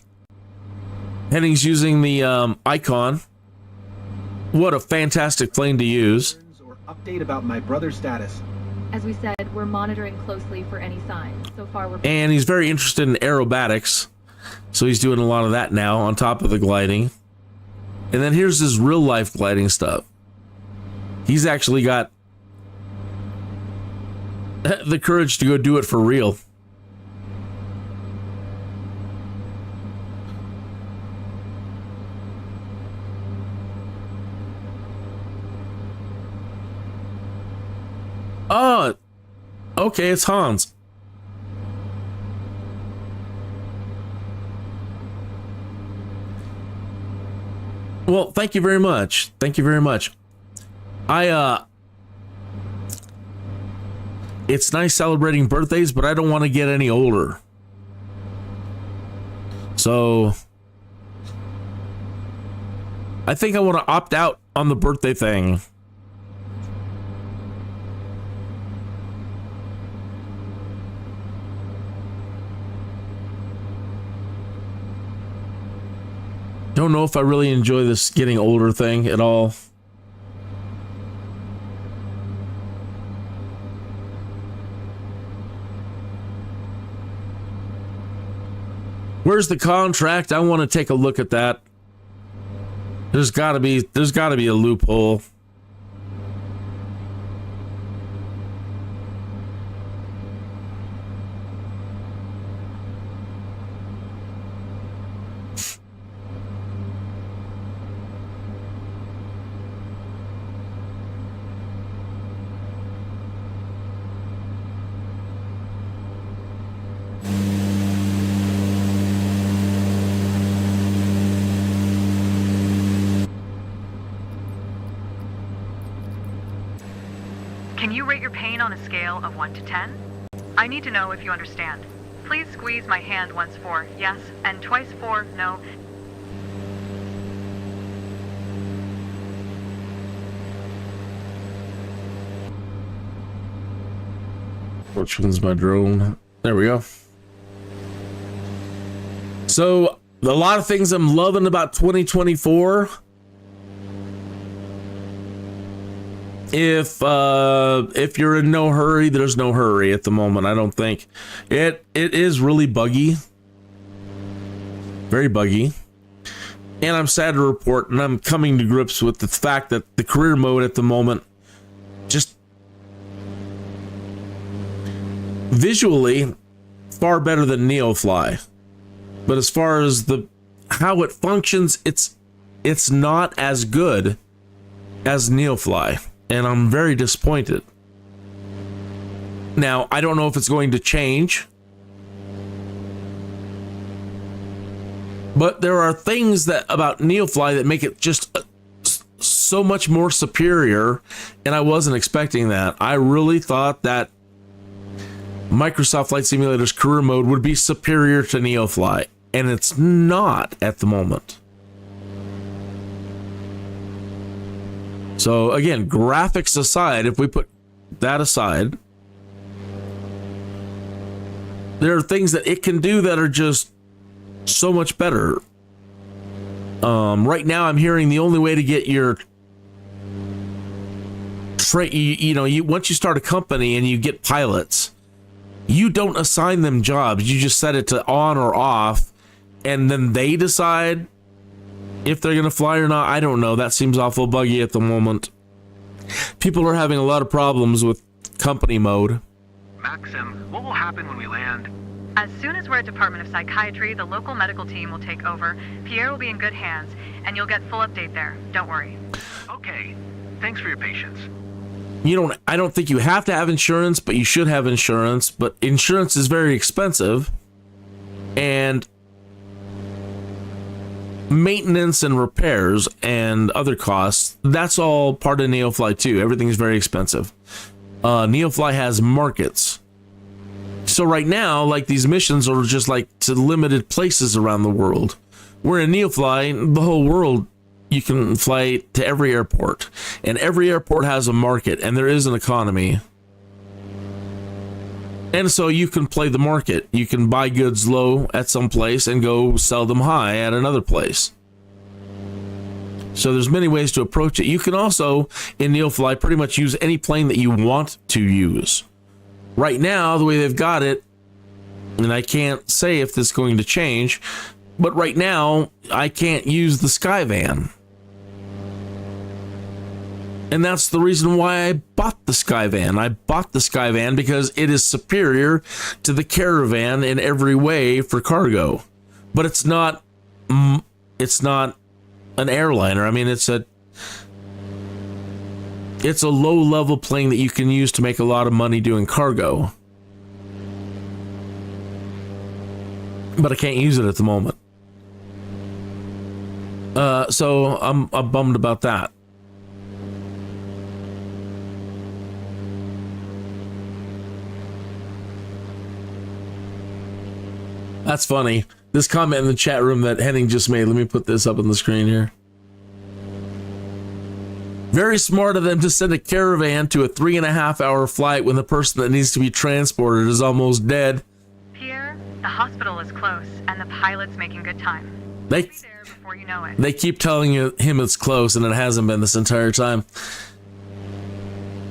Speaker 1: Henning's using the Icon. What a fantastic plane to use.
Speaker 8: Or update about my brother's status.
Speaker 3: As we said, we're monitoring closely for any signs. So far, we're...
Speaker 1: And he's very interested in aerobatics. So he's doing a lot of that now on top of the gliding. And then here's his real life gliding stuff. He's actually got the courage to go do it for real. Oh, okay, it's Hans. Well, thank you very much. Thank you very much. It's nice celebrating birthdays, but I don't want to get any older. So I think I want to opt out on the birthday thing. Don't know if I really enjoy this getting older thing at all. Where's the contract? I want to take a look at that. There's got to be a loophole.
Speaker 4: Can you rate your pain on a scale of 1 to 10? I need to know if you understand. Please squeeze my hand once for yes, and twice for no.
Speaker 1: Which one's my drone? There we go. So, a lot of things I'm loving about 2024. If you're in no hurry, there's no hurry at the moment. I don't think it is really buggy, very buggy, and I'm sad to report, and I'm coming to grips with the fact that the career mode at the moment, just visually far better than NEOFLY, but as far as how it functions, it's not as good as NEOFLY. And I'm very disappointed. Now, I don't know if it's going to change, but there are things about NEOFLY that make it just so much more superior, and I wasn't expecting that. I really thought that Microsoft Flight Simulator's career mode would be superior to NEOFLY, and it's not at the moment. So again, graphics aside, if we put that aside, there are things that it can do that are just so much better. Right now I'm hearing the only way to get your once you start a company and you get pilots, you don't assign them jobs. You just set it to on or off, and then they decide if they're going to fly or not. I don't know. That seems awful buggy at the moment. People are having a lot of problems with company mode.
Speaker 5: Maxim, what will happen when we land?
Speaker 4: As soon as we're at Department of Psychiatry, the local medical team will take over. Pierre will be in good hands, and you'll get full update there. Don't worry.
Speaker 5: Okay. Thanks for your patience.
Speaker 1: I don't think you have to have insurance, but you should have insurance. But insurance is very expensive, and maintenance and repairs and other costs, that's all part of NEOFLY too. Everything is very expensive. NEOFLY has markets. So right now, like, these missions are just like to limited places around the world. Where in NEOFLY, the whole world, you can fly to every airport. And every airport has a market, and there is an economy. And so you can play the market. You can buy goods low at some place and go sell them high at another place. So there's many ways to approach it. You can also, in NEOFLY, pretty much use any plane that you want to use. Right now, the way they've got it, and I can't say if this is going to change, but right now, I can't use the Skyvan. And that's the reason why I bought the Skyvan. I bought the Skyvan because it is superior to the Caravan in every way for cargo. But it's not an airliner. I mean, it's a low-level plane that you can use to make a lot of money doing cargo. But I can't use it at the moment. So I'm bummed about that. That's funny. This comment in the chat room that Henning just made. Let me put this up on the screen here. Very smart of them to send a Caravan to a 3.5-hour flight when the person that needs to be transported is almost dead.
Speaker 4: Pierre, the hospital is close, and the pilot's making good time.
Speaker 1: They
Speaker 4: Be there before you know it.
Speaker 1: They keep telling him it's close, and it hasn't been this entire time.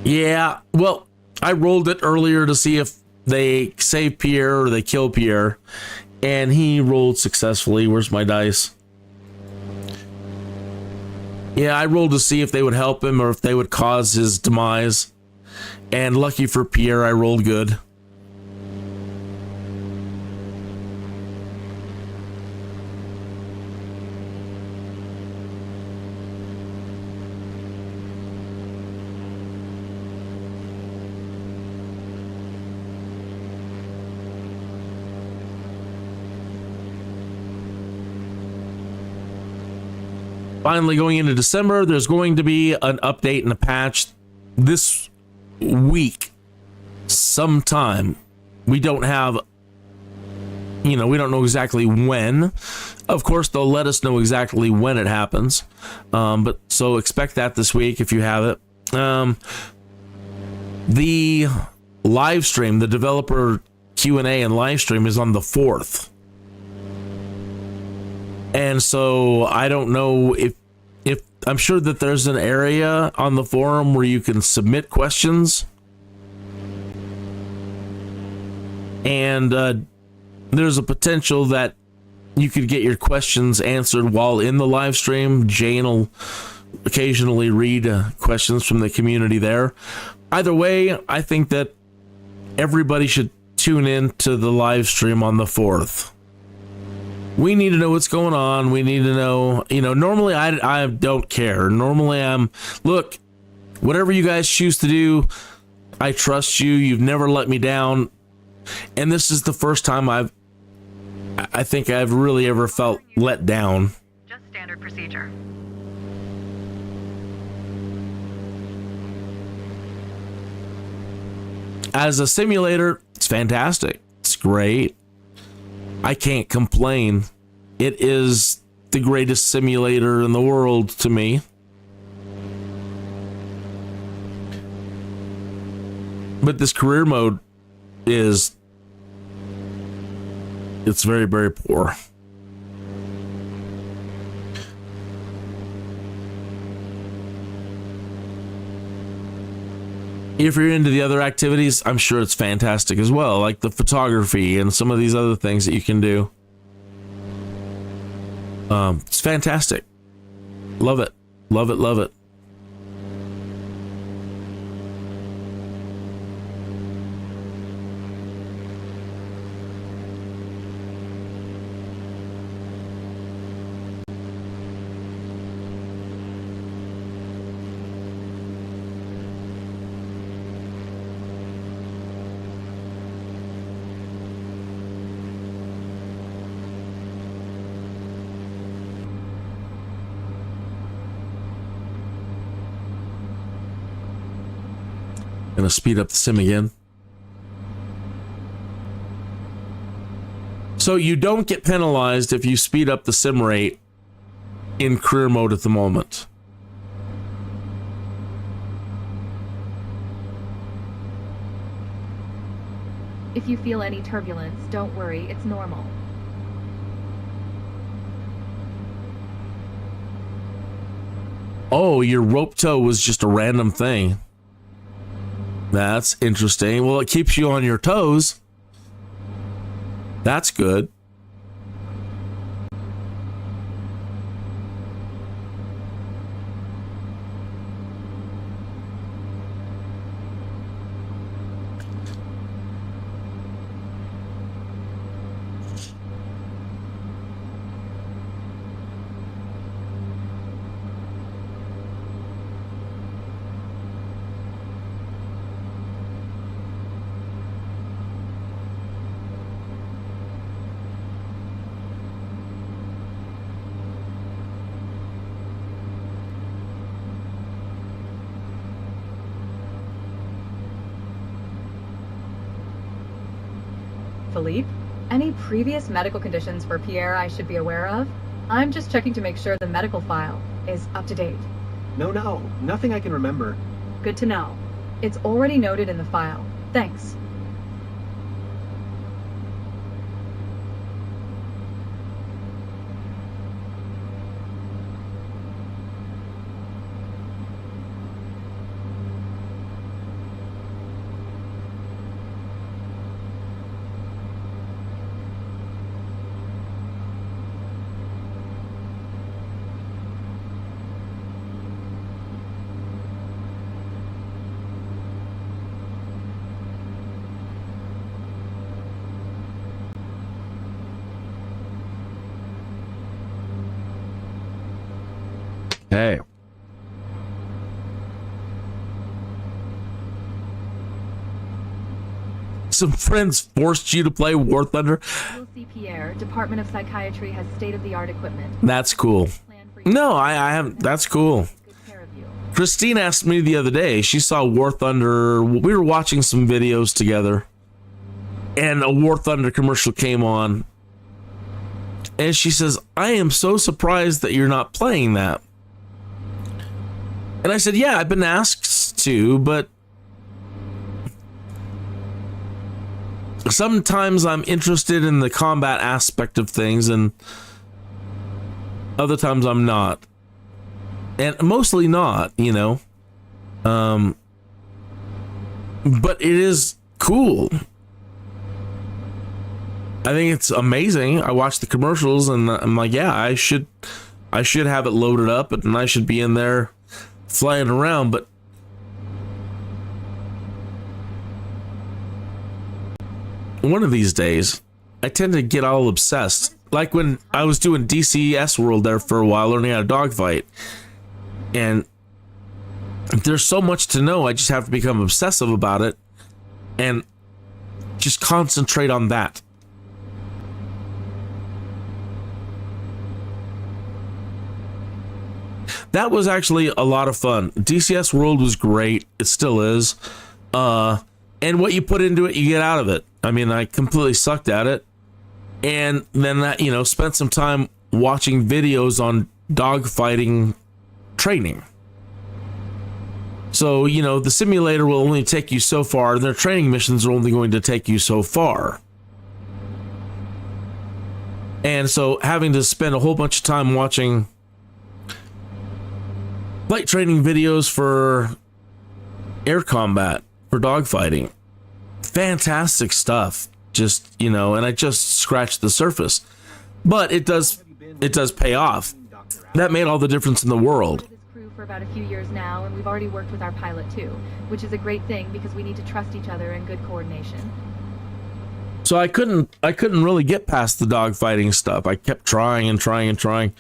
Speaker 1: Yeah, well, I rolled it earlier to see if they save Pierre or they kill Pierre, and he rolled successfully. Where's my dice? Yeah, I rolled to see if they would help him or if they would cause his demise. And lucky for Pierre, I rolled good. Finally, going into December, there's going to be an update and a patch this week sometime. We don't have, we don't know exactly when. Of course, they'll let us know exactly when it happens. But so expect that this week if you have it. The Livestream, the developer Q&A and Livestream is on the 4th. And so I don't know if I'm sure that there's an area on the forum where you can submit questions. And there's a potential that you could get your questions answered while in the live stream. Jane will occasionally read questions from the community there. Either way, I think that everybody should tune in to the live stream on the 4th. We need to know what's going on. We need to know, normally I don't care. Normally look, whatever you guys choose to do, I trust you. You've never let me down. And this is the first time I think I've really ever felt let down.
Speaker 4: Just standard procedure.
Speaker 1: As a simulator, it's fantastic. It's great. I can't complain. It is the greatest simulator in the world to me. But this career mode it's very, very poor. If you're into the other activities, I'm sure it's fantastic as well, like the photography and some of these other things that you can do. It's fantastic. Love it. Love it. Love it. Gonna speed up the sim again. So you don't get penalized if you speed up the sim rate in career mode at the moment.
Speaker 3: If you feel any turbulence, don't worry, it's normal.
Speaker 1: Oh, your rope tow was just a random thing. That's interesting. Well, it keeps you on your toes. That's good.
Speaker 4: Philippe? Any previous medical conditions for Pierre I should be aware of? I'm just checking to make sure the medical file is up to date.
Speaker 8: No, nothing I can remember.
Speaker 4: Good to know. It's already noted in the file. Thanks.
Speaker 1: Hey. Some friends forced you to play War Thunder.
Speaker 3: You'll see Pierre. Department of Psychiatry has state-of-the-art equipment.
Speaker 1: That's cool. No, I haven't. That's cool. Christine asked me the other day. She saw War Thunder. We were watching some videos together, and a War Thunder commercial came on. And she says, I am so surprised that you're not playing that. And I said, yeah, I've been asked to, but sometimes I'm interested in the combat aspect of things, and other times I'm not. And mostly not, you know. But it is cool. I think it's amazing. I watch the commercials and I'm like, yeah, I should have it loaded up and I should be in there flying around, but one of these days I tend to get all obsessed. Like when I was doing DCS World there for a while, learning how to dogfight, and there's so much to know. I just have to become obsessive about it and just concentrate on that. That was actually a lot of fun. DCS World was great. It still is. And what you put into it, you get out of it. I mean, I completely sucked at it. And then that, you know, spent some time watching videos on dogfighting training. So, you know, the simulator will only take you so far, and their training missions are only going to take you so far. And so having to spend a whole bunch of time watching flight training videos for air combat, for dogfighting. Fantastic stuff. Just, you know, and I just scratched the surface. But it does pay off. That made all the difference in the world.
Speaker 3: For about a few years now, and we've already worked with our pilot too, which is a great thing because we need to trust each other and good coordination.
Speaker 1: So I couldn't really get past the dogfighting stuff. I kept trying and trying and trying.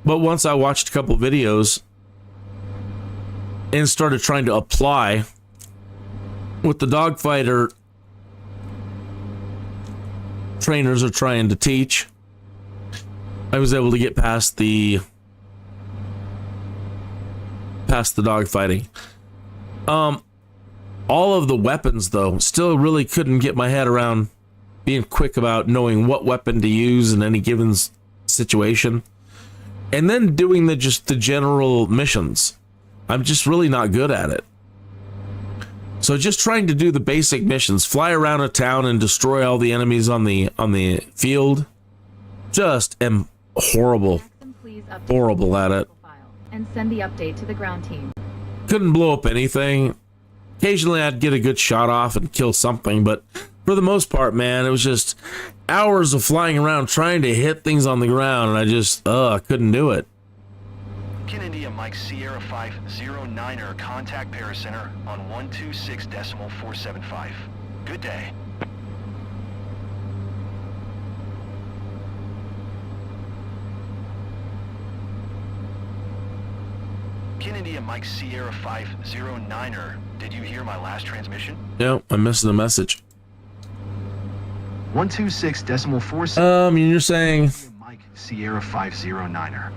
Speaker 1: But once I watched a couple videos and started trying to apply what the dogfighter trainers are trying to teach, I was able to get past the dogfighting. All of the weapons, though, still really couldn't get my head around being quick about knowing what weapon to use in any given situation. And then doing the general missions. I'm just really not good at it. So just trying to do the basic missions, fly around a town and destroy all the enemies on the field. Just am horrible at it.
Speaker 3: And send the update to the ground team.
Speaker 1: Couldn't blow up anything. Occasionally I'd get a good shot off and kill something, but for the most part, man, it was just hours of flying around trying to hit things on the ground, and I just couldn't do it.
Speaker 6: Kin India Mike Sierra 509er, contact Paracenter on 126.475. Good day. Kin India Mike Sierra 509er, did you hear my last transmission?
Speaker 1: No, I missed the message.
Speaker 5: 126.47.
Speaker 1: You're saying
Speaker 5: Mike Sierra 509er.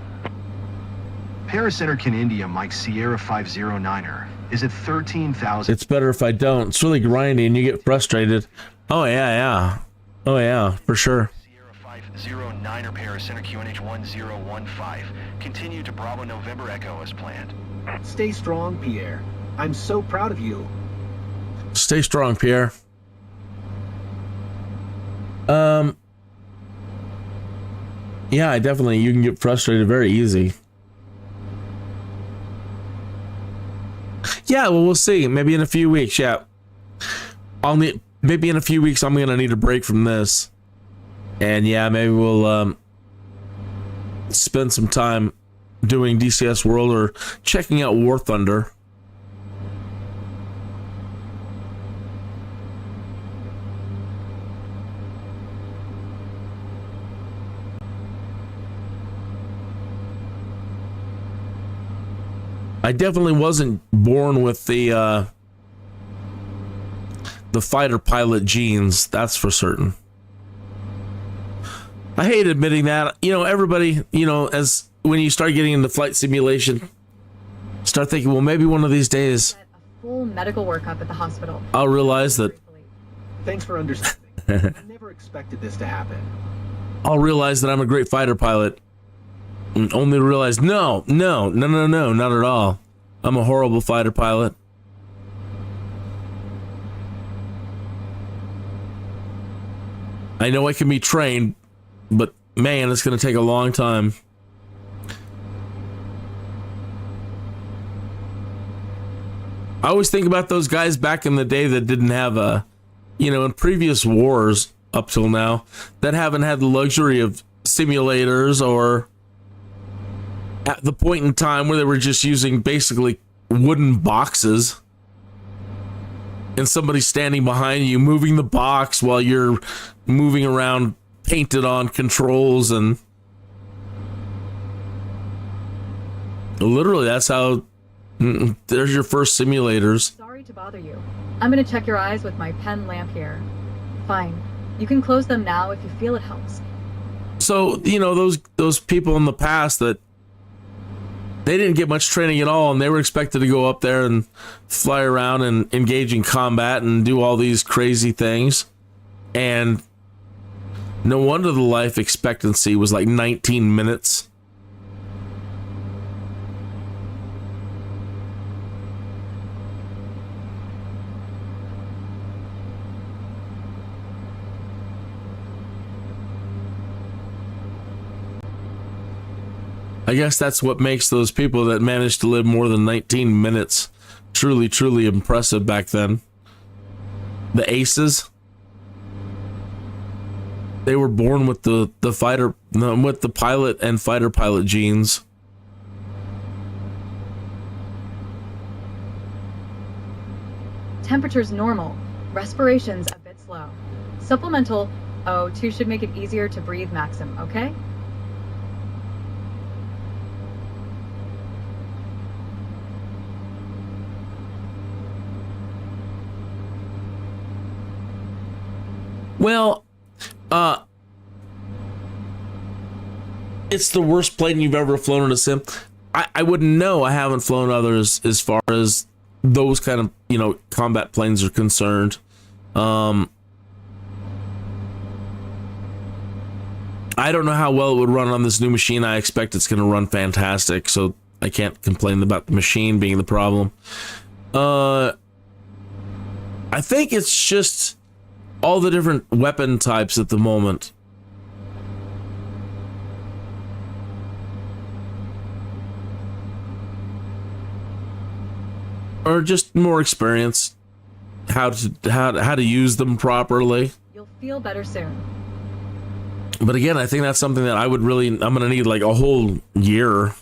Speaker 5: Paracenter Kin India Mike Sierra 509er is at 13,000.
Speaker 1: It's better if I don't. It's really grindy and you get frustrated. Oh yeah. Oh yeah, for sure.
Speaker 6: Sierra 509er Paracenter QNH 1015. Continue to Bravo November Echo as planned.
Speaker 8: Stay strong, Pierre. I'm so proud of you.
Speaker 1: Stay strong, Pierre. Yeah, you can get frustrated very easy. Yeah, well, we'll see. Maybe in a few weeks, yeah. Maybe in a few weeks I'm gonna need a break from this. And yeah, maybe we'll spend some time doing DCS World or checking out War Thunder. I definitely wasn't born with the fighter pilot genes, that's for certain. I hate admitting that. You know, everybody, you know, as when you start getting into flight simulation, start thinking, well, maybe one of these days
Speaker 4: A full medical workup at the hospital.
Speaker 1: I'll realize that
Speaker 8: Thanks for understanding. I never expected this to happen.
Speaker 1: I'm a great fighter pilot. And only to realize, no, not at all. I'm a horrible fighter pilot. I know I can be trained, but man, it's going to take a long time. I always think about those guys back in the day that didn't have in previous wars up till now, that haven't had the luxury of simulators, or at the point in time where they were just using basically wooden boxes and somebody standing behind you moving the box while you're moving around painted on controls. And literally that's how there's your first simulators.
Speaker 4: Sorry to bother you. I'm gonna check your eyes with my pen lamp here. Fine. You can close them now if you feel it helps.
Speaker 1: So, those people in the past that they didn't get much training at all, and they were expected to go up there and fly around and engage in combat and do all these crazy things. And no wonder the life expectancy was like 19 minutes. I guess that's what makes those people that managed to live more than 19 minutes truly, truly impressive back then. The aces. They were born with the pilot and fighter pilot genes.
Speaker 4: Temperature's normal. Respiration's a bit slow. Supplemental O2 should make it easier to breathe, Maxim, okay?
Speaker 1: Well, it's the worst plane you've ever flown in a sim. I wouldn't know. I haven't flown others as far as those kind of, combat planes are concerned. I don't know how well it would run on this new machine. I expect it's going to run fantastic, so I can't complain about the machine being the problem. I think it's just all the different weapon types at the moment. Or just more experience how to use them properly.
Speaker 4: You'll feel better soon.
Speaker 1: But again, I think that's something that I'm going to need like a whole year.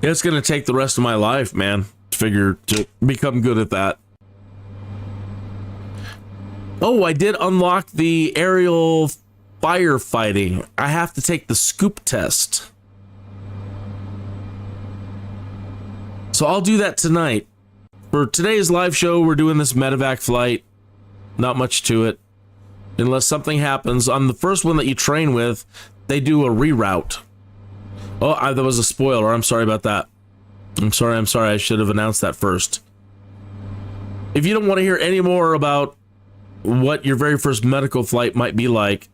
Speaker 1: It's going to take the rest of my life, man, to become good at that. Oh, I did unlock the aerial firefighting. I have to take the scoop test. So I'll do that tonight. For today's live show, we're doing this medevac flight. Not much to it. Unless something happens. On the first one that you train with, they do a reroute. Oh, that was a spoiler. I'm sorry about that. I'm sorry. I should have announced that first. If you don't want to hear any more about what your very first medical flight might be like,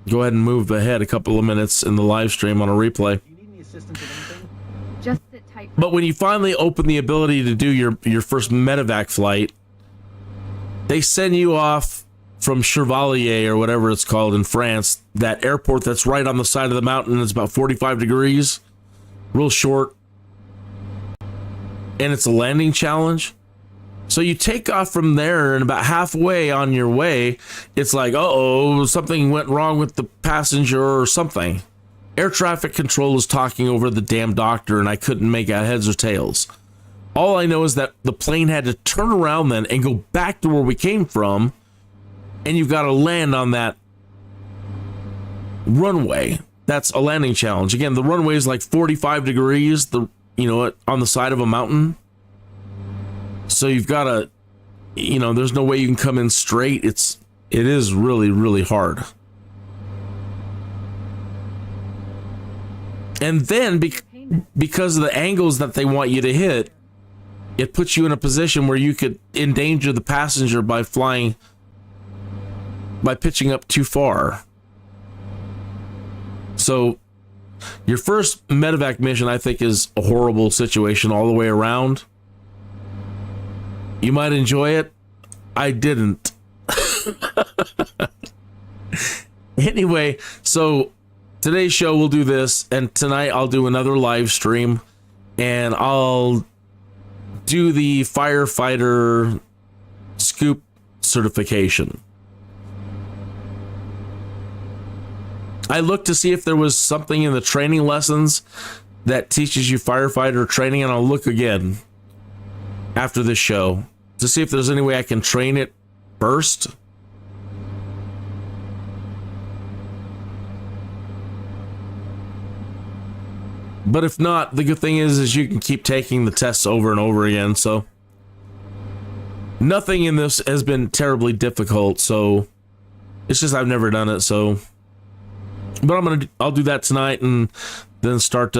Speaker 1: go ahead and move ahead a couple of minutes in the live stream on a replay.
Speaker 8: Do you need any assistance with anything?
Speaker 4: Just sit tight.
Speaker 1: But when you finally open the ability to do your first medevac flight, they send you off from Chevalier or whatever it's called in France, that airport that's right on the side of the mountain. It's about 45 degrees, real short, and it's a landing challenge. So you take off from there, and about halfway on your way, it's like, uh-oh, something went wrong with the passenger or something. Air traffic control is talking over the damn doctor, and I couldn't make out heads or tails. All I know is that the plane had to turn around then and go back to where we came from, and you've got to land on that runway. That's a landing challenge. Again, the runway is like 45 degrees, on the side of a mountain. So you've got to, there's no way you can come in straight. It is really, really hard. And then because of the angles that they want you to hit, it puts you in a position where you could endanger the passenger by pitching up too far. So Your first medevac mission, I think, is a horrible situation all the way around. You might enjoy it. I didn't. Anyway, so today's show we'll do this, and tonight I'll do another live stream, and I'll do the firefighter scoop certification. I looked to see if there was something in the training lessons that teaches you firefighter training, and I'll look again after this show to see if there's any way I can train it first. But if not, the good thing is you can keep taking the tests over and over again. So nothing in this has been terribly difficult. So it's just I've never done it. So, but I'll do that tonight and then start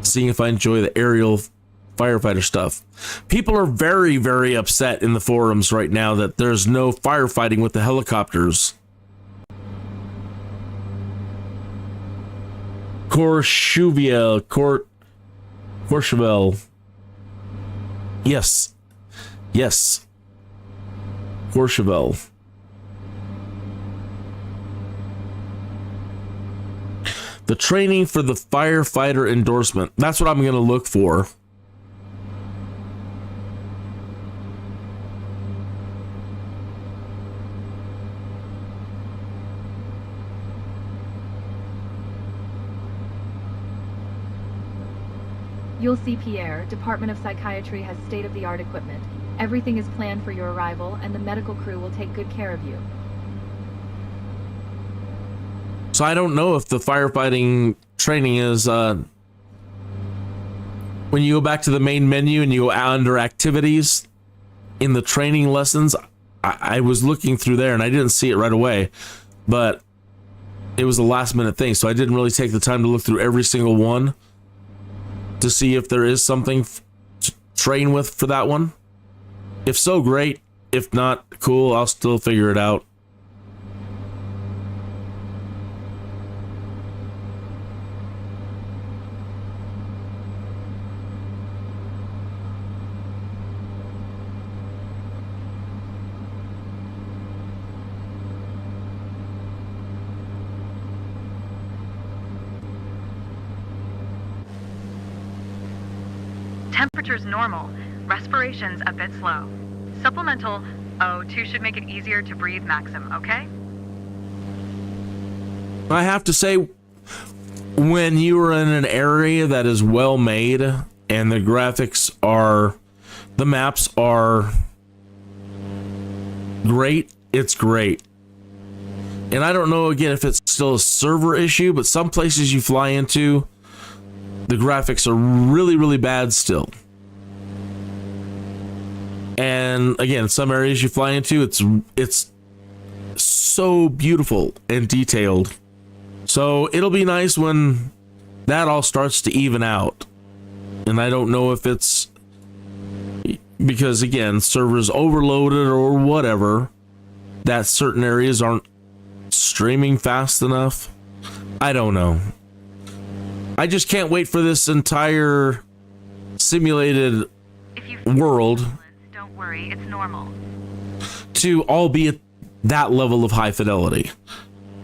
Speaker 1: seeing if I enjoy the aerial firefighter stuff. People are very, very upset in the forums right now that there's no firefighting with the helicopters. Courchevel. Yes. Courchevel. The training for the firefighter endorsement. That's what I'm going to look for.
Speaker 3: You'll see Pierre. Department of Psychiatry has state-of-the-art equipment. Everything is planned for your arrival, and the medical crew will take good care of you.
Speaker 1: So I don't know if the firefighting training is, when you go back to the main menu and you go under activities in the training lessons, I was looking through there and I didn't see it right away, but it was a last minute thing. So I didn't really take the time to look through every single one to see if there is something to train with for that one. If so, great. If not, cool. I'll still figure it out.
Speaker 4: Temperature's normal. Respiration's a bit slow. Supplemental O2 should make it easier to breathe, Maxim, okay?
Speaker 1: I have to say, when you are in an area that is well made and the graphics are, the maps are great, it's great. And I don't know, again, if it's still a server issue, but some places you fly into, the graphics are really, really bad still. And again, some areas you fly into, it's so beautiful and detailed. So it'll be nice when that all starts to even out. And I don't know if it's because, again, servers overloaded or whatever, that certain areas aren't streaming fast enough. I don't know. I just can't wait for this entire simulated world,
Speaker 4: don't worry, it's normal,
Speaker 1: to all be at that level of high fidelity.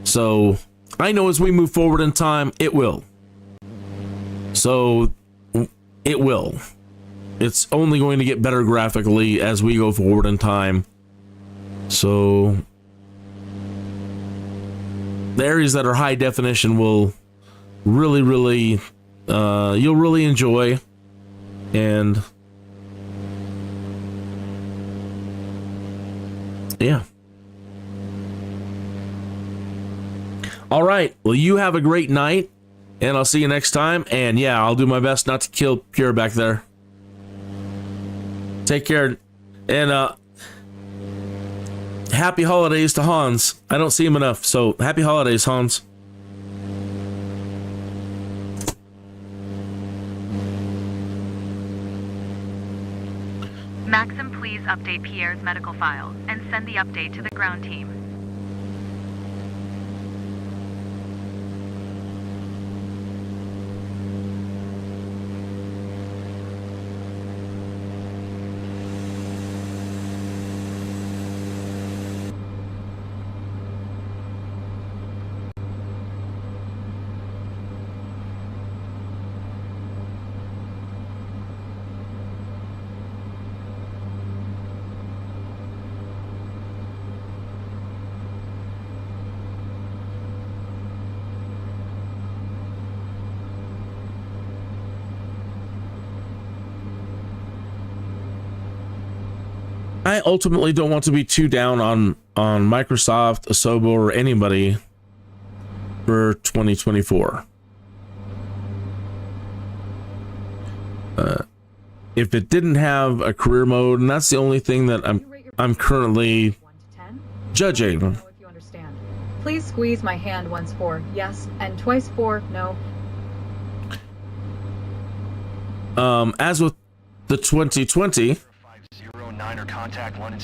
Speaker 1: So I know as we move forward in time, it will. So it will. It's only going to get better graphically as we go forward in time. So the areas that are high definition will really, really, you'll really enjoy. And yeah. All right. Well, you have a great night, and I'll see you next time. And yeah, I'll do my best not to kill Pure back there. Take care. And happy holidays to Hans. I don't see him enough, so happy holidays, Hans.
Speaker 4: Maxim, please update Pierre's medical files and send the update to the ground team.
Speaker 1: I ultimately don't want to be too down on Microsoft, Asobo, or anybody for 2024. If it didn't have a career mode, and that's the only thing that I'm currently
Speaker 4: 1 to 10?
Speaker 1: judging.
Speaker 4: Know if you understand. Please squeeze my hand once for yes and twice for no.
Speaker 1: As with the 2020,
Speaker 5: 509er contact London.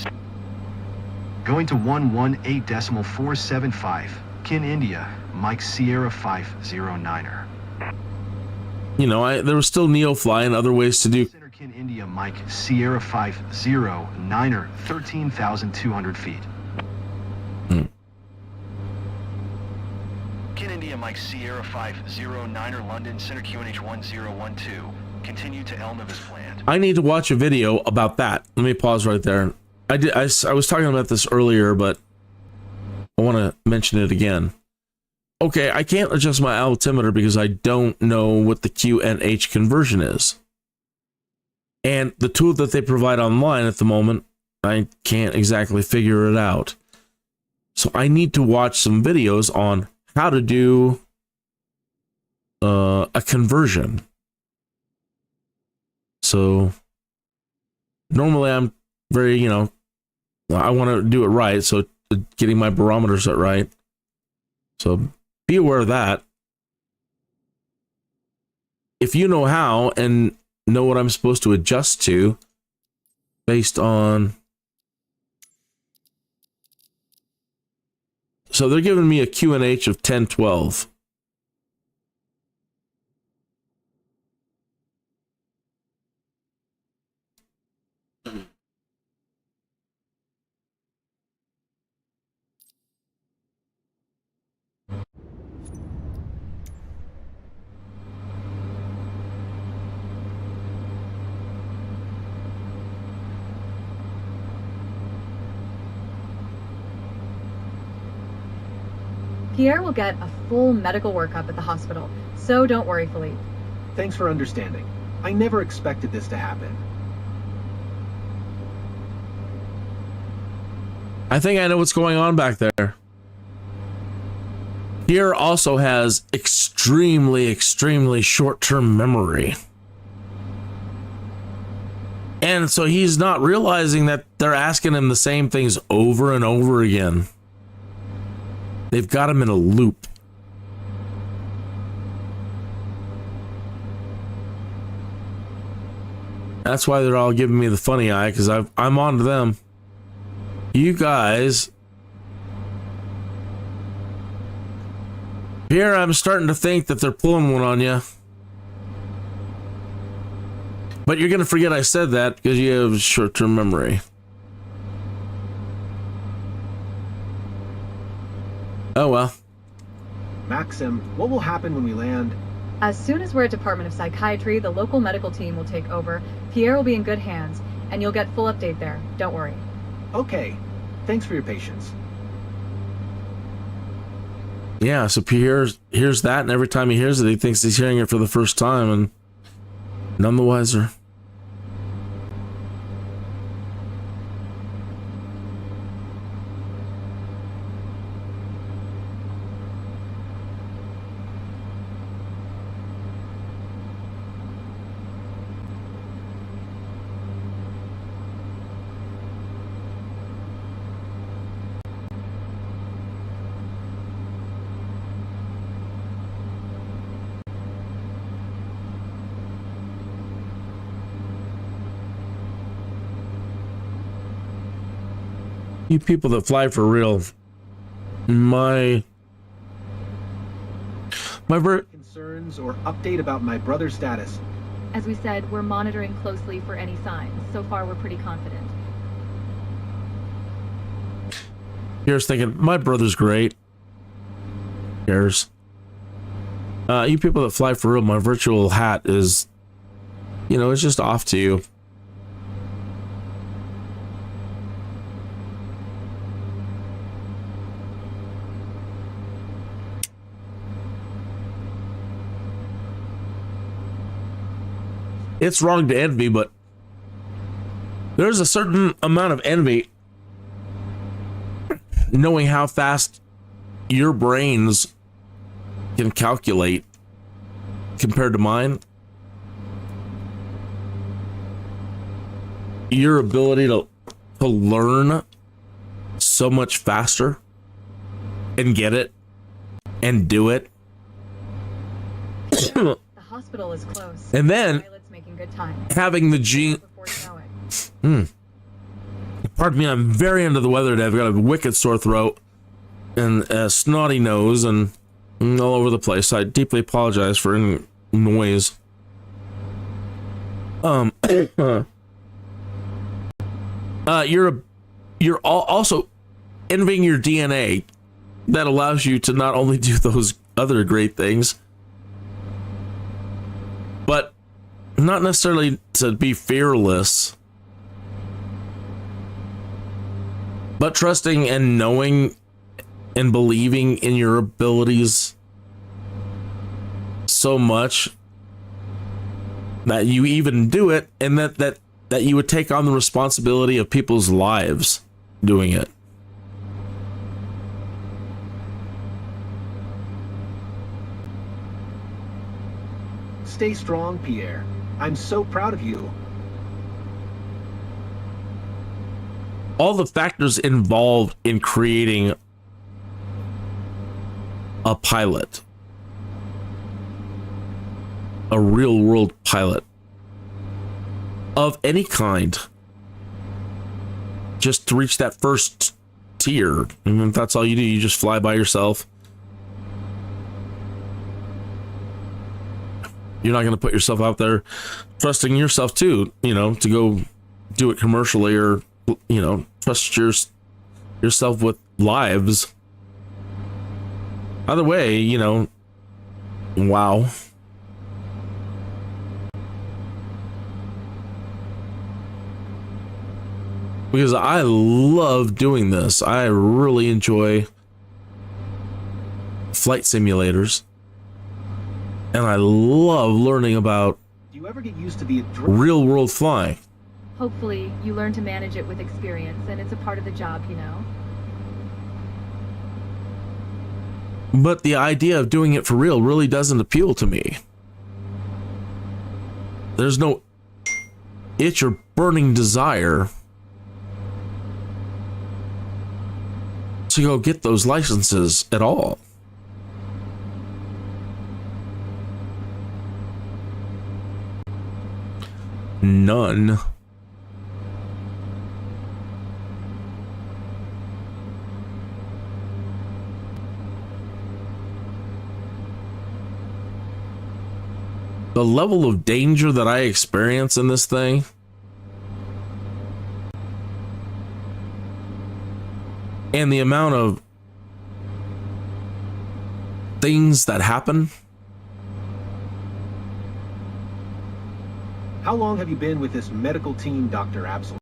Speaker 5: Going to 118.475. Kin India, Mike Sierra 509er.
Speaker 1: you know, there was still NEOFLY and other ways to do.
Speaker 5: Center Kin India, Mike Sierra 509er, 13,200 feet. Kin India, Mike Sierra 509er, London, Center QNH 1012. Continue to Elm as planned.
Speaker 1: I need to watch a video about that. Let me pause right there. I was talking about this earlier, but I want to mention it again. Okay, I can't adjust my altimeter because I don't know what the QNH conversion is. And the tool that they provide online at the moment, I can't exactly figure it out. So I need to watch some videos on how to do a conversion. So normally I'm very, you know, I want to do it right. So getting my barometer set right. So be aware of that. If you know how and know what I'm supposed to adjust to based on. So they're giving me a QNH of 1012.
Speaker 4: Pierre will get a full medical workup at the hospital, so don't worry, Philippe.
Speaker 8: Thanks for understanding. I never expected this to happen.
Speaker 1: I think I know what's going on back there. Pierre also has extremely short-term memory. And so he's not realizing that they're asking him the same things over and over again. They've got him in a loop. That's why they're all giving me the funny eye, because I'm on to them. You guys. Here I'm starting to think that they're pulling one on you. But you're going to forget I said that because you have short-term memory. Oh well.
Speaker 8: Maxim, what will happen when we land?
Speaker 4: As soon as we're at Department of Psychiatry, the local medical team will take over. Pierre will be in good hands, and you'll get full update there. Don't worry.
Speaker 8: Okay. Thanks for your patience.
Speaker 1: Yeah, so Pierre hears that, and every time he hears it, he thinks he's hearing it for the first time, and none the wiser. You people that fly for real, my
Speaker 8: Concerns or update about my brother's status?
Speaker 3: As we said, we're monitoring closely for any signs. So far, we're pretty confident.
Speaker 1: Here's thinking, my brother's great. Here's. You people that fly for real, my virtual hat is, you know, it's just off to you. It's wrong to envy, but There's a certain amount of envy knowing how fast your brains can calculate compared to mine. Your ability to learn so much faster and get it and do it.
Speaker 4: The hospital is close.
Speaker 1: And then
Speaker 4: Pilot's making good time.
Speaker 1: having the gene.
Speaker 4: Before you know it.
Speaker 1: Pardon me, I'm very under the weather today. I've got a wicked sore throat and a snotty nose and all over the place. I deeply apologize for any noise. You're also envying your DNA that allows you to not only do those other great things, but not necessarily to be fearless, but trusting and knowing and believing in your abilities so much that you even do it, and that you would take on the responsibility of people's lives doing it.
Speaker 8: Stay strong, Pierre. I'm so proud of you.
Speaker 1: All the factors involved in creating a pilot, a real world pilot of any kind, just to reach that first tier. And if that's all you do, you just fly by yourself. You're not going to put yourself out there trusting yourself too, to go do it commercially, or, trust yourself with lives. Either way, wow. Because I love doing this. I really enjoy flight simulators. And I love learning about
Speaker 8: Do you ever get used to the
Speaker 1: real world flying.
Speaker 3: Hopefully, you learn to manage it with experience, and it's a part of the job,
Speaker 1: But the idea of doing it for real really doesn't appeal to me. There's no itch or burning desire to go get those licenses at all. None. The level of danger that I experience in this thing and the amount of things that happen.
Speaker 8: How long have you been with this medical team, Dr. Absol?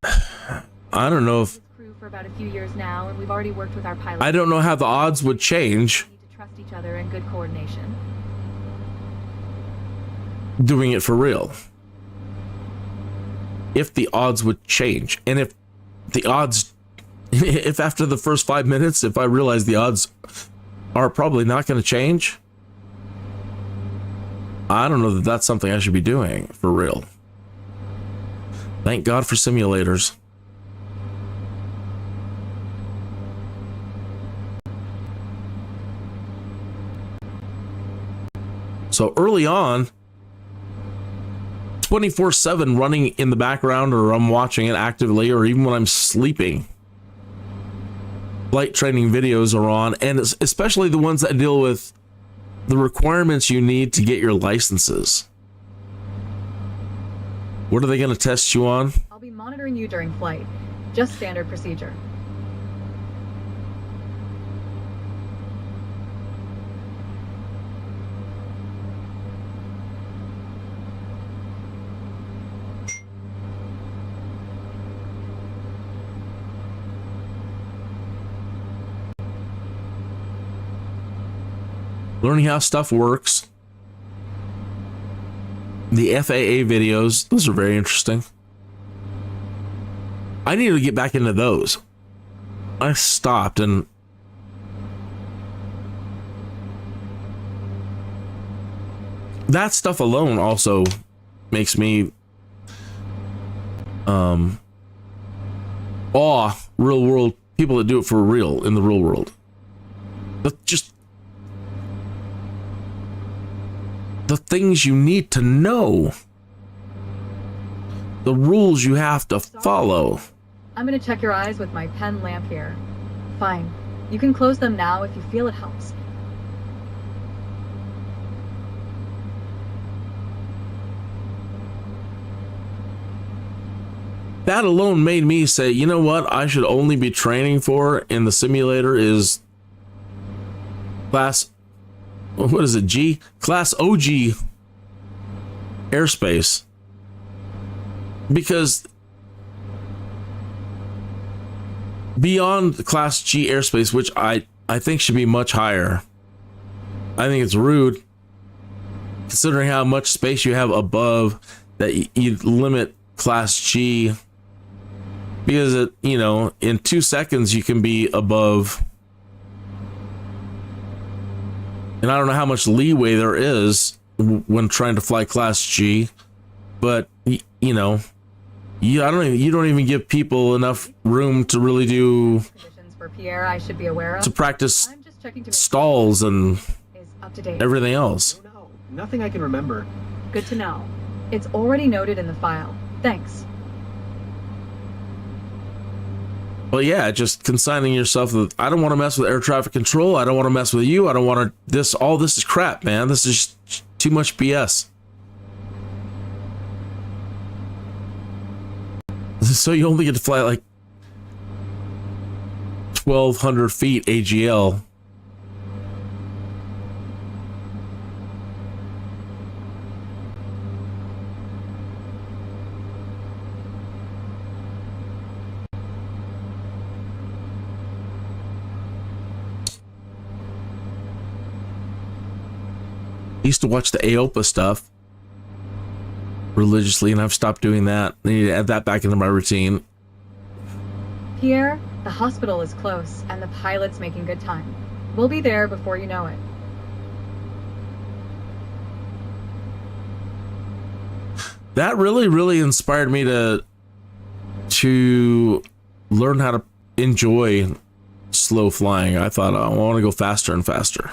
Speaker 1: I don't know if
Speaker 3: Crew for about a few years now, and we've already worked with our pilots.
Speaker 1: I don't know how the odds would change
Speaker 3: We need to trust each other and good coordination.
Speaker 1: doing it for real. If the odds would change, and if the odds, if after the first 5 minutes, if I realize the odds are probably not going to change, I don't know that that's something I should be doing for real. Thank God for simulators. So early on, 24/7 running in the background, or I'm watching it actively, or even when I'm sleeping, flight training videos are on, and especially the ones that deal with the requirements you need to get your licenses. What are they going to test you on?
Speaker 4: I'll be monitoring you during flight. Just standard procedure.
Speaker 1: Learning how stuff works. The FAA videos, those are very interesting. I needed to get back into those. I stopped, and that stuff alone also makes me awe real world people that do it for real in the real world. But just the things you need to know, the rules you have to follow.
Speaker 4: I'm gonna check your eyes with my pen lamp here. Fine. You can close them now if you feel it helps.
Speaker 1: That alone made me say, you know what I should only be training for in the simulator is class, what is it, G? Class OG airspace. Because beyond Class G airspace, which I think should be much higher, I think it's rude, considering how much space you have above, that you limit Class G, because it, you know, in 2 seconds you can be above, and I don't know how much leeway there is when trying to fly Class G, but you know, you don't even give people enough room to really do
Speaker 4: Conditions for Pierre I should be aware of.
Speaker 1: to practice
Speaker 4: I'm just checking to make
Speaker 1: stalls and
Speaker 4: is up to date.
Speaker 1: everything else.
Speaker 8: No, nothing I can remember.
Speaker 4: Good to know. It's already noted in the file. Thanks.
Speaker 1: Well, yeah, just consigning yourself that I don't want to mess with air traffic control. I don't want to mess with you. I don't want to all this is crap, man. This is just too much BS. So you only get to fly like 1,200 feet AGL. I used to watch the AOPA stuff religiously, and I've stopped doing that. I need to add that back into my routine.
Speaker 4: Pierre, the hospital is close, and the pilot's making good time. We'll be there before you know it.
Speaker 1: That really inspired me to learn how to enjoy slow flying. I thought, I want to go faster and faster.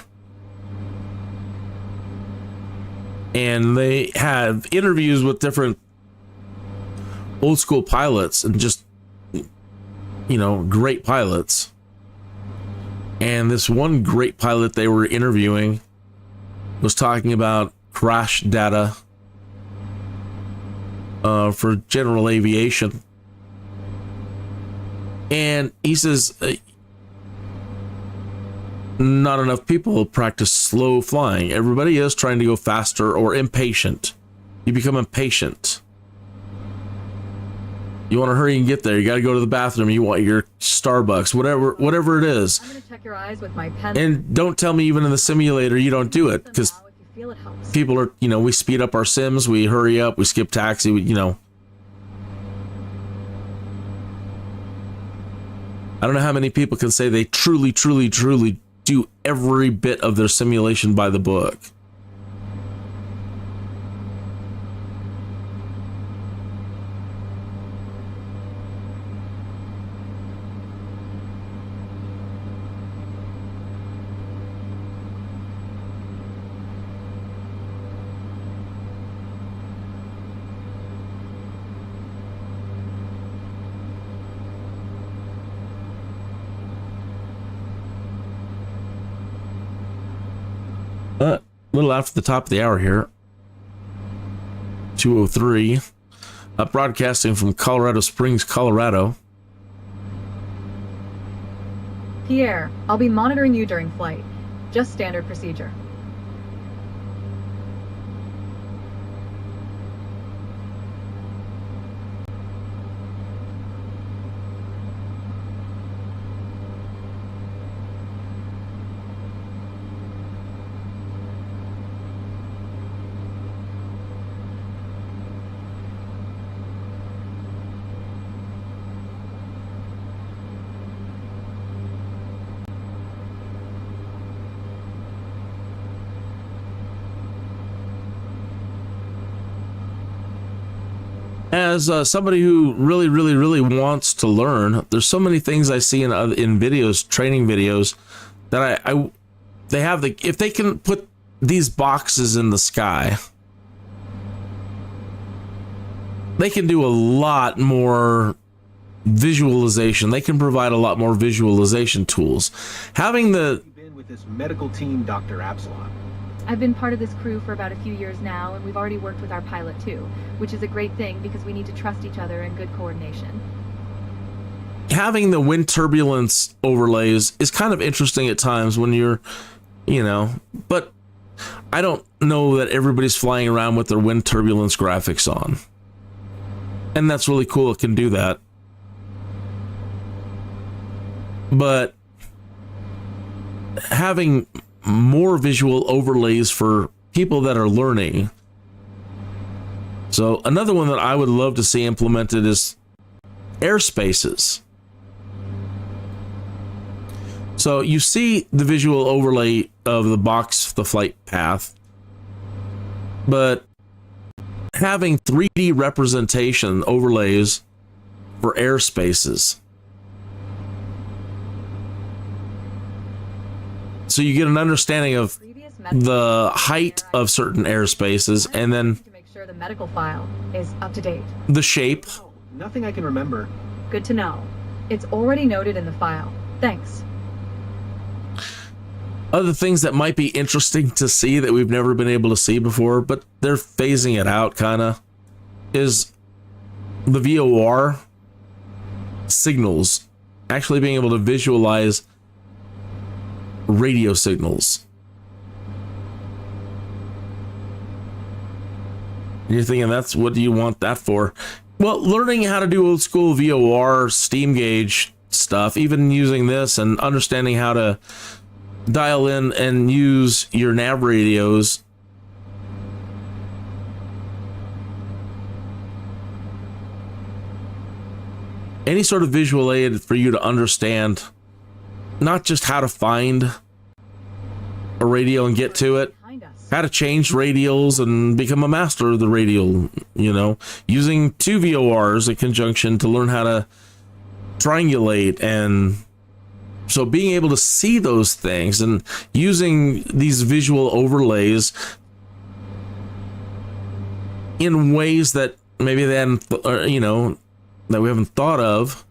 Speaker 1: And they have interviews with different old school pilots and just, you know, great pilots. And this one great pilot they were interviewing was talking about crash data for general aviation. And he says, not enough people practice slow flying. Everybody is trying to go faster or impatient. You become impatient. You want to hurry and get there. You got to go to the bathroom. You want your Starbucks, whatever it is.
Speaker 4: I'm gonna check your eyes with my pen.
Speaker 1: And don't tell me even in the simulator you don't do it, because people are, you know, we speed up our sims, we hurry up, we skip taxi, you know. I don't know how many people can say they truly do every bit of their simulation by the book. A little after the top of the hour here. 2:03. Broadcasting from Colorado Springs, Colorado.
Speaker 4: Pierre, I'll be monitoring you during flight. Just standard procedure.
Speaker 1: as somebody who really wants to learn, there's so many things I see in videos, training videos, that they have if they can put these boxes in the sky, they can do a lot more visualization. They can provide a lot more visualization tools. Having the
Speaker 8: Been with this medical team, Dr. Absalom.
Speaker 3: I've been part of this crew for about a few years now, and we've already worked with our pilot too, which is a great thing because we need to trust each other and good coordination.
Speaker 1: Having the wind turbulence overlays is kind of interesting at times when you're, but I don't know that everybody's flying around with their wind turbulence graphics on. And that's really cool. It can do that. But having more visual overlays for people that are learning. So another one that I would love to see implemented is airspaces. So you see the visual overlay of the box, the flight path, but having 3D representation overlays for airspaces. So you get an understanding of the height of certain airspaces, and then
Speaker 4: To make sure the medical file is up to date.
Speaker 1: the shape.
Speaker 8: Nothing I can remember.
Speaker 4: Good to know. It's already noted in the file. Thanks.
Speaker 1: Other things that might be interesting to see that we've never been able to see before, but they're phasing it out kind of, is the VOR signals. Actually being able to visualize radio signals. And you're thinking, what do you want that for? Well, learning how to do old school VOR, steam gauge stuff, even using this and understanding how to dial in and use your nav radios. Any sort of visual aid for you to understand not just how to find a radio and get to it, how to change radials and become a master of the radial, using two VORs in conjunction to learn how to triangulate. And so being able to see those things and using these visual overlays in ways that maybe they hadn't, that we haven't thought of,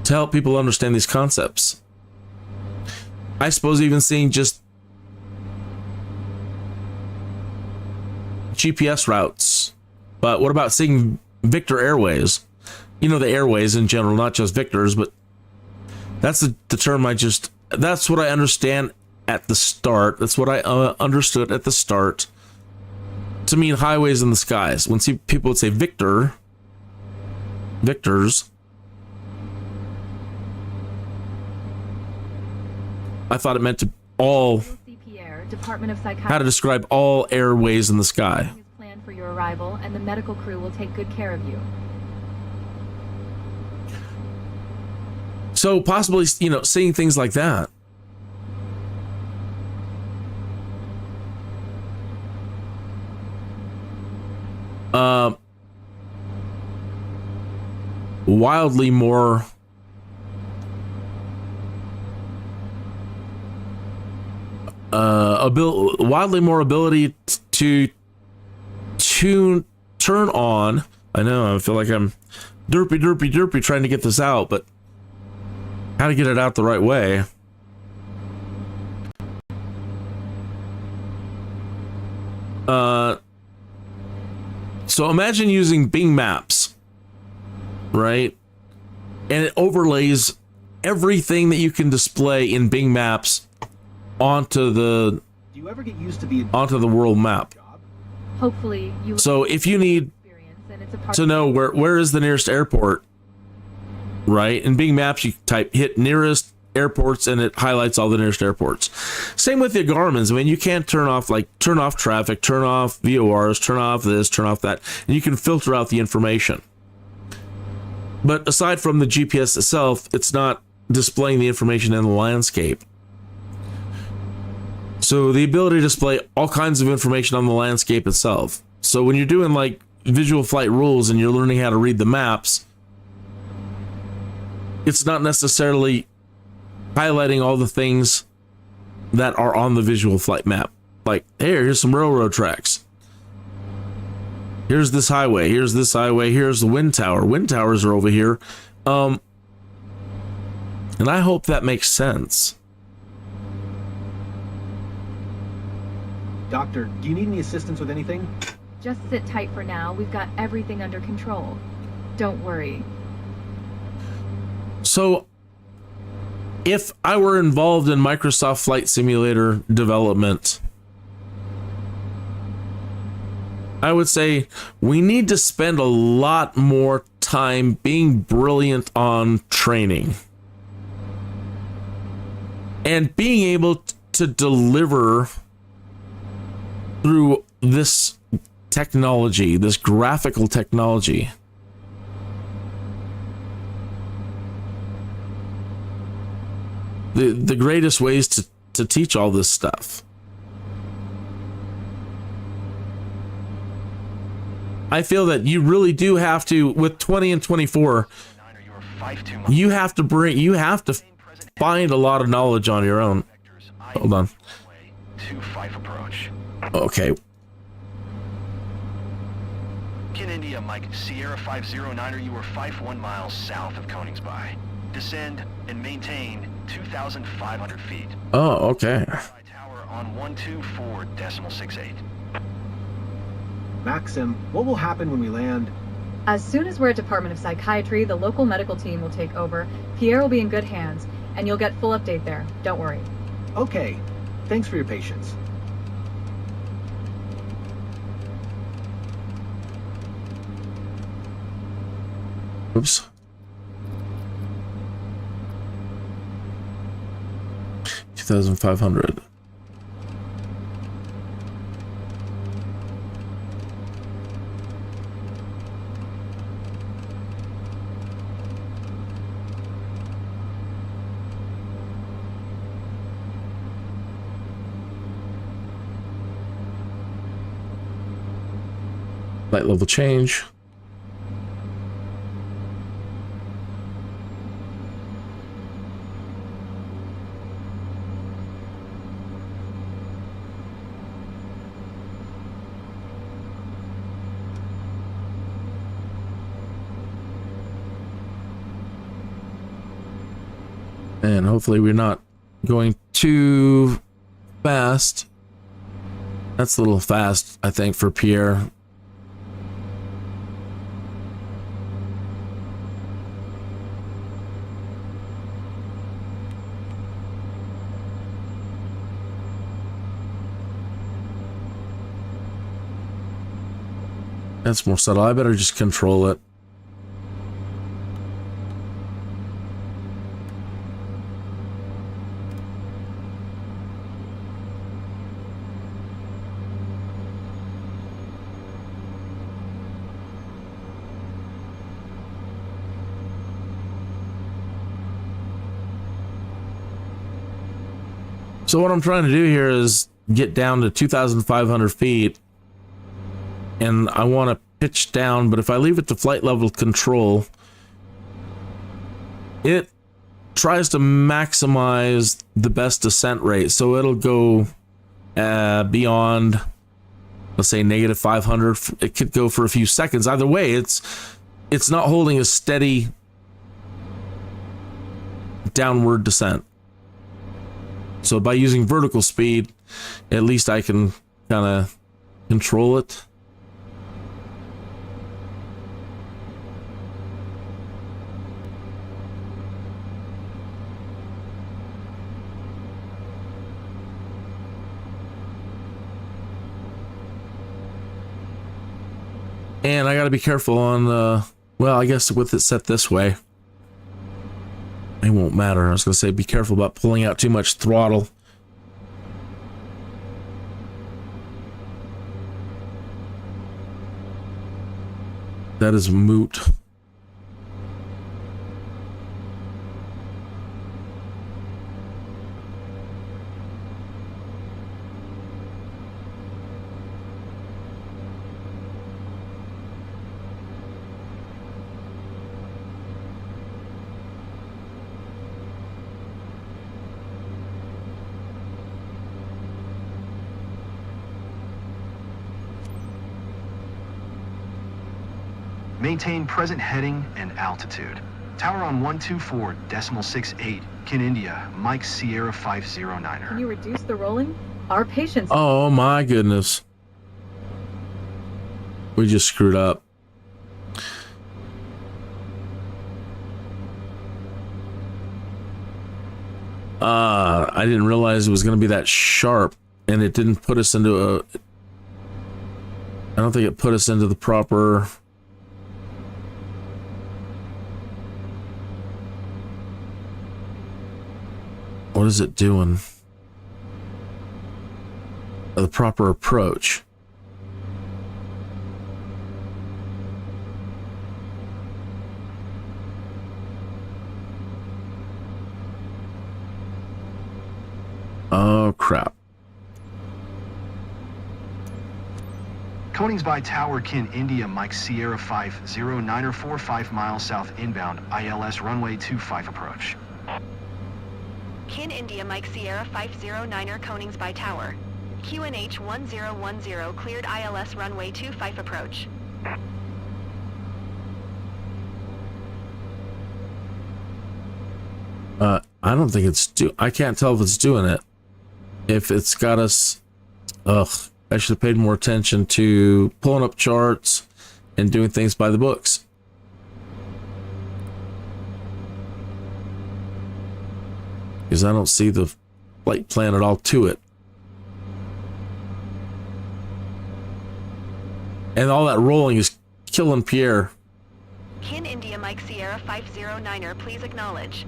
Speaker 1: to help people understand these concepts. I suppose even seeing just GPS routes, but what about seeing Victor Airways? The airways in general, not just Victors, but that's the term that's what I understand at the start. That's what I understood at the start to mean highways in the skies. When people would say Victors, I thought it meant to all,
Speaker 3: Department of Psychiatry,
Speaker 1: how to describe all airways in the sky.
Speaker 3: is planned for your arrival, and the medical crew will take good care of you.
Speaker 1: So possibly, seeing things like that. Wildly more ability to turn on. I know, I feel like I'm derpy trying to get this out, but how to get it out the right way. So imagine using Bing Maps, right? And it overlays everything that you can display in Bing Maps onto the
Speaker 8: Do you ever get used to the
Speaker 1: world map.
Speaker 3: Hopefully, you.
Speaker 1: So if you need
Speaker 3: and it's a part
Speaker 1: to know where is the nearest airport, right? In Bing Maps, you hit nearest airports and it highlights all the nearest airports. Same with the Garmin's. I mean, you can't turn off traffic, turn off VORs, turn off this, turn off that, and you can filter out the information. But aside from the GPS itself, it's not displaying the information in the landscape. So the ability to display all kinds of information on the landscape itself, So when you're doing like visual flight rules and you're learning how to read the maps, it's not necessarily highlighting all the things that are on the visual flight map. Like, hey, here's some railroad tracks. Here's this highway. Here's this highway. Here's the wind tower. Wind towers are over here. And I hope that makes sense.
Speaker 8: Doctor, do you need any assistance with anything?
Speaker 3: Just sit tight for now. We've got everything under control. Don't worry.
Speaker 1: So, if I were involved in Microsoft Flight Simulator development, I would say we need to spend a lot more time being brilliant on training and being able to deliver through this technology, this graphical technology. The greatest ways to teach all this stuff. I feel that you really do have to, with 20 and 24, you have to find a lot of knowledge on your own. Hold on. Okay.
Speaker 5: Kin India, Mike, Sierra 509er, you are 51 miles south of Koningsby. Descend and maintain 2,500 feet.
Speaker 1: Oh, okay.
Speaker 5: Tower on 124.68.
Speaker 8: Maxim, what will happen when we land?
Speaker 4: As soon as we're at Department of Psychiatry, the local medical team will take over. Pierre will be in good hands, and you'll get full update there. Don't worry.
Speaker 8: Okay. Thanks for your patience.
Speaker 1: Oops. $2,500. Light level change. And hopefully we're not going too fast. That's a little fast, I think, for Pierre. That's more subtle. I better just control it. So what I'm trying to do here is get down to 2,500 feet, and I want to pitch down, but if I leave it to flight level control, it tries to maximize the best descent rate, so it'll go beyond, let's say, -500. It could go for a few seconds. Either way, it's not holding a steady downward descent. So by using vertical speed, at least I can kind of control it. And I got to be careful on well, I guess with it set this way, it won't matter. I was going to say be careful about pulling out too much throttle. That is moot.
Speaker 5: Maintain present heading and altitude. Tower on 124.68, Kin India, Mike Sierra 509er.
Speaker 4: Can you reduce the rolling? Our patients...
Speaker 1: Oh my goodness. We just screwed up. I didn't realize it was going to be that sharp, and it didn't put us into a... I don't think it put us into the proper... What is it doing? The proper approach. Oh, crap.
Speaker 5: Koningsby Tower, Kin India, Mike Sierra 509er, 45 miles south inbound, ILS runway 25 approach.
Speaker 7: Kin India, Mike Sierra 509er, Koningsby Tower. QNH 1010, cleared ILS runway 25 approach.
Speaker 1: I don't think it's I can't tell if it's doing it. If it's got us... Ugh. I should have paid more attention to pulling up charts and doing things by the books. Because I don't see the flight plan at all to it. And all that rolling is killing Pierre.
Speaker 7: Kin India, Mike Sierra 509er, please acknowledge.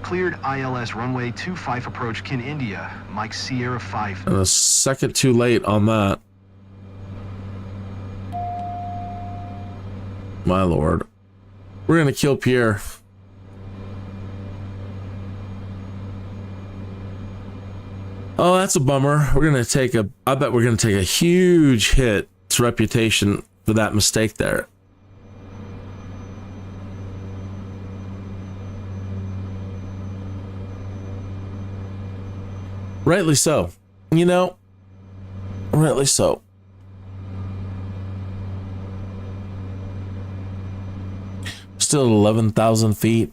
Speaker 5: Cleared ILS runway 25 approach, Kin India, Mike Sierra 5.
Speaker 1: And a second too late on that. My lord. We're gonna kill Pierre. Oh, that's a bummer. We're gonna take a... I bet we're gonna take a huge hit to reputation for that mistake there. Rightly so. You know, rightly so. Still at 11,000 feet.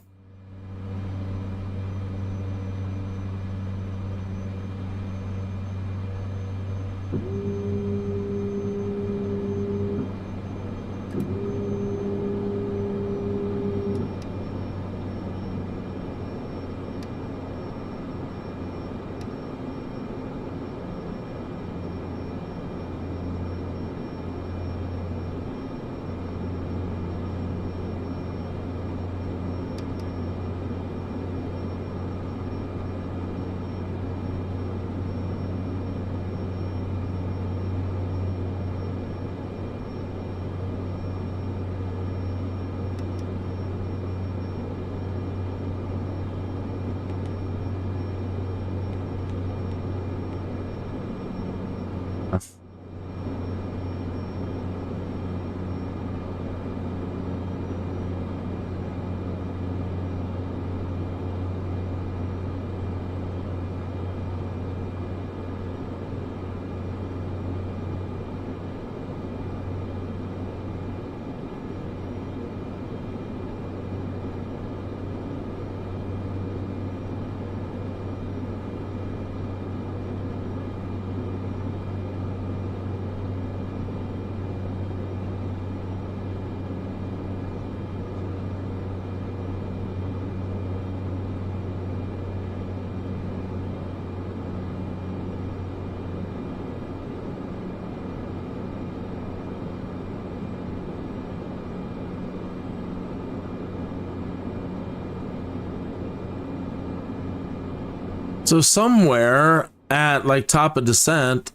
Speaker 1: So somewhere at like top of descent,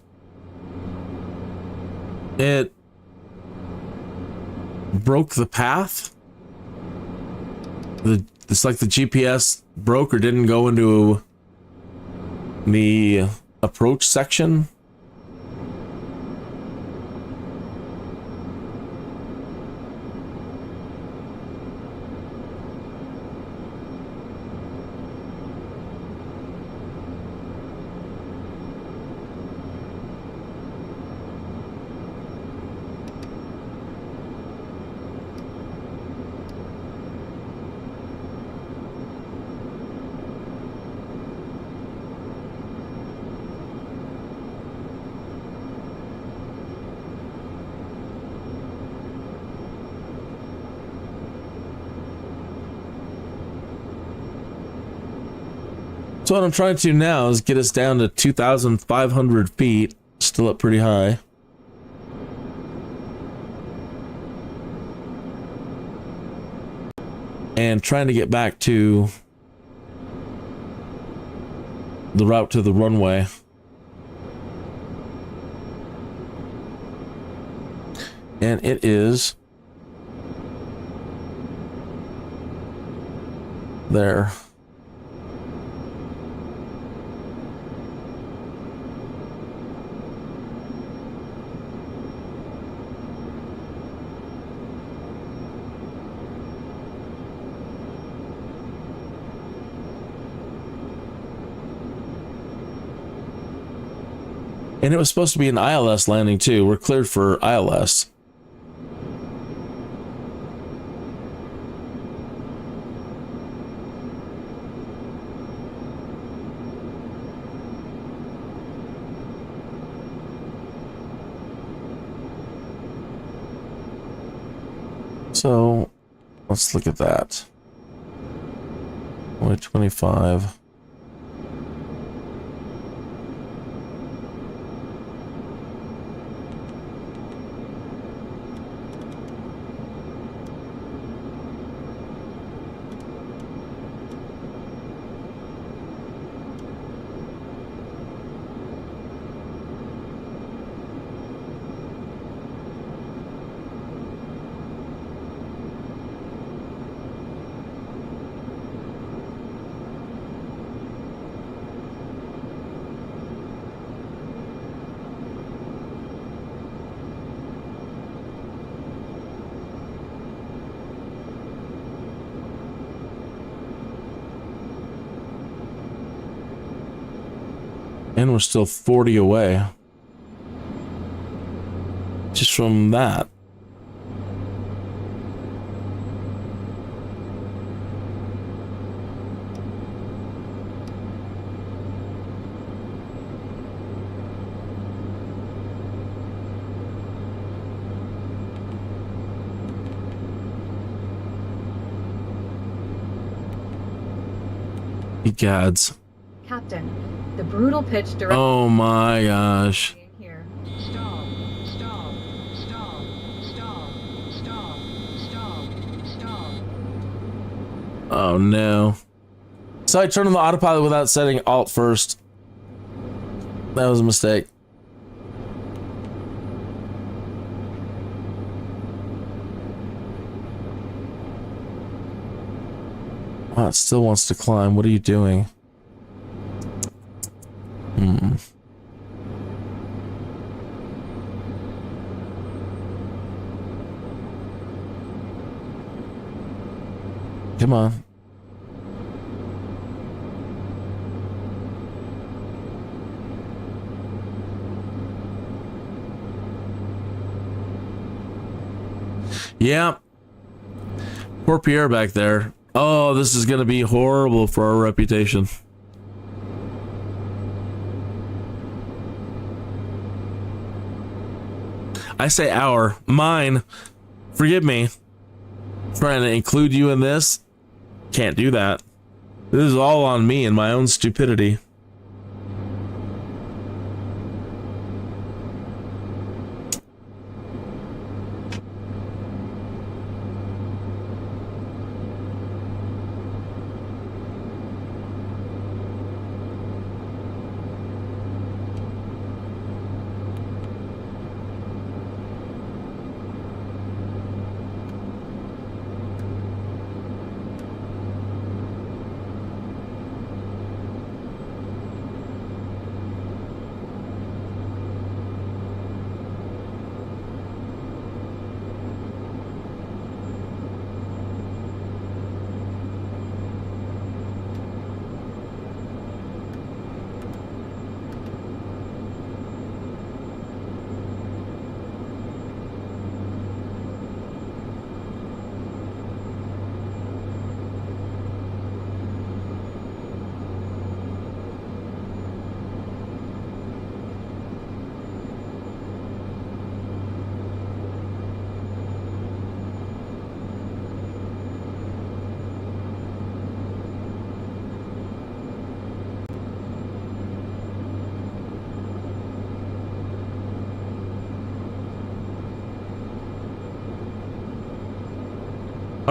Speaker 1: it broke the path. It's like the GPS broke or didn't go into the approach section. So what I'm trying to now is get us down to 2,500 feet. Still up pretty high. And trying to get back to the route to the runway. And it is there. And it was supposed to be an ILS landing too. We're cleared for ILS. So let's look at that. Only 25. And we're still 40 away. Just from that. Egads.
Speaker 4: Captain, the brutal pitch direct.
Speaker 1: Oh my gosh.
Speaker 4: Here.
Speaker 2: Stall, stall, stall, stall, stall, stall, stall.
Speaker 1: Oh no. So I turned on the autopilot without setting Alt first. That was a mistake. Oh, it still wants to climb. What are you doing? Come on. Yeah. Poor Pierre back there. Oh, this is going to be horrible for our reputation. I say our. Mine. Forgive me. Trying to include you in this. Can't do that. This is all on me and my own stupidity.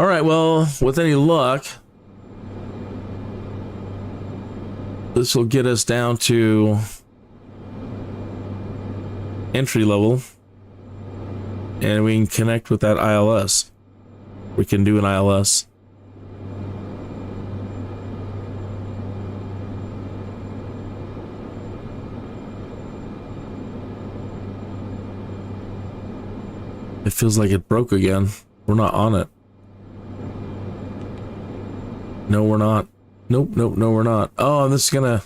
Speaker 1: All right, well, with any luck, this will get us down to entry level, and we can connect with that ILS. We can do an ILS. It feels like it broke again. We're not on it. No, we're not. Nope, nope, no, we're not. Oh, this is gonna...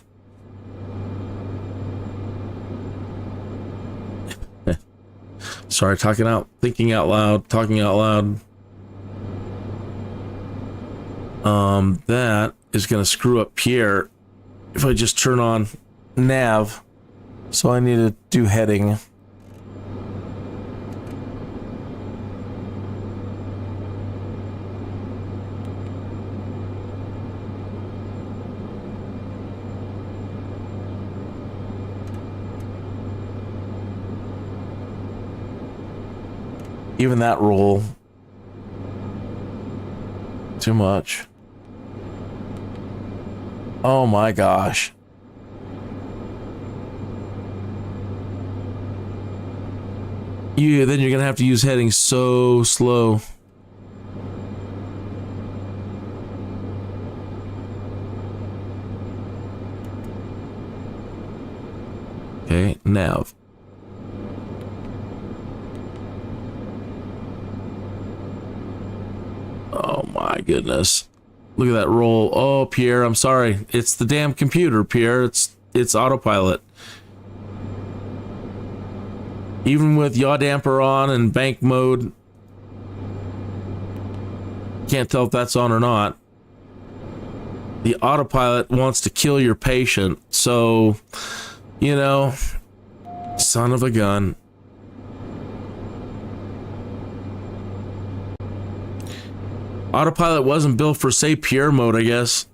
Speaker 1: Sorry, thinking out loud, talking out loud. That is gonna screw up Pierre if I just turn on nav. So I need to do heading. Even that roll, too much. Oh my gosh. Then you're gonna have to use heading so slow. Okay, nav. Oh my goodness. Look at that roll. Oh, Pierre, I'm sorry. It's the damn computer, Pierre. It's autopilot. Even with yaw damper on and bank mode, can't tell if that's on or not. The autopilot wants to kill your patient. So, you know, son of a gun. Autopilot wasn't built for, say, pure mode, I guess.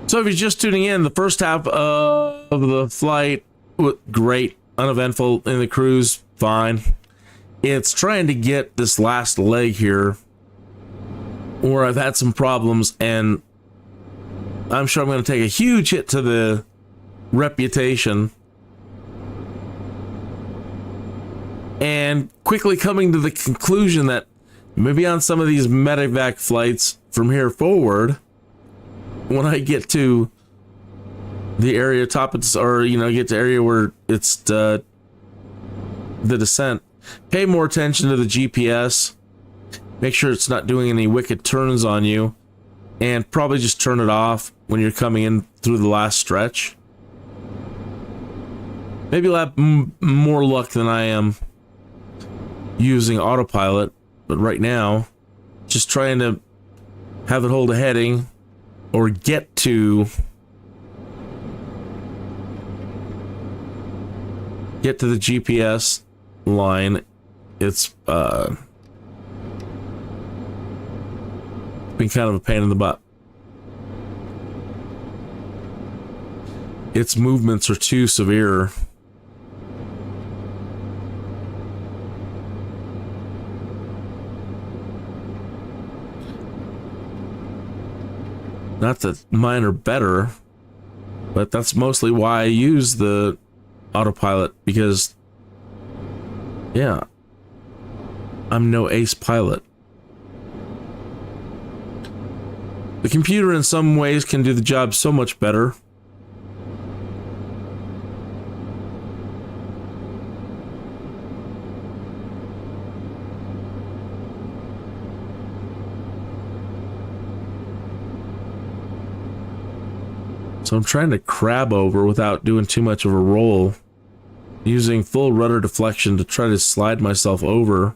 Speaker 1: So if you're just tuning in, the first half of the flight, great, uneventful, and the cruise, fine. It's trying to get this last leg here where I've had some problems, and I'm sure I'm going to take a huge hit to the reputation. And quickly coming to the conclusion that maybe on some of these MEDIVAC flights from here forward, when I get to the area top, or get to area where it's the descent, pay more attention to the GPS, make sure it's not doing any wicked turns on you, and probably just turn it off when you're coming in through the last stretch. Maybe you'll have more luck than I am using autopilot, but right now, just trying to have it hold a heading or get to the GPS line. It's been kind of a pain in the butt. its movements are too severe. Not that mine are better, but that's mostly why I use the autopilot, because, yeah, I'm no ace pilot. The computer in some ways can do the job so much better. So I'm trying to crab over without doing too much of a roll, using full rudder deflection to try to slide myself over.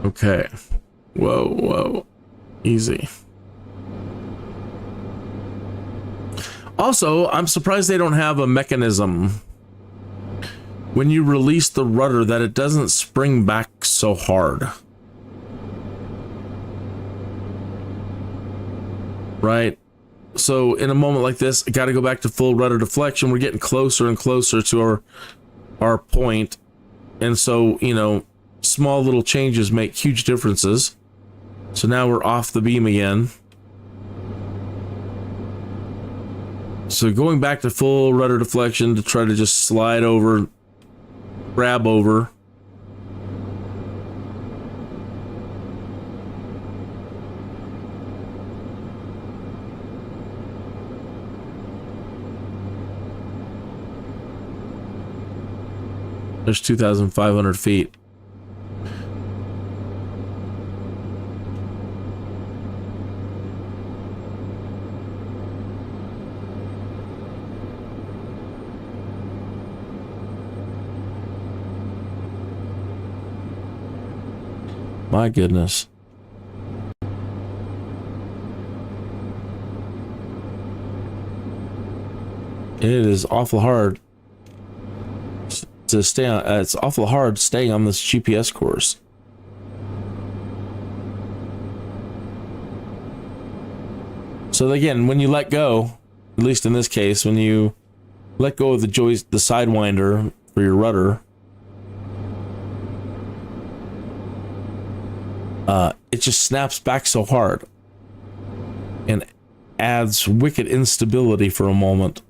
Speaker 1: Okay. Whoa, whoa. Easy. Also, I'm surprised they don't have a mechanism when you release the rudder that it doesn't spring back so hard. Right? So in a moment like this, I got to go back to full rudder deflection. We're getting closer and closer to our point. And so, you know, small little changes make huge differences. So now we're off the beam again. So going back to full rudder deflection to try to just slide over, grab over. There's 2,500 feet. My goodness. It is awful hard to stay on. It's awful hard staying on this GPS course. So again, when you let go, at least in this case, when you let go of the sidewinder for your rudder, it just snaps back so hard and adds wicked instability for a moment.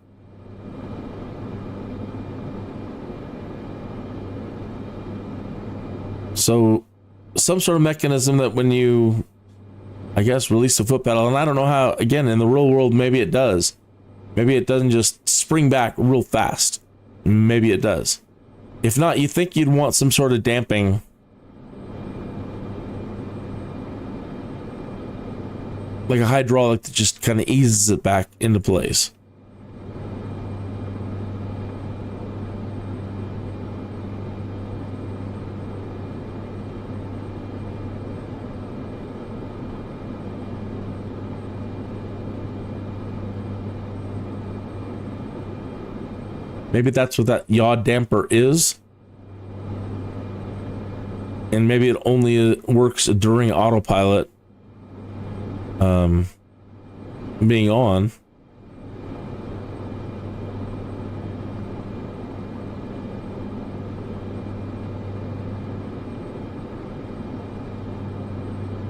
Speaker 1: So some sort of mechanism that when you, I guess, release the foot pedal, and I don't know how, again, in the real world, maybe it does. Maybe it doesn't just spring back real fast. Maybe it does. If not, you think you'd want some sort of damping. Like a hydraulic that just kind of eases it back into place. Maybe that's what that yaw damper is. And maybe it only works during autopilot being on.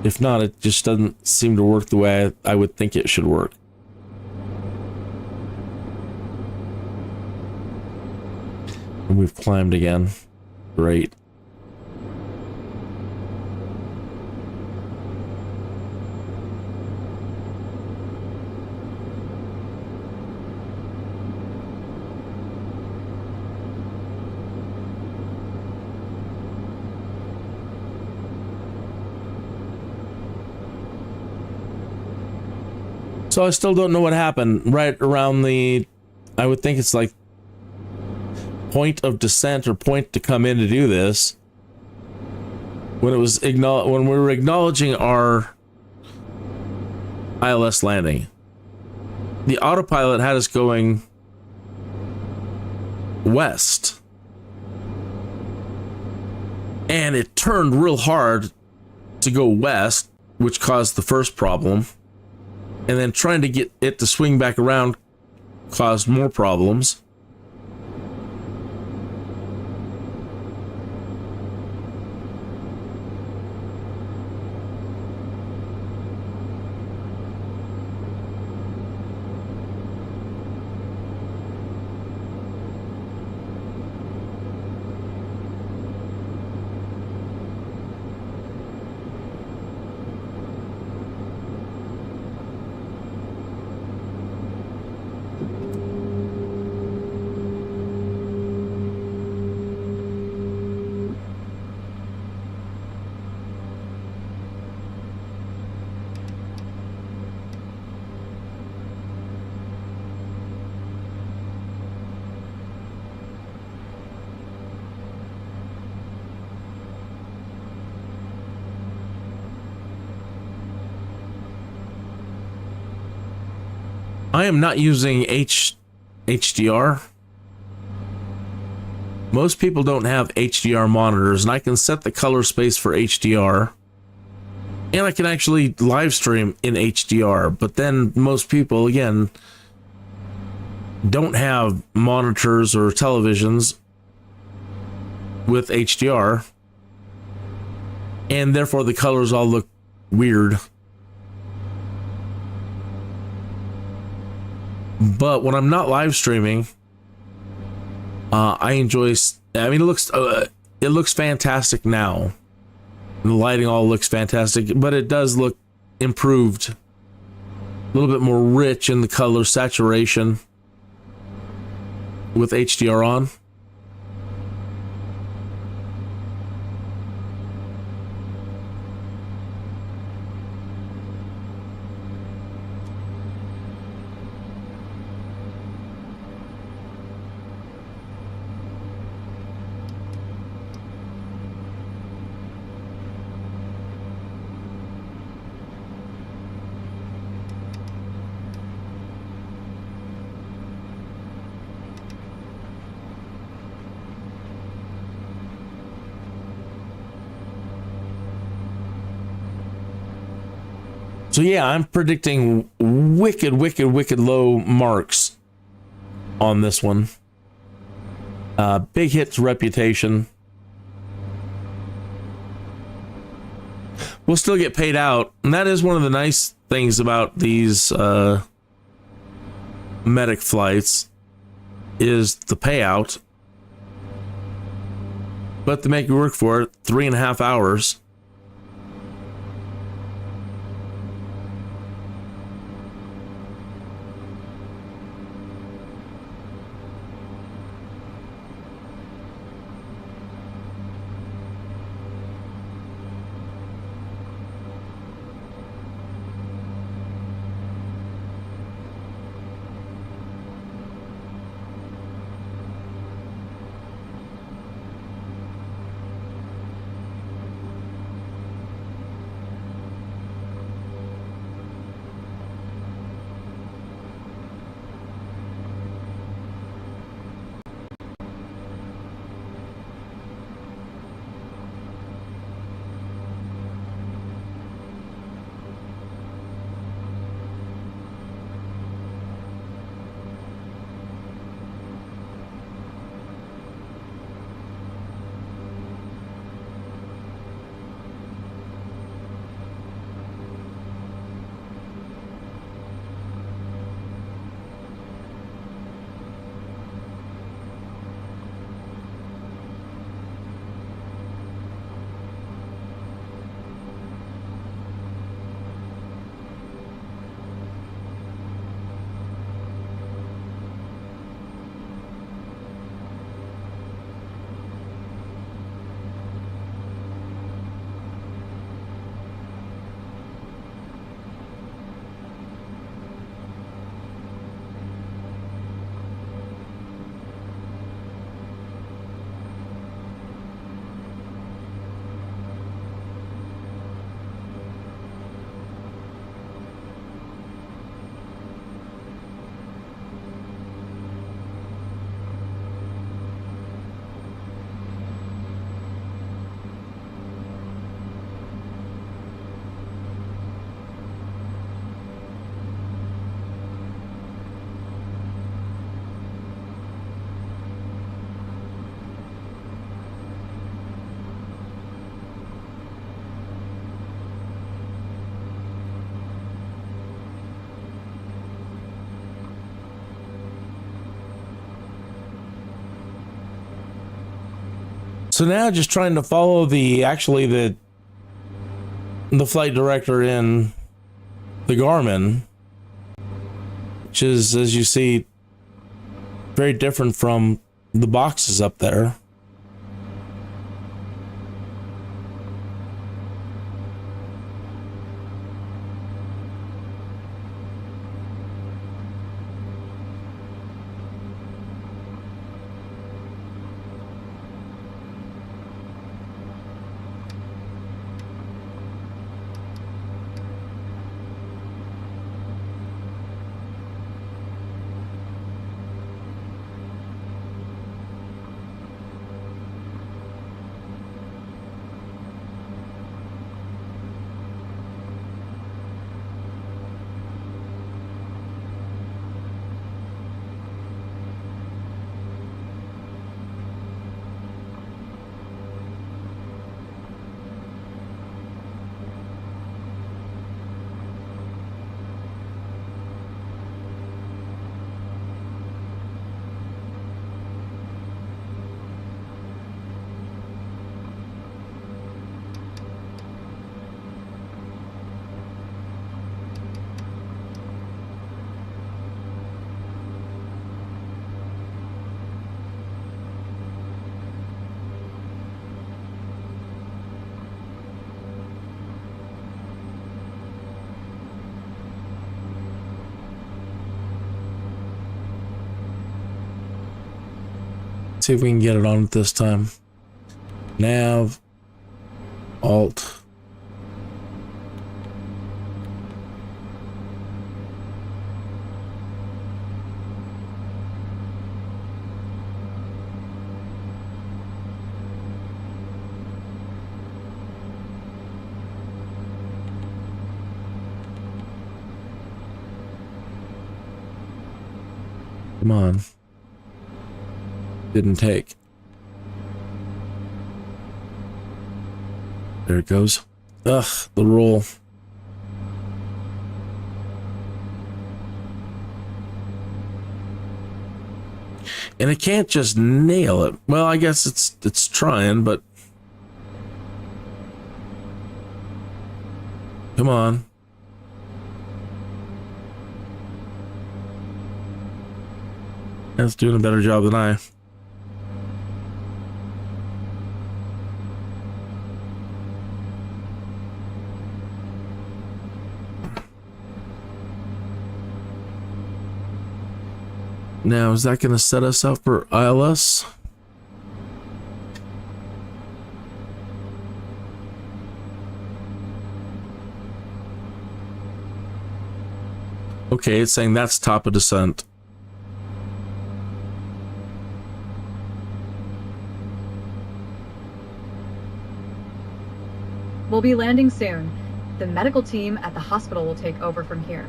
Speaker 1: If not, it just doesn't seem to work the way I would think it should work. And we've climbed again. Great. So I still don't know what happened right around the I would think it's like point of descent or point to come in to do this. When it was when we were acknowledging our ILS landing, the autopilot had us going west, and it turned real hard to go west, which caused the first problem, and then trying to get it to swing back around caused more problems. I am not using HDR. Most people don't have HDR monitors, and I can set the color space for HDR. And I can actually live stream in HDR, but then most people, again, don't have monitors or televisions with HDR, and therefore the colors all look weird. But when I'm not live streaming, I enjoy. I mean, it looks fantastic now. The lighting all looks fantastic, but it does look improved, a little bit more rich in the color saturation with HDR on. So yeah, I'm predicting wicked low marks on this one. Big hits reputation. We'll still get paid out, and that is one of the nice things about these medic flights is the payout. But to make you work for it, 3.5 hours. So now just trying to follow the flight director in the Garmin, which is, as you see, very different from the boxes up there. See if we can get it on this time. Nav, Alt. Come on. Didn't take. There it goes. Ugh, the roll. And it can't just nail it. Well, I guess it's trying, but come on. It's doing a better job than I. Now, is that going to set us up for ILS? Okay, it's saying that's top of descent.
Speaker 4: We'll be landing soon. The medical team at the hospital will take over from here.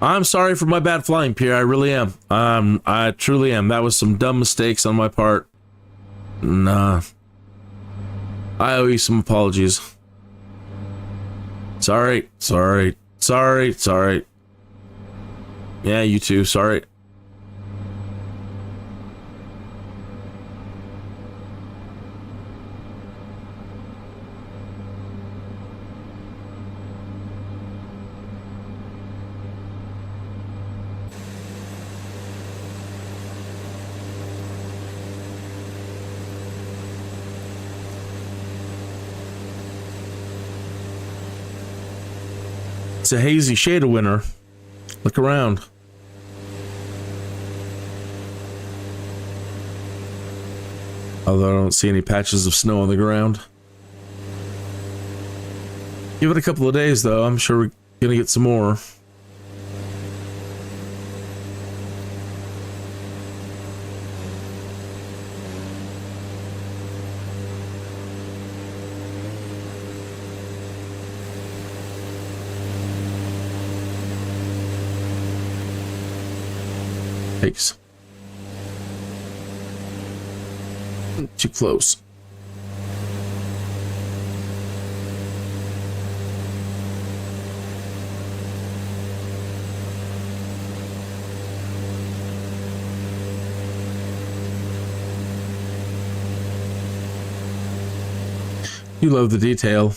Speaker 1: I'm sorry for my bad flying, Pierre. I really am. I truly am. That was some dumb mistakes on my part. Nah. I owe you some apologies. Sorry. Yeah, you too. Sorry. It's a hazy shade of winter. Look around. Although I don't see any patches of snow on the ground. Give it a couple of days though, I'm sure we're gonna get some more. Thanks. Too close. You love the detail.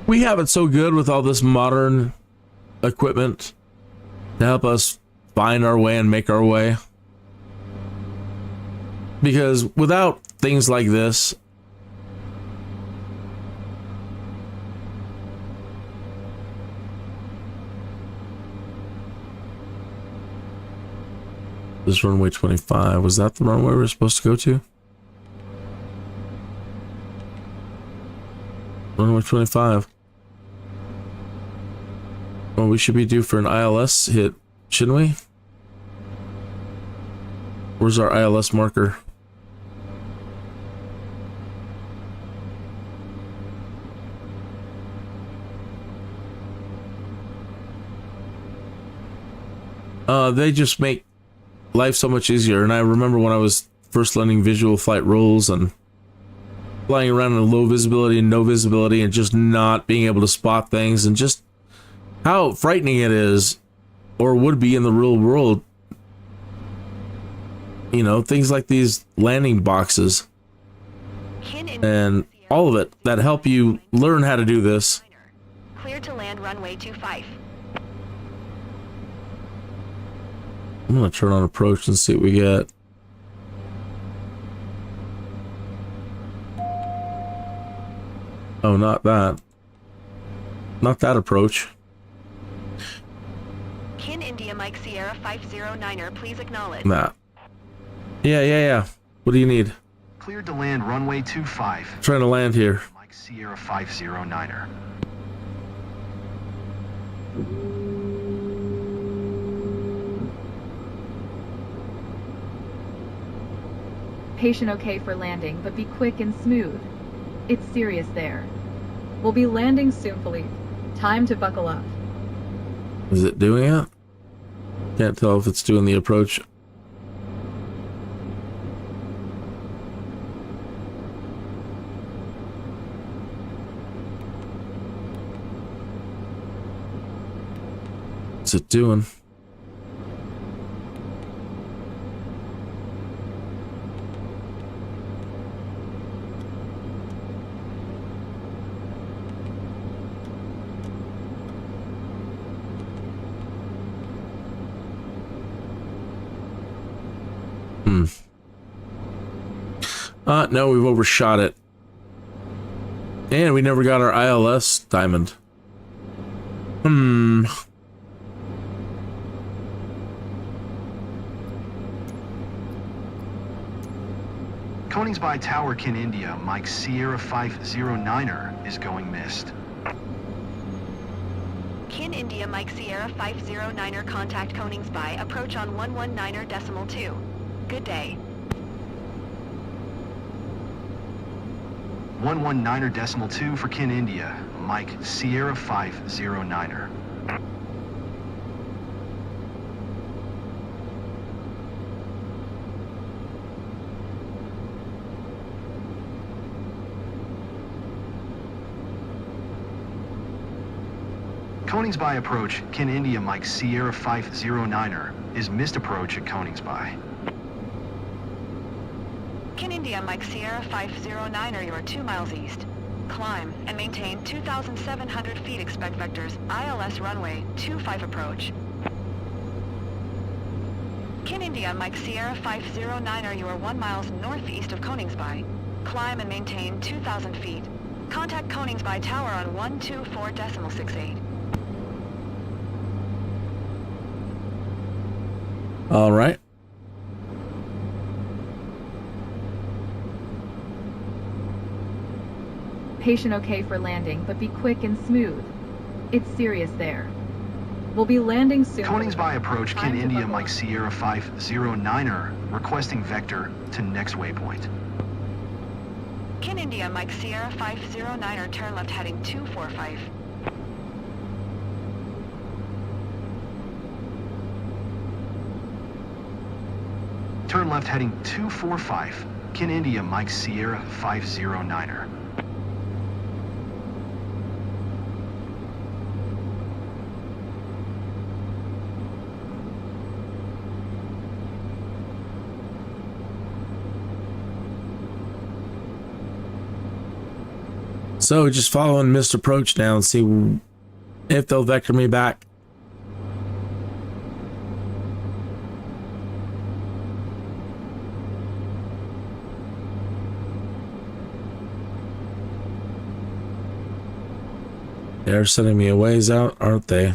Speaker 1: We have it so good with all this modern equipment to help us find our way and make our way. Because without things like this, this runway 25, was that the runway we were supposed to go to? Runway 25. Well, we should be due for an ILS hit, shouldn't we? Where's our ILS marker? They just make life so much easier. And I remember when I was first learning visual flight rules and flying around in low visibility and no visibility and just not being able to spot things, and just how frightening it is, or would be in the real world. You know, things like these landing boxes and all of it that help you learn how to do this.
Speaker 7: Cleared to land runway 25.
Speaker 1: I'm gonna turn on approach and see what we get. Oh, not that. Not that approach.
Speaker 7: Kin India Mike Sierra 509er, please acknowledge.
Speaker 1: That. Yeah. What do you need?
Speaker 5: Cleared to land runway 25.
Speaker 1: Trying to land here.
Speaker 5: Mike Sierra 509er.
Speaker 3: Patient okay for landing, but be quick and smooth. It's serious there.
Speaker 4: We'll be landing soon, Philippe. Time to buckle up.
Speaker 1: Is it doing it? Can't tell if it's doing the approach. What's it doing? No, we've overshot it. And we never got our ILS diamond.
Speaker 5: Koningsby Tower, Kin India, Mike Sierra 509er is going missed.
Speaker 7: Kin India Mike Sierra 509er, contact Koningsby, approach on 119.2. Good day.
Speaker 5: 119.2 for Kin India, Mike Sierra 509er. Koningsby approach, Kin India Mike Sierra 509er, is missed approach at Koningsby.
Speaker 7: Kin India Mike Sierra 509er, you are 2 miles east. Climb and maintain 2,700 feet, expect vectors, ILS runway 25 approach. Kin India Mike Sierra 509er, you are 1 miles northeast of Koningsby. Climb and maintain 2,000 feet. Contact Koningsby Tower on 124.68.
Speaker 1: All right.
Speaker 3: Patient okay for landing, but be quick and smooth. It's serious there. We'll be landing soon.
Speaker 5: Koningsby approach,
Speaker 3: Time
Speaker 5: Kin
Speaker 3: to
Speaker 5: India
Speaker 3: buckle
Speaker 5: Mike
Speaker 3: up.
Speaker 5: Sierra 509er, requesting vector to next waypoint.
Speaker 7: Kin India Mike Sierra 509er, turn left heading 245.
Speaker 5: Turn left heading 245, Kin India Mike Sierra 509er.
Speaker 1: So just following missed approach now and see if they'll vector me back. They're sending me a ways out, aren't they?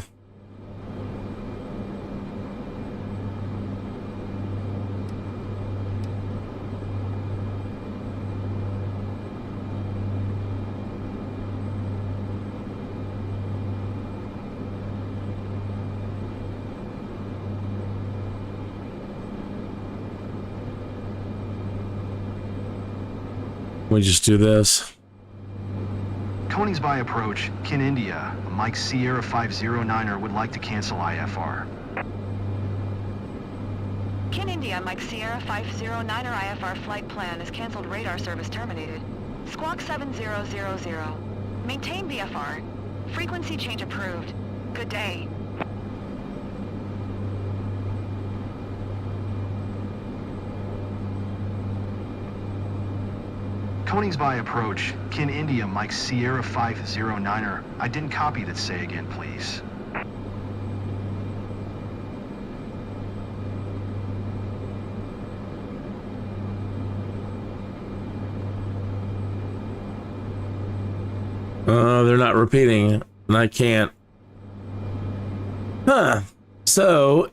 Speaker 1: We just do this.
Speaker 5: Koningsby approach, Kin India, Mike Sierra 509er would like to cancel IFR.
Speaker 7: Kin India Mike Sierra 509er, IFR flight plan is canceled, radar service terminated. Squawk 7000. Maintain BFR. Frequency change approved. Good day.
Speaker 5: Koningsby approach, Kin India Mike Sierra 509er. I didn't copy that, say again, please.
Speaker 1: They're not repeating, and I can't. Huh. So,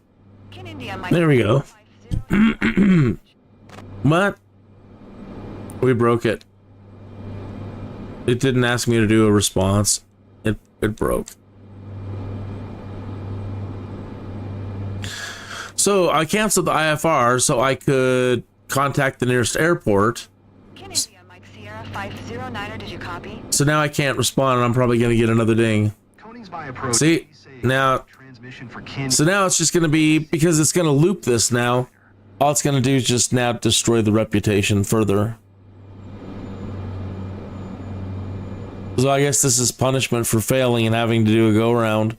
Speaker 7: Kin India Mike
Speaker 1: there we go.
Speaker 7: 50.
Speaker 1: What? We broke it. It didn't ask me to do a response. It broke. So I canceled the IFR so I could contact the nearest airport.
Speaker 7: Kin India Mike Sierra 509er, did you copy?
Speaker 1: So now I can't respond, and I'm probably going to get another ding.
Speaker 5: Koningsby approach.
Speaker 1: See,
Speaker 5: please say
Speaker 1: now,
Speaker 5: transmission for Kin.
Speaker 1: so now it's just going to be, because it's going to loop this now, all it's going to do is just now destroy the reputation further. So I guess this is punishment for failing and having to do a go-around.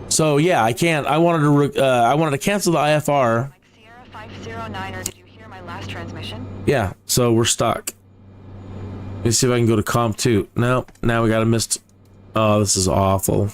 Speaker 1: So yeah, I can't. I wanted to cancel the IFR.
Speaker 7: Mike Sierra 509er, did you hear my last transmission?
Speaker 1: Yeah, so we're stuck. Let me see if I can go to comp 2. Nope, now we got a missed. Oh, this is awful.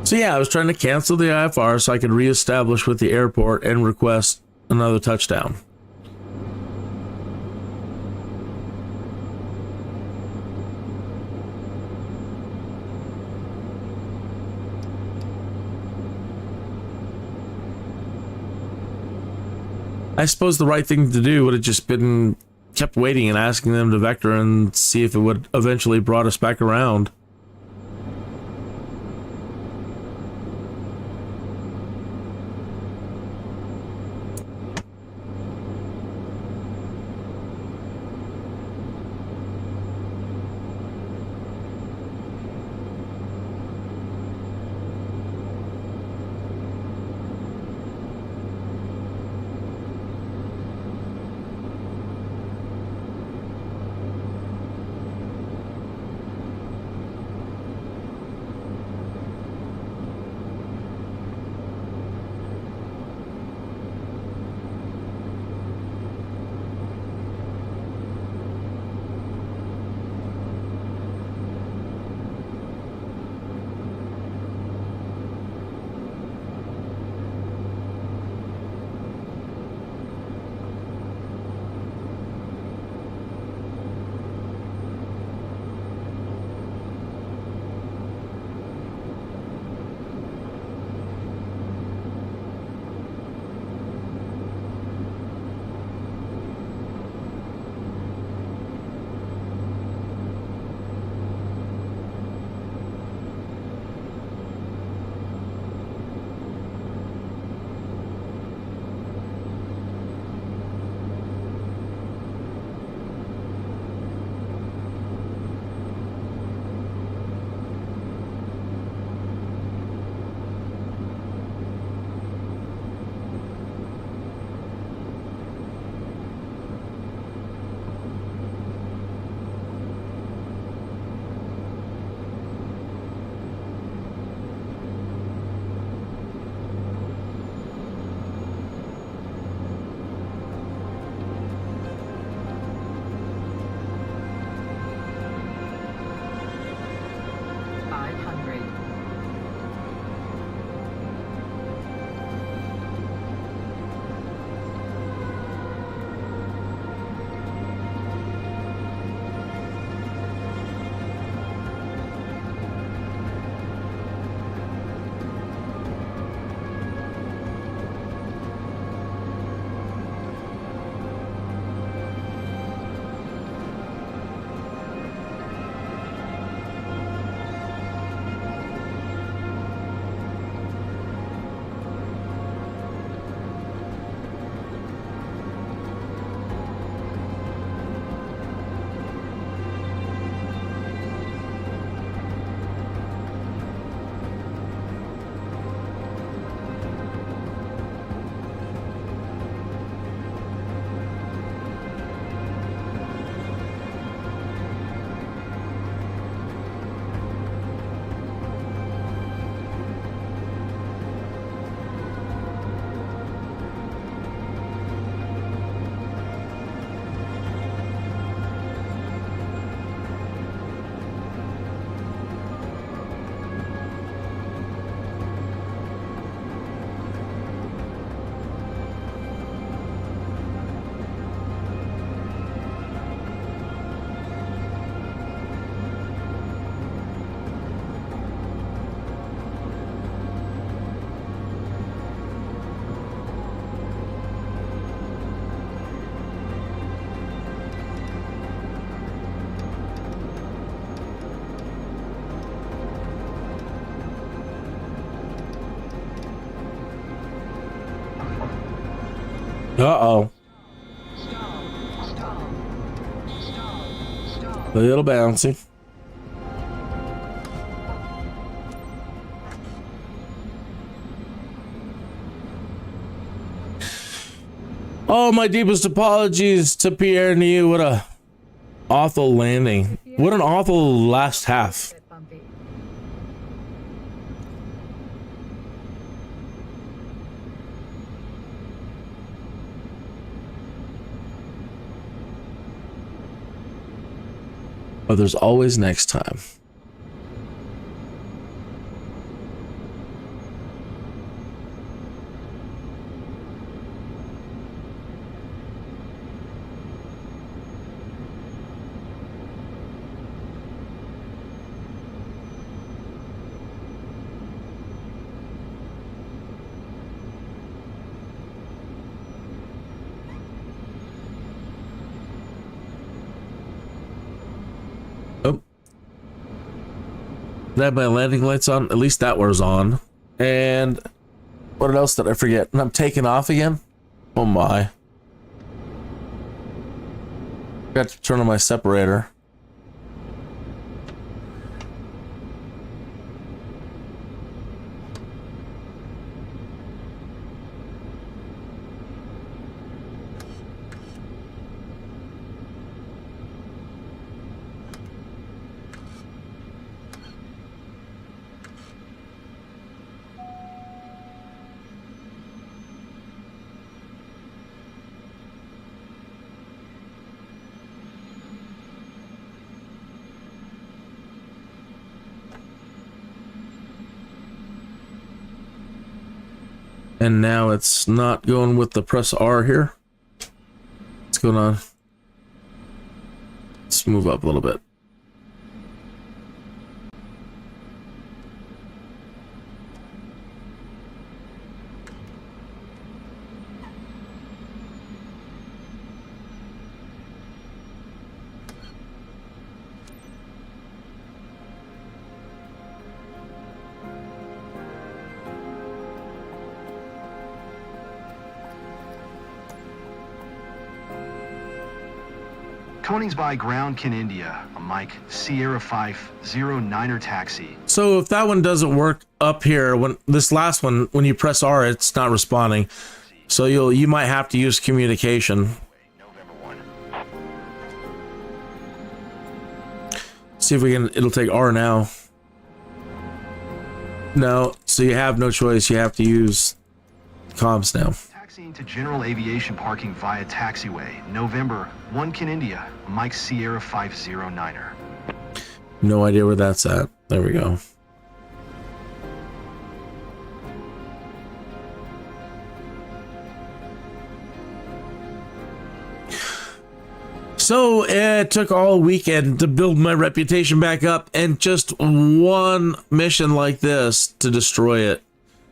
Speaker 1: So yeah, I was trying to cancel the IFR so I could reestablish with the airport and request another touchdown. I suppose the right thing to do would have just been kept waiting and asking them to vector and see if it would eventually brought us back around. Uh-oh. A little bouncy. Oh, my deepest apologies to Pierre and you. What a awful landing. What an awful last half. But there's always next time. Did I have my landing lights on? At least that was on. And what else did I forget? And I'm taking off again? Oh my. Got to turn on my separator. And now it's not going with the press R here. What's going on? Let's move up a little bit.
Speaker 5: Conings by Ground Kin India, a Mike Sierra 509er taxi.
Speaker 1: So if that one doesn't work up here, when this last one, when you press R, it's not responding. So you might have to use communication. See if we can, it'll take R now. No, so you have no choice. You have to use comms now.
Speaker 5: Taxiing to General Aviation Parking via taxiway, November, 1 Kin India, Mike Sierra 509er.
Speaker 1: No idea where that's at. There we go. So it took all weekend to build my reputation back up, and just one mission like this to destroy it.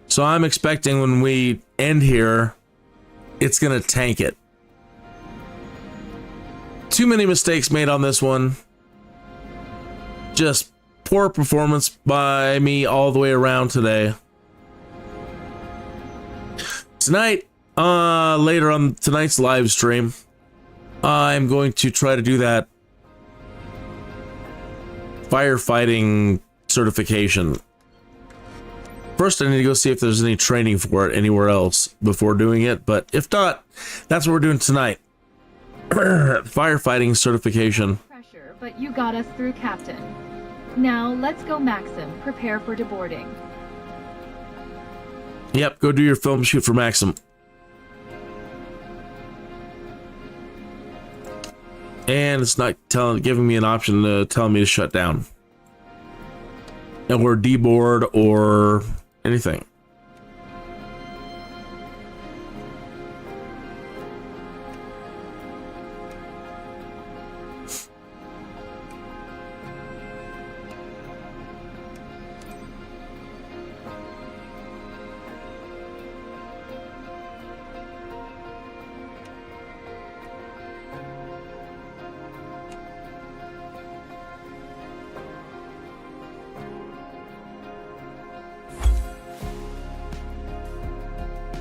Speaker 1: So I'm expecting when we end here, it's gonna tank it. Too many mistakes made on this one. Just poor performance by me all the way around today. Tonight, later on tonight's live stream, I'm going to try to do that firefighting certification. First, I need to go see if there's any training for it anywhere else before doing it, but if not, that's what we're doing tonight. Firefighting certification.
Speaker 3: Pressure, but you got us through, Captain. Now, let's go Maxim. Prepare for deboarding.
Speaker 1: Yep, go do your film shoot for Maxim. And it's not giving me an option to tell me to shut down. Or deboard or anything.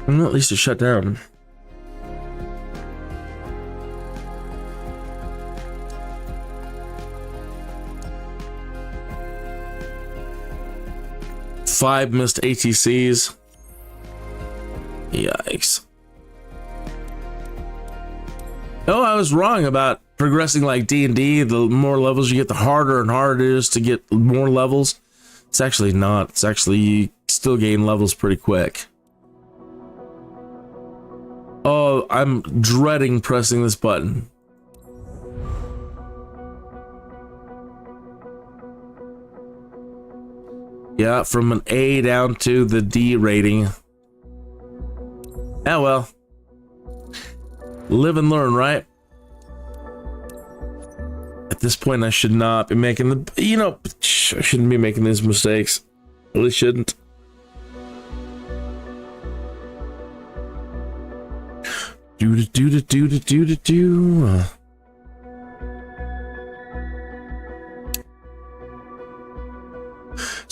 Speaker 1: Well, at least it shut down. Five missed ATCs. Yikes. Oh, I was wrong about progressing like D&D. The more levels you get, the harder and harder it is to get more levels. It's actually not. It's actually, you still gain levels pretty quick. Oh, I'm dreading pressing this button. Yeah, from an A down to the D rating. Oh well. Live and learn, right? At this point, I should not be making the... You know, I shouldn't be making these mistakes. Really shouldn't. Do.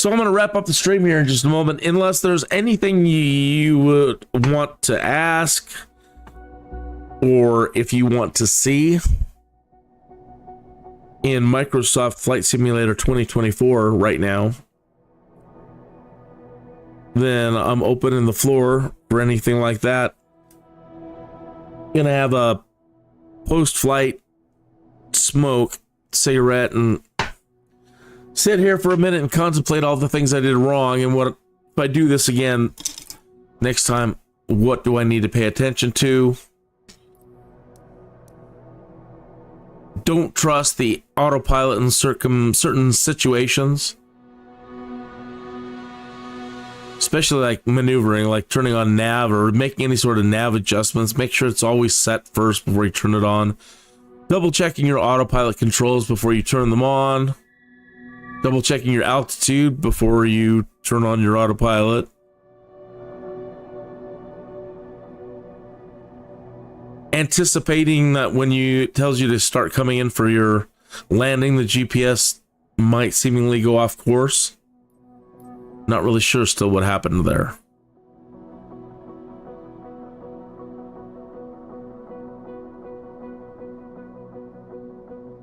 Speaker 1: So I'm going to wrap up the stream here in just a moment, unless there's anything you would want to ask, or if you want to see in Microsoft Flight Simulator 2024 right now, then I'm opening the floor for anything like that. Gonna have a post-flight smoke, cigarette, and sit here for a minute and contemplate all the things I did wrong, and what if I do this again next time, what do I need to pay attention to? Don't trust the autopilot in certain situations, especially like maneuvering, like turning on nav or making any sort of nav adjustments. Make sure it's always set first before you turn it on. Double checking your autopilot controls before you turn them on. Double checking your altitude before you turn on your autopilot. Anticipating that when it tells you to start coming in for your landing, the GPS might seemingly go off course. Not really sure still what happened there.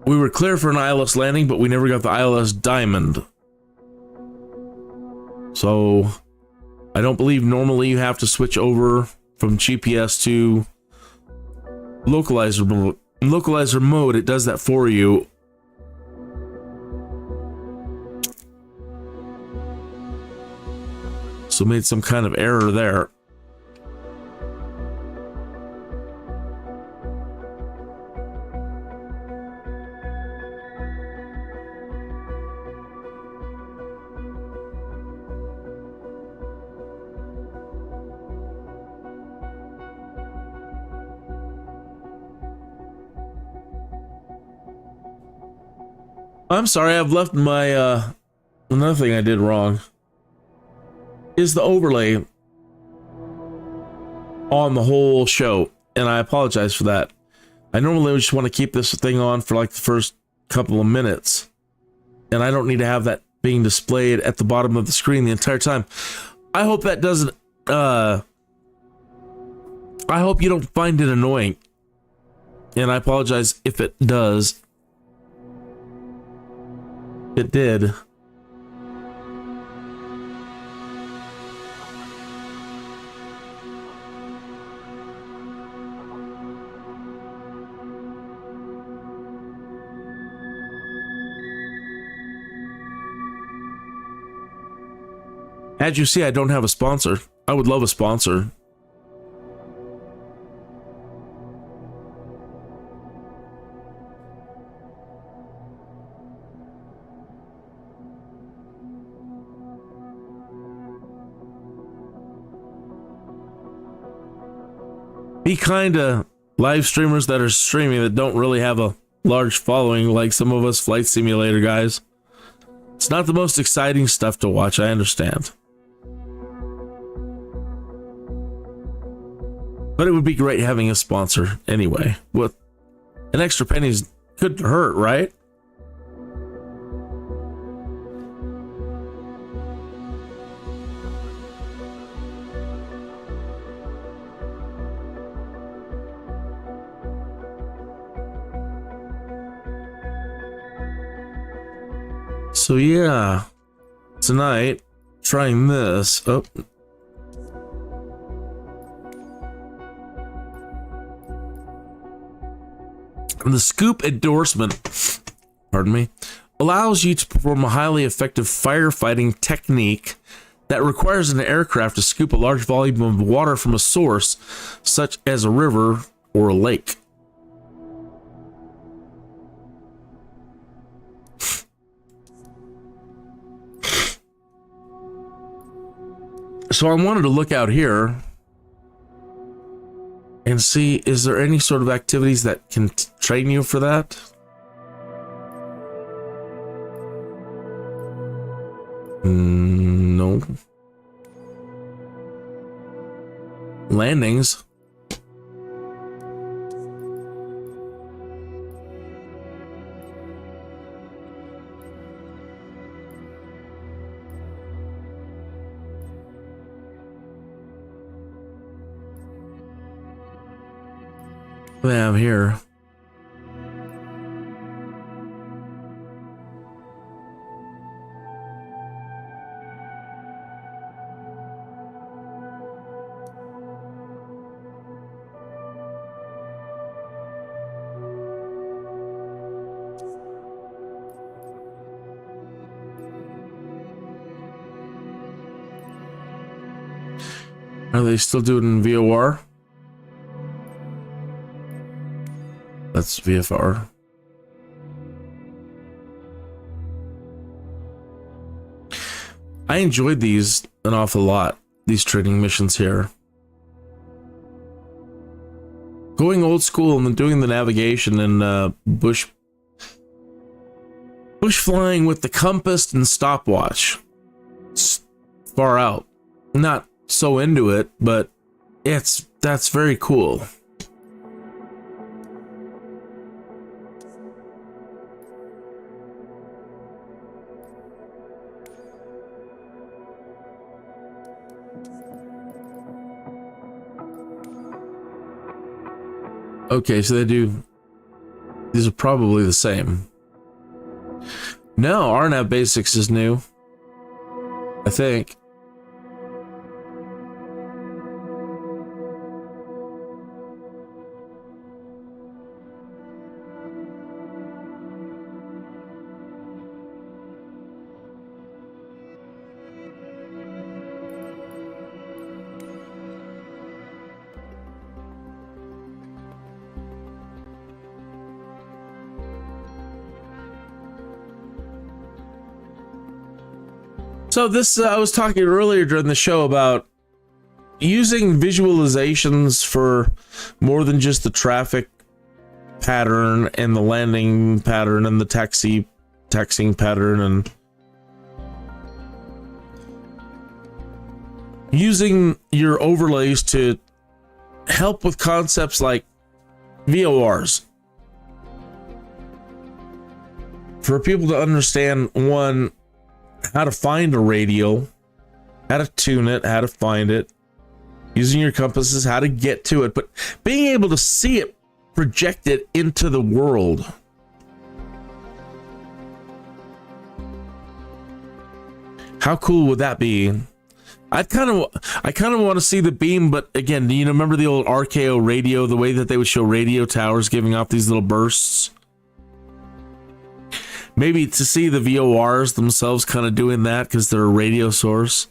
Speaker 1: We were clear for an ILS landing, but we never got the ILS Diamond. So I don't believe normally you have to switch over from GPS to localizer mode. It does that for you. So made some kind of error there. I'm sorry, I've left my, another thing I did wrong is the overlay on the whole show, and I apologize for that. I normally just want to keep this thing on for like the first couple of minutes, and I don't need to have that being displayed at the bottom of the screen the entire time. I hope that doesn't, I hope you don't find it annoying, and I apologize if it does. It did. As you see, I don't have a sponsor. I would love a sponsor. Be kind to live streamers that are streaming that don't really have a large following like some of us Flight Simulator guys. It's not the most exciting stuff to watch, I understand. But it would be great having a sponsor anyway. With an extra pennies couldn't hurt, right? So yeah, tonight, trying this. Oh. The scoop endorsement, pardon me, allows you to perform a highly effective firefighting technique that requires an aircraft to scoop a large volume of water from a source, such as a river or a lake. So I wanted to look out here and see, is there any sort of activities that can train you for that? No. Landings. What do I have here? Are they still doing VOR? That's VFR. I enjoyed these an awful lot, these training missions here. Going old school and then doing the navigation and bush flying with the compass and stopwatch. It's far out. Not so into it, but that's very cool. Okay, so these are probably the same. No, RNAV Basics is new, I think. So this, I was talking earlier during the show about using visualizations for more than just the traffic pattern and the landing pattern and the taxiing pattern, and using your overlays to help with concepts like VORs. For people to understand, one, how to find a radio, how to tune it, how to find it, using your compasses, how to get to it, but being able to see it projected into the world. How cool would that be? I kind of want to see the beam, but again, do you remember the old RKO radio, the way that they would show radio towers giving off these little bursts? Maybe to see the VORs themselves kind of doing that because they're a radio source,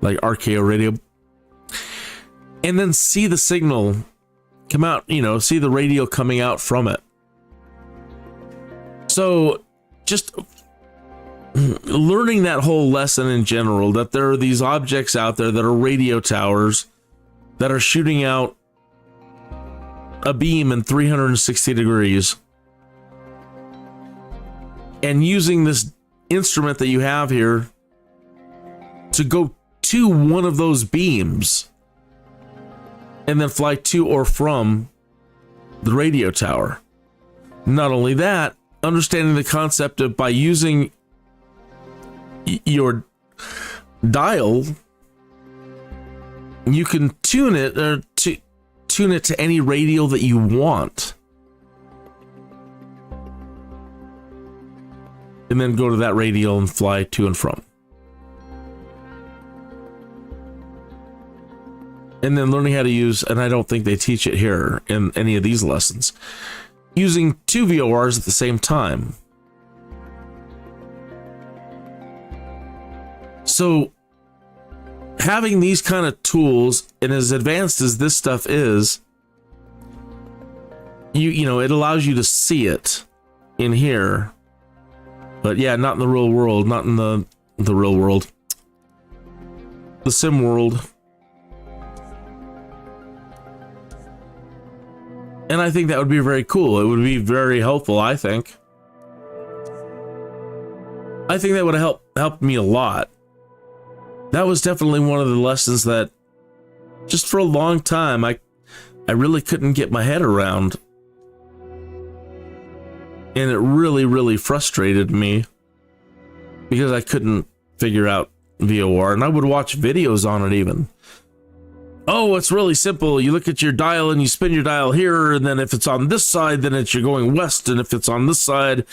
Speaker 1: like RKO radio. And then see the signal come out, see the radio coming out from it. So just learning that whole lesson in general, that there are these objects out there that are radio towers that are shooting out a beam in 360 degrees. And using this instrument that you have here to go to one of those beams and then fly to or from the radio tower. Not only that, understanding the concept of by using your dial, you can tune it to any radio that you want. And then go to that radio and fly to and from. And then learning how to use, and I don't think they teach it here in any of these lessons, using two VORs at the same time. So having these kind of tools, and as advanced as this stuff is, it allows you to see it in here. But yeah, not in the real world, not in the real world. The sim world. And I think that would be very cool. It would be very helpful, I think. I think that would have helped me a lot. That was definitely one of the lessons that just for a long time I really couldn't get my head around. And it really, really frustrated me because I couldn't figure out VOR, and I would watch videos on it even. oh, it's really simple. You look at your dial and you spin your dial here, and then if it's on this side, then you're going west, and if it's on this side,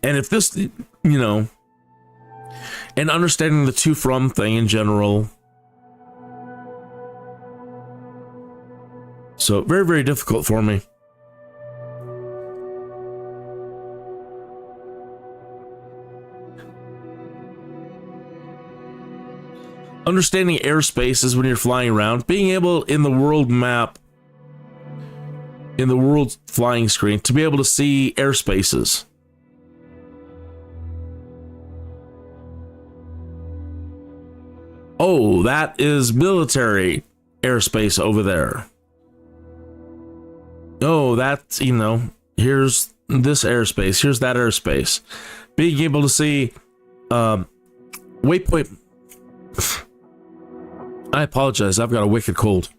Speaker 1: and if this, you know, and understanding the to from thing in general. So very, very difficult for me. Understanding airspaces when you're flying around, being able in the world map, in the world flying screen, to be able to see airspaces. Oh, that is military airspace over there. Oh, that's, you know, here's this airspace, here's that airspace. Being able to see waypoint. I apologize, I've got a wicked cold.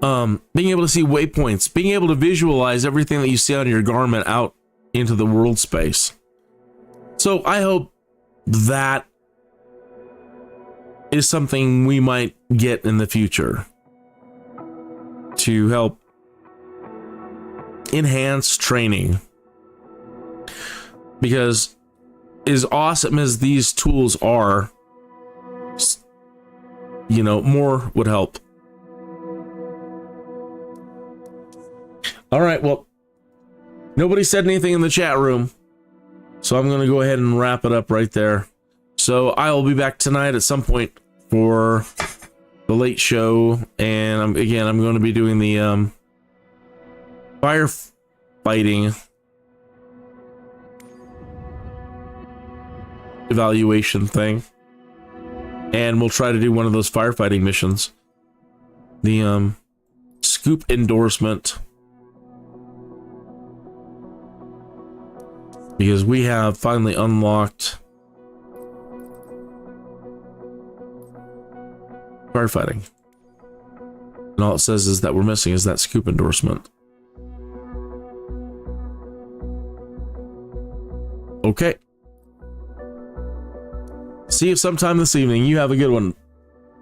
Speaker 1: Being able to see waypoints, being able to visualize everything that you see on your garment out into the world space. So I hope that is something we might get in the future to help enhance training. Because as awesome as these tools are, you know, more would help. All right, well, nobody said anything in the chat room, so I'm going to go ahead and wrap it up right there. So I will be back tonight at some point for the late show, and I'm going to be doing the firefighting evaluation thing. And we'll try to do one of those firefighting missions. The scoop endorsement. Because we have finally unlocked firefighting. And all it says is that we're missing is that scoop endorsement. Okay. See you sometime this evening. You have a good one.